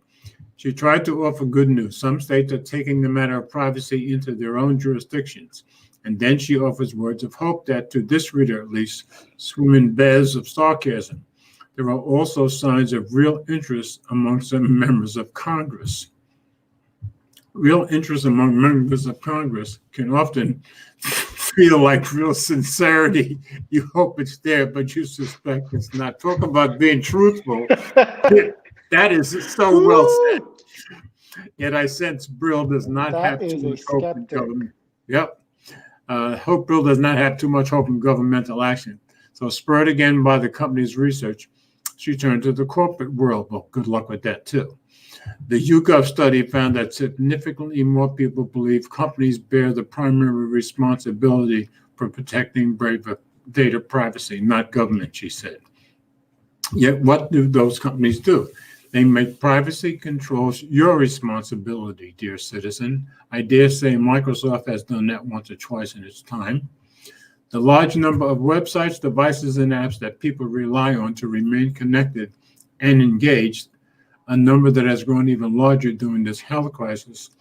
Speaker 2: She tried to offer good news. Some states are taking the matter of privacy into their own jurisdictions. And then she offers words of hope that, to this reader at least, swim in baths of sarcasm. There are also signs of real interest among some members of Congress. Real interest among members of Congress can often feel like real sincerity. You hope it's there, but you suspect it's not. Talk about being truthful. That is so well said. Yet I sense Brill does not have too much hope in government. Yep. Hope Brill does not have too much hope in governmental action. So spurred again by the company's research, she turned to the corporate world. Well, good luck with that too. The YouGov study found that significantly more people believe companies bear the primary responsibility for protecting data privacy, not government, she said. Yet what do those companies do? They make privacy controls your responsibility, dear citizen. I dare say Microsoft has done that once or twice in its time. The large number of websites, devices, and apps that people rely on to remain connected and engaged, a number that has grown even larger during this health crisis,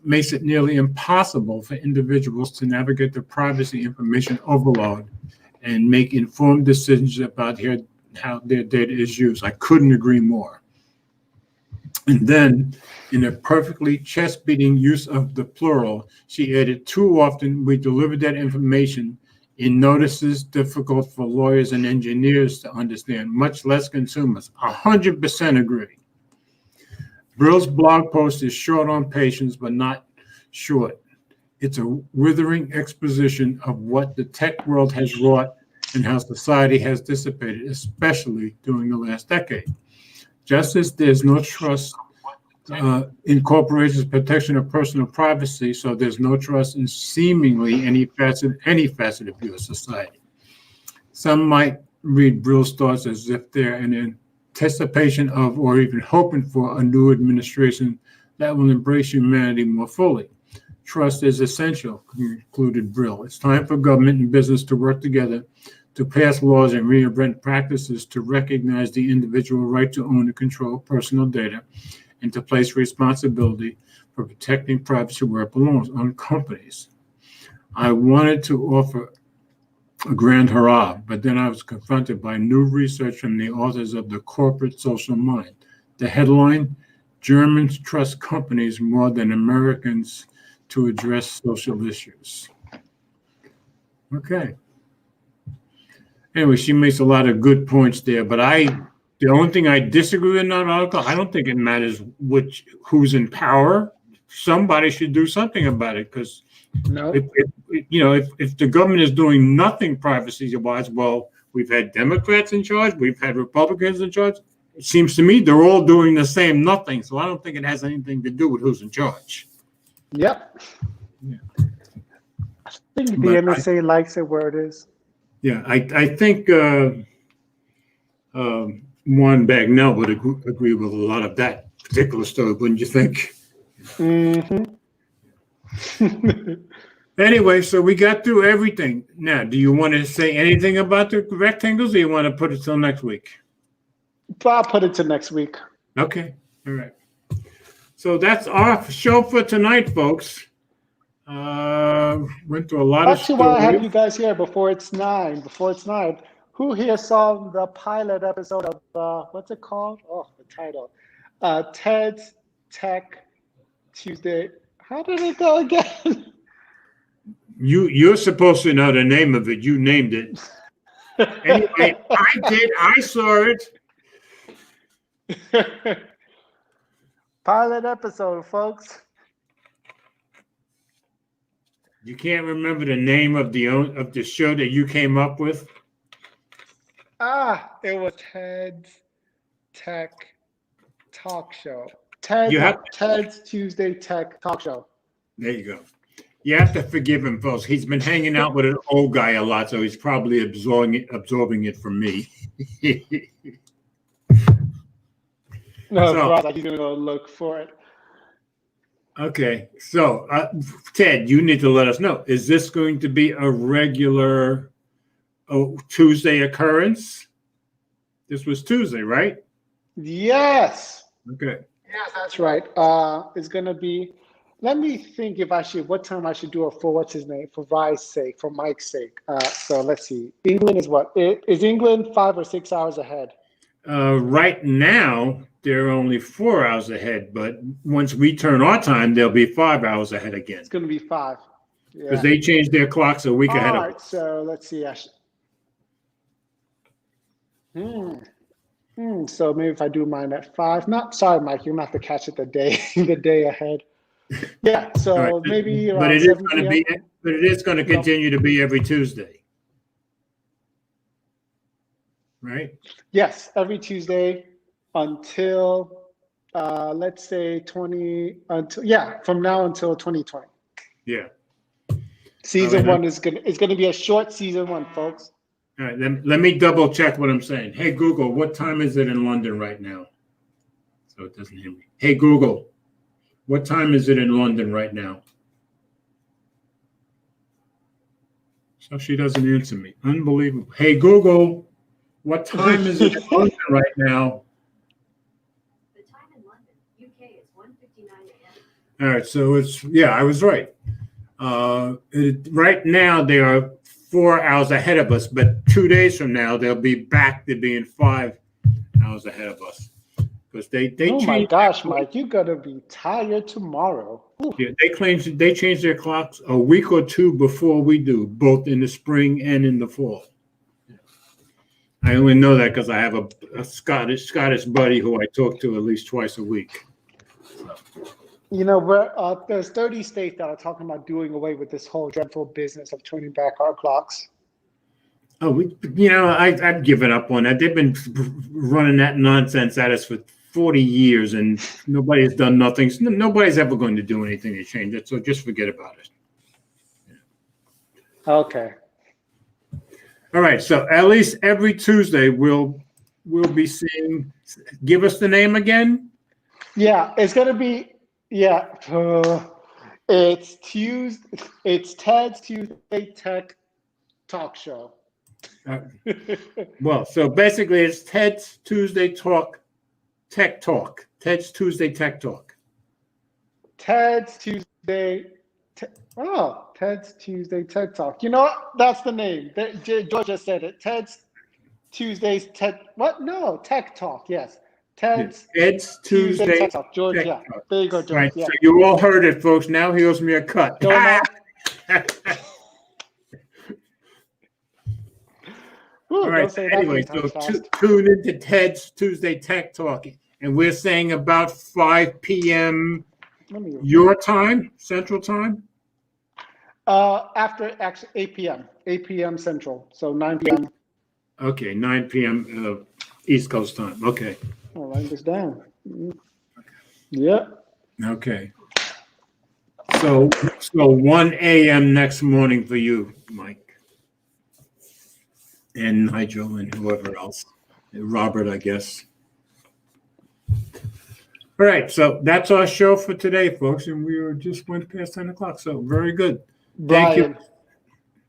Speaker 2: makes it nearly impossible for individuals to navigate the privacy information overload and make informed decisions about how their data is used. I couldn't agree more. And then, in a perfectly chest-beating use of the plural, she added, too often we deliver that information in notices difficult for lawyers and engineers to understand, much less consumers. 100% agree. Brill's blog post is short on patience, but not short. It's a withering exposition of what the tech world has wrought and how society has dissipated, especially during the last decade. Just as there's no trust in corporations' protection of personal privacy, so there's no trust in seemingly any facet of U.S. society. Some might read Brill's thoughts as if they're in anticipation of or even hoping for a new administration that will embrace humanity more fully. Trust is essential, concluded Brill. It's time for government and business to work together to pass laws and reinvent practices to recognize the individual right to own and control personal data and to place responsibility for protecting privacy where it belongs on companies. I wanted to offer a grand hurrah, but then I was confronted by new research from the authors of The Corporate Social Mind. The headline, Germans trust companies more than Americans to address social issues. Okay. Anyway, she makes a lot of good points there, but the only thing I disagree with in that article, I don't think it matters who's in power. Somebody should do something about it, because if the government is doing nothing privacy-wise, well, we've had Democrats in charge, we've had Republicans in charge. It seems to me they're all doing the same nothing, so I don't think it has anything to do with who's in charge.
Speaker 1: Yep. Yeah. I think the NSA likes it where it is.
Speaker 2: Yeah, I think Juan Bagnell would agree with a lot of that particular story, wouldn't you think?
Speaker 1: Mm-hmm.
Speaker 2: Anyway, so we got through everything. Now, do you want to say anything about the rectangles, or you want to put it till next week?
Speaker 1: I'll put it to next week. Okay.
Speaker 2: All right. So that's our show for tonight, folks. Went through a lot of stories.
Speaker 1: Actually, while I have you guys here, before it's 9, who here saw the pilot episode of, what's it called? Oh, the title. Ted's Tech Tuesday. How did it go again?
Speaker 2: You're supposed to know the name of it. You named it. Anyway, I did. I saw it.
Speaker 1: Pilot episode, folks.
Speaker 2: You can't remember the name of the show that you came up with?
Speaker 1: It was Ted's Tech Talk Show. Ted's Tuesday Tech Talk Show.
Speaker 2: There you go. You have to forgive him, folks. He's been hanging out with an old guy a lot, so he's probably absorbing it from me.
Speaker 1: No, he's gonna go look for it.
Speaker 2: Okay, so Ted, you need to let us know. Is this going to be a regular Tuesday occurrence? This was Tuesday, right?
Speaker 1: Yes.
Speaker 2: Okay.
Speaker 1: Yes, that's right. It's gonna be. Let me think what time I should do it for. What's his name? For Vi's sake, for Mike's sake. So let's see. England is what? Is England 5 or 6 hours ahead?
Speaker 2: Right now, they're only 4 hours ahead, but once we turn our time, they'll be 5 hours ahead again.
Speaker 1: It's going to be 5.
Speaker 2: Because they changed their clocks a week ahead of us.
Speaker 1: All right, so let's see. So maybe if I do mine at 5. No, sorry, Mike, you're going to have to catch it the day ahead. Yeah, so right. Maybe around 7 p.m.
Speaker 2: But it is going to continue to be every Tuesday. Right?
Speaker 1: Yes, every Tuesday until let's say from now until 2020.
Speaker 2: Yeah.
Speaker 1: Season 1 is gonna be a short season 1, folks.
Speaker 2: All right, let me double check what I'm saying. Hey Google, what time is it in London right now? So it doesn't hear me. Hey Google, what time is it in London right now? So she doesn't answer me. Unbelievable. Hey Google, what time is it in London right now?
Speaker 4: The time in London, UK is 1:59 a.m.
Speaker 2: All right, so I was right. Right now they are 4 hours ahead of us, but 2 days from now they'll be back to being 5 hours ahead of us. Because they
Speaker 1: oh my gosh, Mike, you're gonna be tired tomorrow.
Speaker 2: Yeah, they change their clocks a week or two before we do, both in the spring and in the fall. I only know that because I have a Scottish buddy who I talk to at least twice a week.
Speaker 1: You know, there's 30 states that are talking about doing away with this whole dreadful business of turning back our clocks.
Speaker 2: Oh, I've given up on that. They've been running that nonsense at us for 40 years, and nobody has done nothing. Nobody's ever going to do anything to change it, so just forget about it.
Speaker 1: Okay.
Speaker 2: All right, so at least every Tuesday we'll be seeing. Give us the name again.
Speaker 1: Yeah, it's gonna be it's Tuesday. It's Ted's Tuesday Tech Talk Show.
Speaker 2: Well, so basically, it's Ted's Tuesday Tech Talk. Ted's Tuesday Tech Talk.
Speaker 1: Ted's Tuesday. Ted's Tuesday Tech Talk. You know what? That's the name. George just said it. Ted's Tuesday's Tech. What? No, Tech Talk. Yes. Ted's
Speaker 2: Tuesday
Speaker 1: Tech Talk. George,
Speaker 2: Tech
Speaker 1: yeah.
Speaker 2: Talk.
Speaker 1: There you go, George.
Speaker 2: Right,
Speaker 1: Yeah.
Speaker 2: so you all heard it, folks. Now here's me a cut.
Speaker 1: Don't know. Ooh,
Speaker 2: All right.
Speaker 1: don't say that
Speaker 2: Anyway,
Speaker 1: many
Speaker 2: so
Speaker 1: times fast.
Speaker 2: tune into Ted's Tuesday Tech Talk, and we're saying about 5 p.m. your time, Central Time.
Speaker 1: After actually 8 p.m. 8 p.m. Central, so 9 p.m.
Speaker 2: Okay, 9 p.m. East Coast time. Okay.
Speaker 1: I'll write this down. Yeah.
Speaker 2: Okay. So 1 a.m. next morning for you, Mike. And Nigel and whoever else. And Robert, I guess. All right, so that's our show for today, folks. And we just went past 10 o'clock. So very good. Thank you.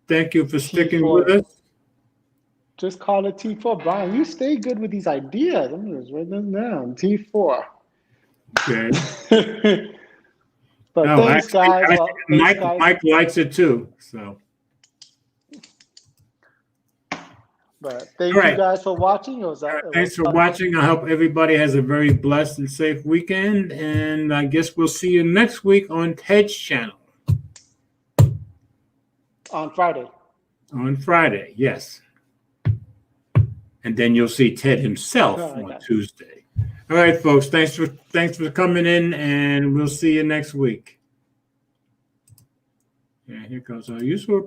Speaker 2: Thank you for sticking
Speaker 1: T4.
Speaker 2: with us.
Speaker 1: Just call it T4. Brian, you stay good with these ideas. I'm just writing them down. T4.
Speaker 2: Okay.
Speaker 1: But
Speaker 2: No,
Speaker 1: thanks,
Speaker 2: actually,
Speaker 1: guys. Well, thanks, guys.
Speaker 2: Mike likes it too. So.
Speaker 1: But thank
Speaker 2: All right.
Speaker 1: you guys for watching.
Speaker 2: Thanks for watching. I hope everybody has a very blessed and safe weekend. And I guess we'll see you next week on Ted's channel.
Speaker 1: On Friday.
Speaker 2: On Friday, yes. And then you'll see Ted himself on Tuesday. All right, folks. Thanks for coming in, and we'll see you next week. Yeah, here comes our usual.